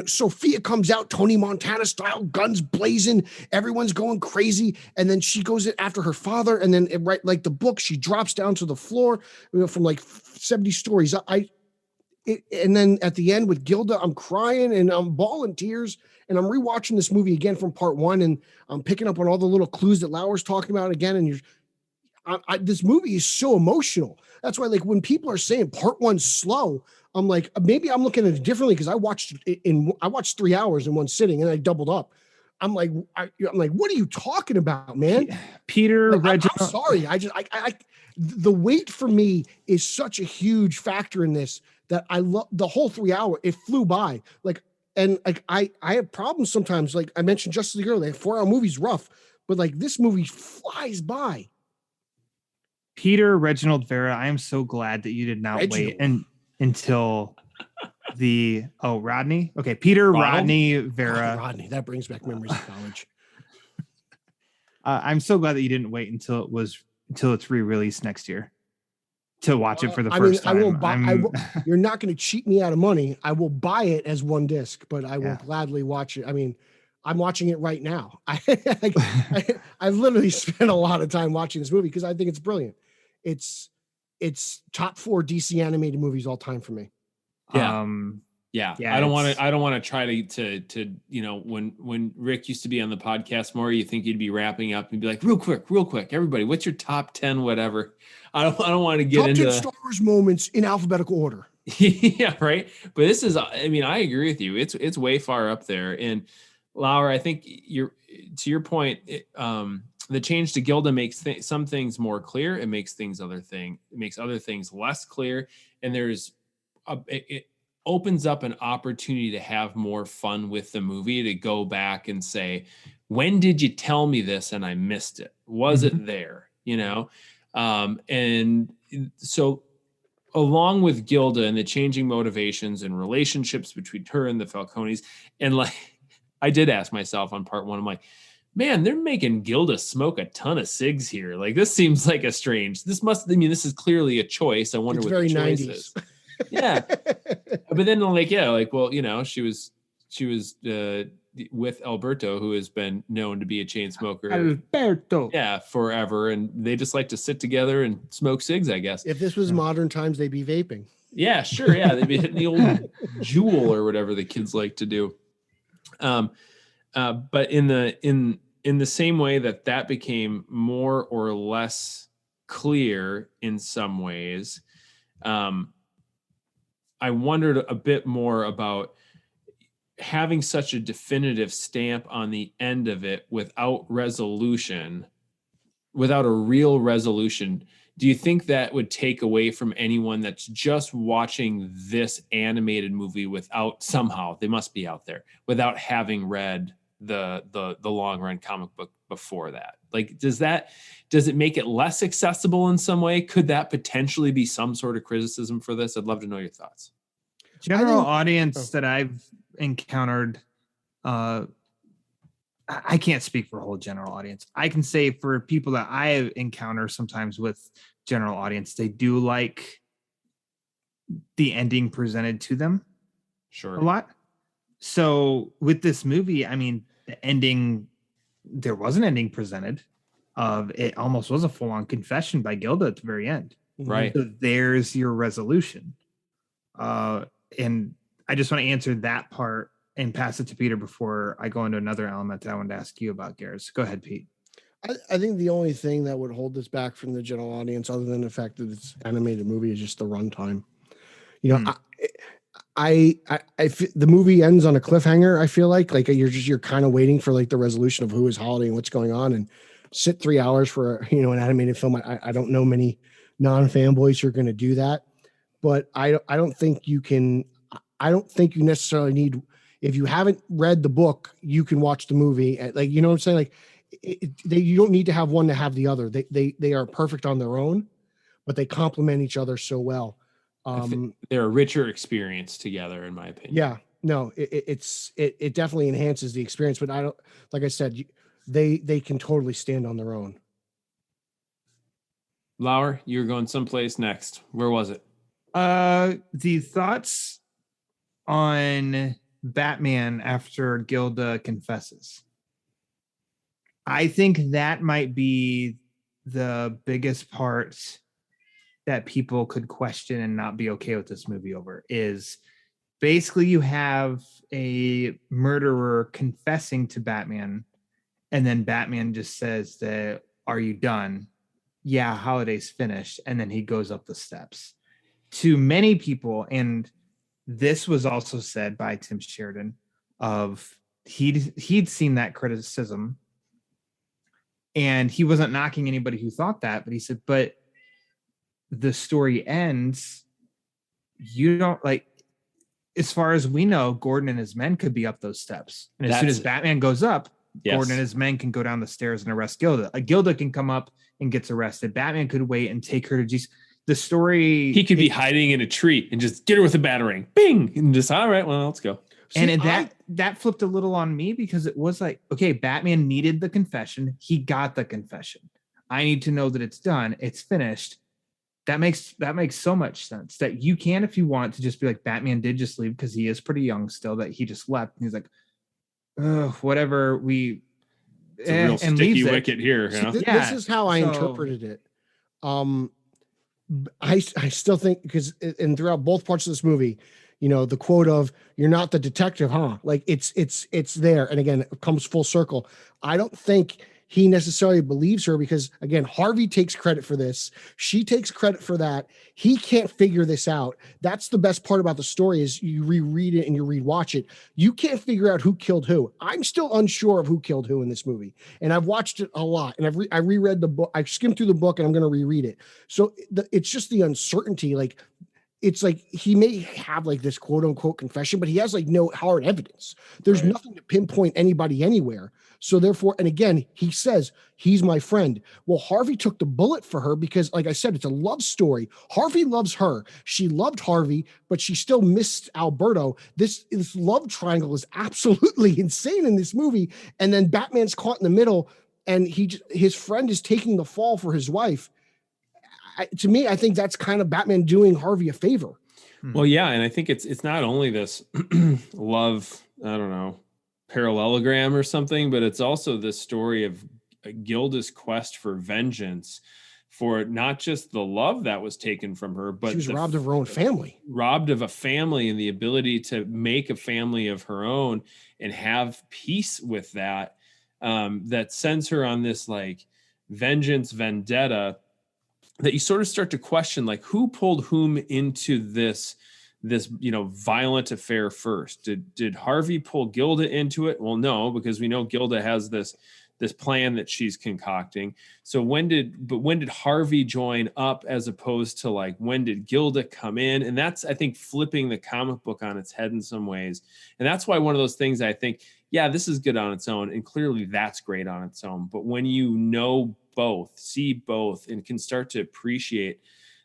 Speaker 6: Sophia comes out Tony Montana style, guns blazing, everyone's going crazy, and then she goes in after her father, and then right like the book, she drops down to the floor, from like 70 stories. And then at the end with Gilda, I'm crying and I'm bawling tears, and I'm rewatching this movie again from part 1, and I'm picking up on all the little clues that Lauer's talking about again. And this movie is so emotional. That's why, like, when people are saying part 1's slow, I'm like, maybe I'm looking at it differently, because I watched 3 hours in one sitting, and I doubled up. I'm like, what are you talking about, man?
Speaker 7: Peter,
Speaker 6: I'm sorry. The wait for me is such a huge factor in this, that I love the whole 3 hour. It flew by. Like, and like, I have problems sometimes. Like I mentioned Justice League earlier, 4 hour movie's rough, but like this movie flies by.
Speaker 7: Peter Reginald Verra, I am so glad that you did not wait until Rodney. Okay, Peter Rodney Verra.
Speaker 6: Rodney, that brings back memories of college.
Speaker 7: I'm so glad that you didn't wait until it's re-released next year to watch it for the first time.
Speaker 6: I will buy. You're not going to cheat me out of money. I will buy it as one disc, but I will gladly watch it. I mean, I'm watching it right now. I've literally spent a lot of time watching this movie because I think it's brilliant. It's top 4 DC animated movies all time for me.
Speaker 5: Yeah. I don't want to try to when Rick used to be on the podcast more, you think he'd be wrapping up and be like, real quick, everybody, what's your top 10 whatever? I don't want to get
Speaker 6: top
Speaker 5: into
Speaker 6: 10 Star Wars moments in alphabetical order.
Speaker 5: Yeah, right. But this is, I mean, I agree with you. It's way far up there. And Lauer, I think to your point, the change to Gilda makes some things more clear. It makes other things less clear. And it opens up an opportunity to have more fun with the movie, to go back and say, when did you tell me this and I missed it? Was it there? And so along with Gilda and the changing motivations and relationships between her and the Falcones, and like, I did ask myself on part 1, I'm like, man, they're making Gilda smoke a ton of cigs here. Like, this seems like this is clearly a choice. I wonder
Speaker 6: It's
Speaker 5: what
Speaker 6: very
Speaker 5: the choice
Speaker 6: 90s.
Speaker 5: is. Yeah. But then she was with Alberto, who has been known to be a chain smoker.
Speaker 7: Alberto.
Speaker 5: Yeah, forever. And they just like to sit together and smoke cigs, I guess.
Speaker 6: If this was modern times, they'd be vaping.
Speaker 5: Yeah, sure. Yeah, they'd be hitting the old Juul or whatever the kids like to do. But in in the same way that became more or less clear in some ways, I wondered a bit more about having such a definitive stamp on the end of it without resolution, without a real resolution. Do you think that would take away from anyone that's just watching this animated movie without, somehow they must be out there, without having read the long run comic book before that? Like, does it make it less accessible in some way? Could that potentially be some sort of criticism for this? I'd love to know your thoughts.
Speaker 7: General audience that I've encountered, I can't speak for a whole general audience. I can say for people that I encounter sometimes with general audience, they do like the ending presented to them.
Speaker 5: Sure.
Speaker 7: A lot. So with this movie, I mean, the ending, there was an ending presented of it, almost was a full-on confession by Gilda at the very end.
Speaker 5: Right.
Speaker 7: So there's your resolution. And I just want to answer that part and pass it to Peter before I go into another element that I wanted to ask you about, Garrett. So go ahead, Pete.
Speaker 6: I think the only thing that would hold this back from the general audience, other than the fact that it's an animated movie, is just the runtime. You know, the movie ends on a cliffhanger. I feel like you're kind of waiting for like the resolution of who is Holiday and what's going on, and sit 3 hours for an animated film. I don't know many non-fanboys who are going to do that, but I don't think you can. I don't think you necessarily need. If you haven't read the book, you can watch the movie. Like, you know what I'm saying? Like, you don't need to have one to have the other. They are perfect on their own, but they complement each other so well.
Speaker 5: They're a richer experience together, in my opinion.
Speaker 6: Yeah, no, it definitely enhances the experience, but I don't, like I said, they can totally stand on their own.
Speaker 5: Lauer, you're going someplace next. Where was it?
Speaker 7: The thoughts on Batman after Gilda confesses. I think that might be the biggest part that people could question and not be okay with this movie over. Is basically you have a murderer confessing to Batman, and then Batman just says that, "Are you done?" "Yeah, Holiday's finished." And then he goes up the steps. To many people, and this was also said by Tim Sheridan, of he'd seen that criticism, and he wasn't knocking anybody who thought that, but he said, but the story ends, you don't, like, as far as we know, Gordon and his men could be up those steps, and as soon as Batman goes up, yes, Gordon and his men can go down the stairs and arrest Gilda. Gilda can come up and gets arrested. Batman could wait and take her to Jesus. The story,
Speaker 5: he could be hiding in a tree and just get her with a batarang, bing, and just, all right, well, let's go.
Speaker 7: That flipped a little on me, because it was like, okay, Batman needed the confession. He got the confession. I need to know that it's done. It's finished. That makes so much sense that you can, if you want, to just be like, Batman did just leave, because he is pretty young still, that he just left. And he's like, whatever,
Speaker 5: it's a real sticky wicket here.
Speaker 6: So this is how I interpreted it. I still think, because and throughout both parts of this movie, the quote of, "You're not the detective, huh?" Like, it's there. And again, it comes full circle. I don't think he necessarily believes her, because again, Harvey takes credit for this. She takes credit for that. He can't figure this out. That's the best part about the story, is you reread it and you rewatch it. You can't figure out who killed who. I'm still unsure of who killed who in this movie. And I've watched it a lot, and I reread the book. I skimmed through the book, and I'm going to reread it. So it's just the uncertainty. Like, it's like he may have like this quote unquote confession, but he has like no hard evidence. There's nothing to pinpoint anybody anywhere. So therefore, and again, he says, he's my friend. Well, Harvey took the bullet for her because, like I said, it's a love story. Harvey loves her. She loved Harvey, but she still missed Alberto. This love triangle is absolutely insane in this movie. And then Batman's caught in the middle, and his friend is taking the fall for his wife. To me, I think that's kind of Batman doing Harvey a favor.
Speaker 5: Well, yeah, and I think it's not only this love, I don't know, parallelogram or something, but it's also this story of Gilda's quest for vengeance, for not just the love that was taken from her, but
Speaker 6: she was robbed of her own family,
Speaker 5: robbed of a family, and the ability to make a family of her own and have peace with that. that sends her on this like vengeance vendetta, that you sort of start to question like who pulled whom into this violent affair first. Did Harvey pull Gilda into it? Well, no, because we know Gilda has this plan that she's concocting. So when did Harvey join up, as opposed to like when did Gilda come in? And that's, I think, flipping the comic book on its head in some ways. And that's why one of those things I think, yeah, this is good on its own, and clearly that's great on its own. But when you know both, see both, and can start to appreciate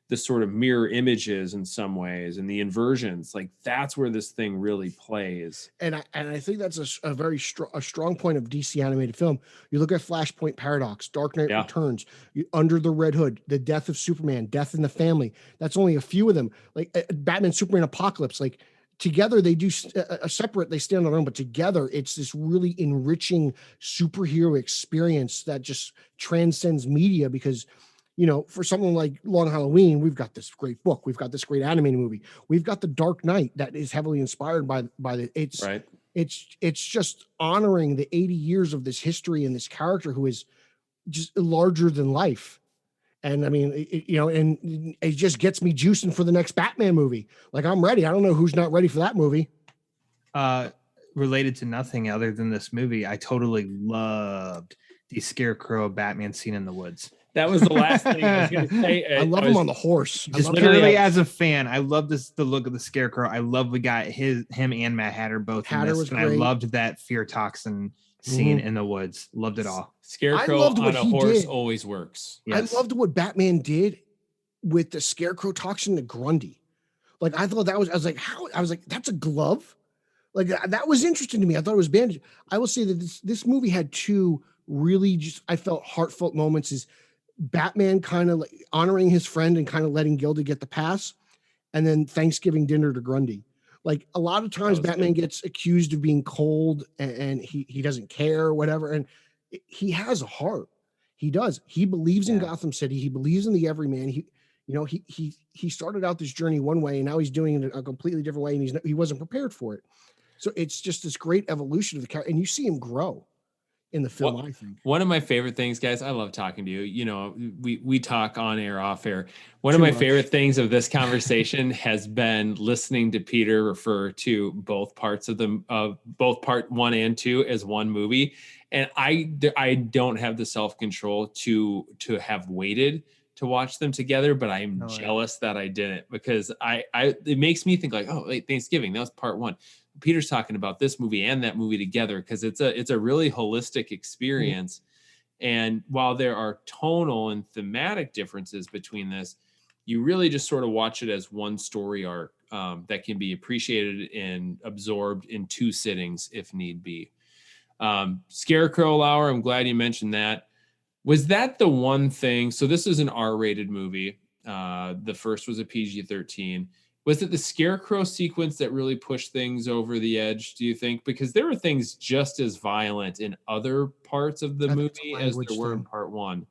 Speaker 5: the sort of mirror images in some ways and the inversions, like that's where this thing really plays.
Speaker 6: And I think that's a very strong point of DC animated film. You look at Flashpoint Paradox, Dark Knight Returns, Under the Red Hood, The Death of Superman, Death in the Family. That's only a few of them. Like Batman, Superman, Apocalypse. Like together they do a separate. They stand on their own, but together it's this really enriching superhero experience that just transcends media. Because for something like Long Halloween, we've got this great book, we've got this great animated movie, we've got The Dark Knight that is heavily inspired by the. It's right. It's just honoring the 80 years of this history and this character who is just larger than life. And I mean, and it just gets me juicing for the next Batman movie. Like I'm ready. I don't know who's not ready for that movie.
Speaker 7: Related to nothing other than this movie, I totally loved the Scarecrow Batman scene in the woods.
Speaker 5: That was the last thing I was going to say.
Speaker 6: I love him on the horse.
Speaker 7: Just literally as a fan, I love the look of the Scarecrow. I love we got him and Mad Hatter both in this, and I loved that fear toxin scene in the woods. Loved it all.
Speaker 5: Scarecrow on a horse always works.
Speaker 6: Yes. I loved what Batman did with the Scarecrow toxin to Grundy. Like I thought I was like, that's a glove. Like that was interesting to me. I thought it was bandaged. I will say that this movie had two really I felt heartfelt moments. Is Batman kind of like honoring his friend and kind of letting Gilda get the pass, and then Thanksgiving dinner to Grundy. Like a lot of times Batman gets accused of being cold and he doesn't care or whatever. And he has a heart. He does. He believes in Gotham City. He believes in the everyman. He started out this journey one way and now he's doing it a completely different way. And he wasn't prepared for it. So it's just this great evolution of the character, and you see him grow in the film. I think
Speaker 5: one of my favorite things, guys, I love talking to you. We talk on air, off air. One of my favorite things of this conversation has been listening to Peter refer to both parts of both part 1 and 2 as one movie. And I don't have the self-control to have waited to watch them together, but I'm jealous that I didn't, because it makes me think like, oh, wait, Thanksgiving, that was part 1. Peter's talking about this movie and that movie together because it's a really holistic experience. And while there are tonal and thematic differences between this, you really just sort of watch it as one story arc that can be appreciated and absorbed in 2 sittings if need be. Scarecrow, Lauer, I'm glad you mentioned that. Was that the one thing? So this is an R-rated movie. The first was a PG-13. Was it the Scarecrow sequence that really pushed things over the edge, do you think? Because there were things just as violent in other parts of the movie as there were in part 1.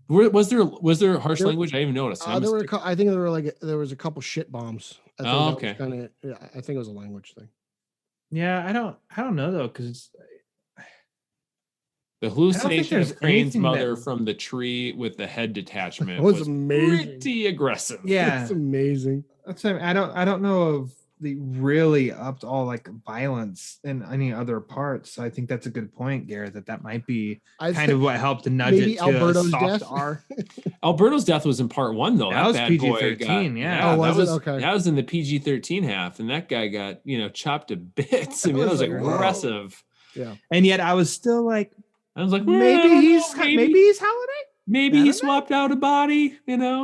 Speaker 5: Was there harsh language? I didn't even notice.
Speaker 6: I think there was a couple shit bombs. Okay. I think it was a language thing.
Speaker 7: Yeah, I don't know though, because
Speaker 5: the hallucination of Crane's mother from the tree with the head detachment was
Speaker 6: amazing.
Speaker 5: Pretty aggressive.
Speaker 7: Yeah,
Speaker 6: it's amazing.
Speaker 7: That's I don't know if they really upped all like violence in any other parts. So I think that's a good point, Garrett. That might be kind of what helped to nudge it to
Speaker 6: Alberto's
Speaker 7: a soft
Speaker 6: death.
Speaker 7: R.
Speaker 5: Alberto's death was in part 1 though.
Speaker 7: That was PG-13. Yeah.
Speaker 6: Oh, was it? Okay.
Speaker 5: That was in the PG-13 half, and that guy got chopped to bits. I mean, that was aggressive.
Speaker 6: Yeah.
Speaker 7: And yet I was still like.
Speaker 5: I was like,
Speaker 7: maybe he's Holiday.
Speaker 5: Maybe he swapped out a body,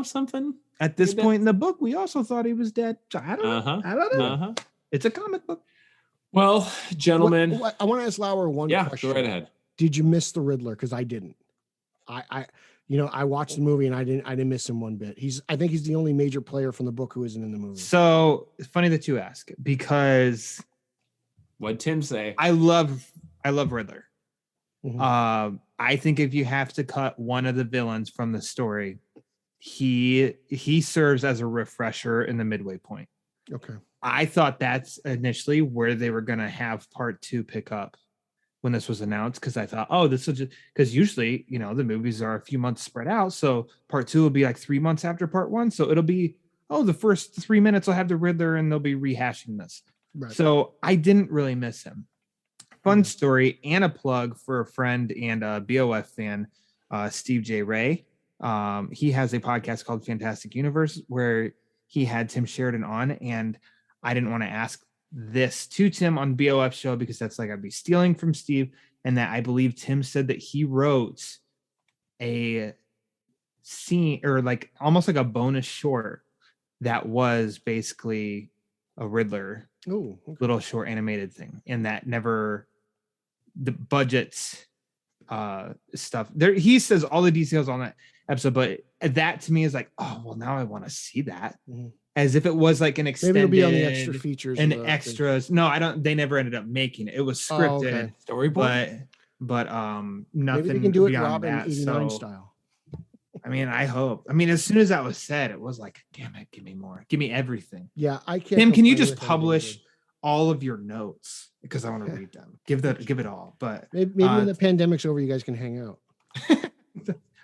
Speaker 5: something.
Speaker 7: At this point in the book, we also thought he was dead. So I don't know. It's a comic book.
Speaker 5: Well, gentlemen,
Speaker 6: I want to ask Lauer one question.
Speaker 5: Go right ahead.
Speaker 6: Did you miss the Riddler? Because I didn't. I watched the movie and I didn't miss him one bit. I think he's the only major player from the book who isn't in the movie.
Speaker 7: So it's funny that you ask, because
Speaker 5: what'd Tim say?
Speaker 7: I love Riddler.
Speaker 6: Mm-hmm.
Speaker 7: I think if you have to cut one of the villains from the story, he serves as a refresher in the midway point.
Speaker 6: Okay.
Speaker 7: I thought that's initially where they were going to have part 2 pick up, when this was announced, because I thought, oh, this will just, because usually, you know, the movies are a few months spread out. So part 2 will be like 3 months after part 1. So it'll be, oh, the first 3 minutes will have the Riddler and they'll be rehashing this.
Speaker 6: Right.
Speaker 7: So I didn't really miss him. Fun story and a plug for a friend and a BOF fan, Steve J. Ray. He has a podcast called Fantastic Universe where he had Tim Sheridan on, and I didn't want to ask this to Tim on BOF show because that's like I'd be stealing from Steve, and that I believe Tim said that he wrote a scene or like almost like a bonus short that was basically a Riddler little short animated thing, and that never the budgets stuff there. He says all the details on that episode, but that to me is like, oh well, now I want to see that. As if it was like an extended,
Speaker 6: maybe it'll be on the extra features
Speaker 7: and extras. No, I don't. They never ended up making it. It was scripted,
Speaker 5: storyboard,
Speaker 7: but nothing.
Speaker 6: Maybe they can do it
Speaker 7: beyond
Speaker 6: Robin
Speaker 7: that,
Speaker 6: 89
Speaker 7: so,
Speaker 6: style.
Speaker 7: I mean, I hope. I mean, as soon as that was said, it was like, damn it, give me more, give me everything.
Speaker 6: Yeah, I can't.
Speaker 7: Tim, can you
Speaker 6: complain
Speaker 7: just
Speaker 6: with
Speaker 7: publish all of your notes because I want to read them? Give it all. But
Speaker 6: maybe when the pandemic's over, you guys can hang out.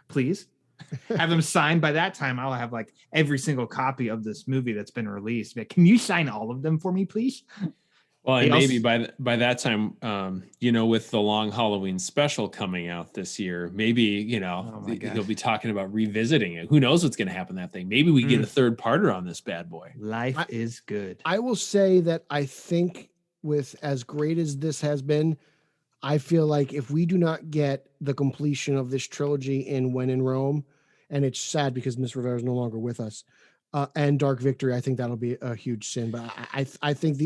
Speaker 7: Please. Have them signed. By that time, I'll have like every single copy of this movie that's been released. But can you sign all of them for me, please?
Speaker 5: Well, and maybe by that time, you know, with the long Halloween special coming out this year, maybe, you know, they'll be talking about revisiting it. Who knows what's going to happen that thing? Maybe we get a third parter on this bad boy.
Speaker 7: Life is good.
Speaker 6: I will say that I think with as great as this has been, I feel like if we do not get the completion of this trilogy in When in Rome, and it's sad because Miss Rivera is no longer with us, and Dark Victory, I think that'll be a huge sin. But I think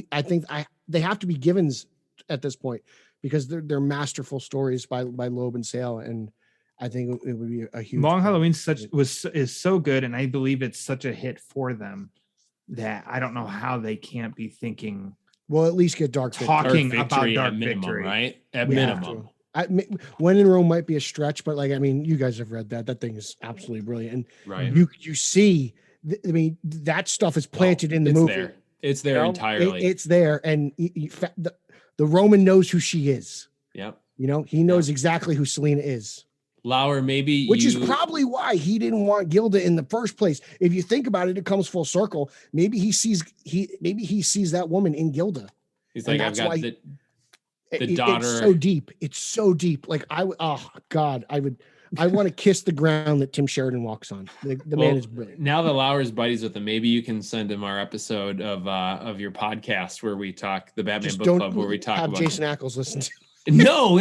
Speaker 6: they have to be givens at this point because they're masterful stories by Loeb and Sale, and I think it would be a huge.
Speaker 7: Long Halloween is so good, and I believe it's such a hit for them that I don't know how they can't be thinking.
Speaker 6: Well, at least get
Speaker 7: talking
Speaker 5: Dark
Speaker 7: about Dark
Speaker 5: minimum,
Speaker 7: Victory,
Speaker 5: right? At minimum.
Speaker 6: When in Rome might be a stretch, but like, I mean, you guys have read that. That thing is absolutely brilliant. And
Speaker 5: right.
Speaker 6: You see, I mean, that stuff is planted in the movie.
Speaker 5: There. It's there entirely.
Speaker 6: It's there. And the Roman knows who she is.
Speaker 5: Yep.
Speaker 6: You know, he knows exactly who Selena is.
Speaker 5: Lauer, maybe
Speaker 6: which is probably why he didn't want Gilda in the first place. If you think about it, it comes full circle. Maybe he sees that woman in Gilda.
Speaker 5: He's like, I've got the daughter.
Speaker 6: It's so deep. It's so deep. Like I want to kiss the ground that Tim Sheridan walks on. The man is brilliant.
Speaker 5: Now that Lauer's buddies with him, maybe you can send him our episode of your podcast where we talk the Batman Book Club, where we talk
Speaker 6: have
Speaker 5: about
Speaker 6: Jason Ackles listen to.
Speaker 5: No.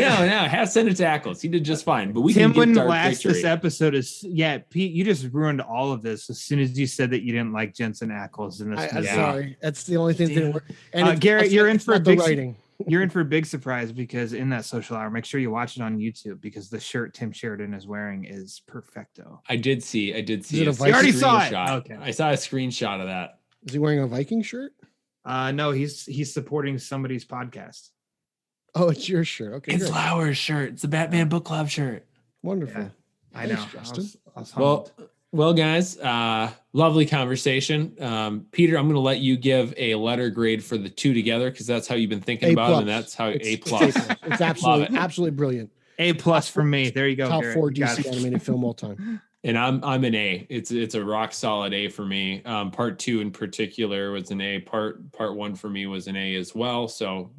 Speaker 5: Send it to Ackles. He did just fine. But we
Speaker 7: Tim
Speaker 5: can
Speaker 7: wouldn't
Speaker 5: Dark
Speaker 7: last
Speaker 5: Victory.
Speaker 7: this episode. Pete, you just ruined all of this as soon as you said that you didn't like Jensen Ackles in this movie.
Speaker 6: Sorry, that's the only thing that didn't work. And
Speaker 7: Garrett, you're in for a big
Speaker 6: writing.
Speaker 7: You're in for a big surprise because in that social hour, make sure you watch it on YouTube because the shirt Tim Sheridan is wearing is perfecto.
Speaker 5: I did see.
Speaker 6: You
Speaker 7: already saw it.
Speaker 5: Okay. I saw a screenshot of that.
Speaker 6: Is he wearing a Viking shirt?
Speaker 7: No, he's supporting somebody's podcast.
Speaker 6: Oh, it's your shirt. Okay,
Speaker 5: it's
Speaker 6: great.
Speaker 5: Lauer's shirt. It's the Batman Book Club shirt.
Speaker 6: Wonderful.
Speaker 7: Yeah, I know.
Speaker 6: Justin.
Speaker 7: I was humbled.
Speaker 5: Well, guys, lovely conversation. Peter, I'm going to let you give a letter grade for the two together because that's how you've been thinking about it, and that's how A+.
Speaker 6: It's absolutely brilliant.
Speaker 7: A+ from me. There you go.
Speaker 6: Top
Speaker 7: Garrett.
Speaker 6: 4 DC animated film all time.
Speaker 5: And I'm an A. It's a rock solid A for me. Part 2 in particular was an A. Part 1 for me was an A as well. So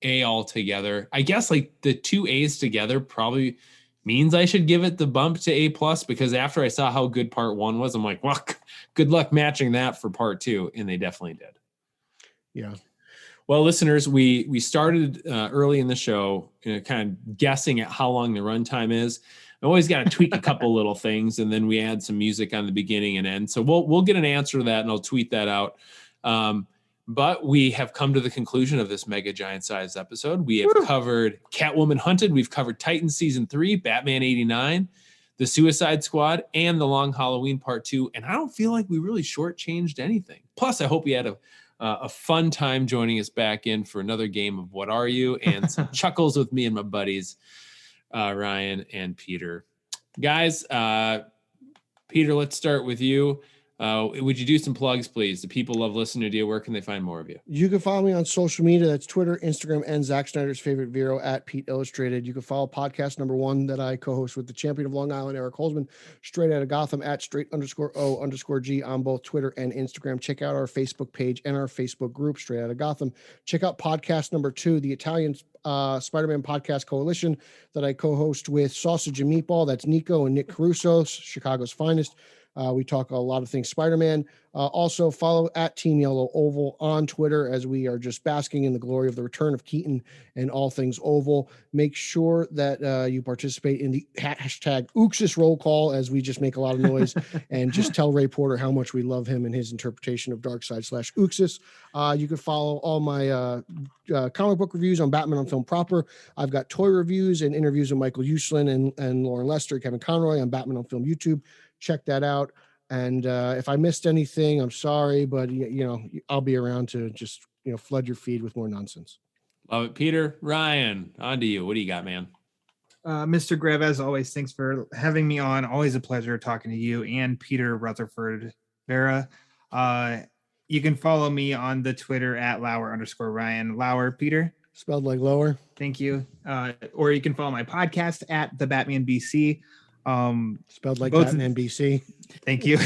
Speaker 5: A all together. I guess like the 2 A's together probably means I should give it the bump to A+ because after I saw how good part 1 was, I'm like, well, good luck matching that for part 2. And they definitely did.
Speaker 6: Yeah.
Speaker 5: Well, listeners, we started early in the show, kind of guessing at how long the runtime is. I always got to tweak a couple little things, and then we add some music on the beginning and end. So we'll get an answer to that, and I'll tweet that out. But we have come to the conclusion of this mega giant size episode. We have covered Catwoman Hunted. We've covered Titans season 3, Batman 89, the Suicide Squad, and the Long Halloween part 2. And I don't feel like we really shortchanged anything. Plus, I hope you had a fun time joining us back in for another game of What Are You? And some chuckles with me and my buddies, Ryan and Peter. Guys, Peter, let's start with you. Would you do some plugs, please? The people love listening to you. Where can they find more of you?
Speaker 6: You can follow me on social media. That's Twitter, Instagram, and Zack Snyder's favorite Vero at Pete Illustrated. You can follow podcast number 1 that I co-host with the champion of Long Island, Eric Holzman, Straight Outta Gotham at straight_O_G on both Twitter and Instagram. Check out our Facebook page and our Facebook group, Straight Outta Gotham. Check out podcast number 2, the Italian Spider-Man Podcast Coalition that I co-host with Sausage and Meatball. That's Nico and Nick Caruso, Chicago's finest. We talk a lot of things Spider-Man. Also follow at Team Yellow Oval on Twitter as we are just basking in the glory of the return of Keaton and all things Oval. Make sure that you participate in the hashtag Ooxis roll call as we just make a lot of noise and just tell Ray Porter how much we love him and his interpretation of Darkseid/Ooxis. You can follow all my comic book reviews on Batman on Film proper. I've got toy reviews and interviews with Michael Uslan and Lauren Lester, Kevin Conroy on Batman on Film YouTube. Check that out. And if I missed anything, I'm sorry, but I'll be around to just flood your feed with more nonsense.
Speaker 5: Love it. Peter, Ryan, on to you. What do you got, man?
Speaker 7: Mr. Grev, as always, thanks for having me on. Always a pleasure talking to you and Peter Rutherford Verra. You can follow me on the Twitter at Lauer_Ryan. Lauer, Peter.
Speaker 6: Spelled like lower.
Speaker 7: Thank you. Or you can follow my podcast at the Batman BC.
Speaker 6: Spelled like Batman BC.
Speaker 7: Thank you.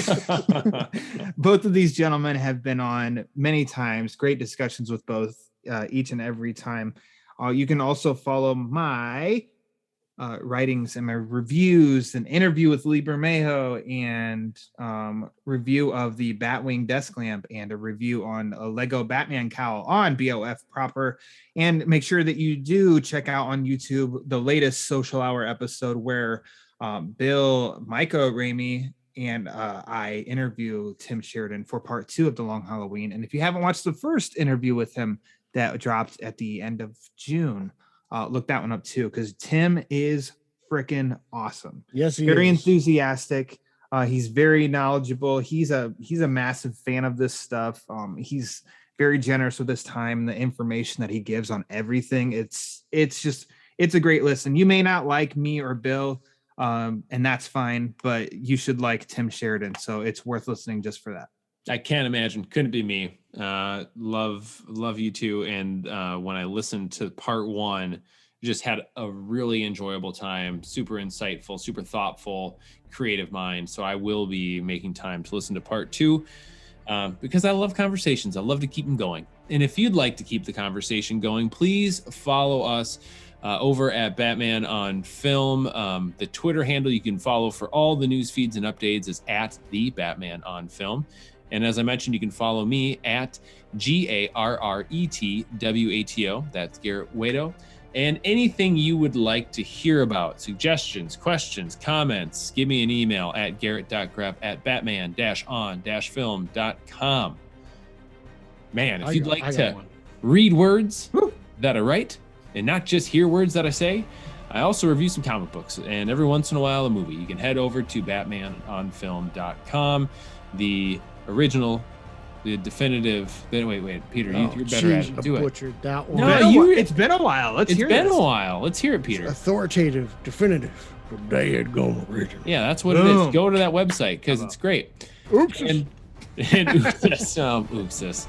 Speaker 7: Both of these gentlemen have been on many times. Great discussions with both each and every time. You can also follow my writings and my reviews, an interview with Lee Bermejo, and review of the Batwing desk lamp, and a review on a Lego Batman cowl on BOF proper. And make sure that you do check out on YouTube the latest Social Hour episode where Bill, Micah Ramey, and I interview Tim Sheridan for part 2 of The Long Halloween. And if you haven't watched the first interview with him that dropped at the end of June, look that one up too, because Tim is freaking awesome.
Speaker 6: Yes, he
Speaker 7: very
Speaker 6: is.
Speaker 7: Enthusiastic. He's very knowledgeable. He's a massive fan of this stuff. He's very generous with his time, the information that he gives on everything. It's a great listen. You may not like me or Bill, and that's fine, but you should like Tim Sheridan. So it's worth listening just for that.
Speaker 5: I can't imagine. Couldn't be me. Love you too. And when I listened to part 1, just had a really enjoyable time. Super insightful, super thoughtful, creative mind. So I will be making time to listen to part 2 because I love conversations. I love to keep them going. And if you'd like to keep the conversation going, please follow us over at Batman on Film. The Twitter handle you can follow for all the news feeds and updates is at the Batman on Film. And as I mentioned, you can follow me at GARRETWATO. That's Garret Wato. And anything you would like to hear about, suggestions, questions, comments, give me an email at garret.grev@batman-on-film.com. Man, if you'd like to read words that I write and not just hear words that I say, I also review some comic books and every once in a while a movie. You can head over to batmanonfilm.com. The original, the definitive. Wait, Peter, you're better at it. Do it.
Speaker 6: Butchered that one.
Speaker 7: No, it's been a while. Let's hear
Speaker 5: a while. Let's hear it, Peter.
Speaker 6: It's authoritative, definitive, the dead gone original.
Speaker 5: Yeah, that's what it is. Go to that website because it's great.
Speaker 6: Oops.
Speaker 5: And Oopsis.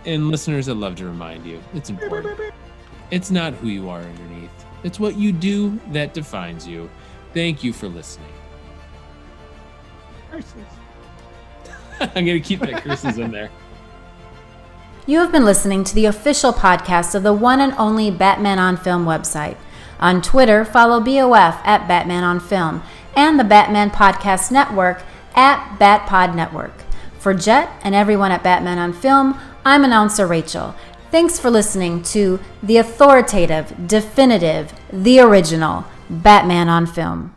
Speaker 5: And listeners, I'd love to remind you, it's important. It's not who you are underneath. It's what you do that defines you. Thank you for listening. I'm going to keep that curses in there.
Speaker 10: You have been listening to the official podcast of the one and only Batman on Film website. On Twitter, follow BOF at Batman on Film and the Batman Podcast Network at BatPod Network. For Jet and everyone at Batman on Film, I'm announcer Rachel. Thanks for listening to the authoritative, definitive, the original Batman on Film.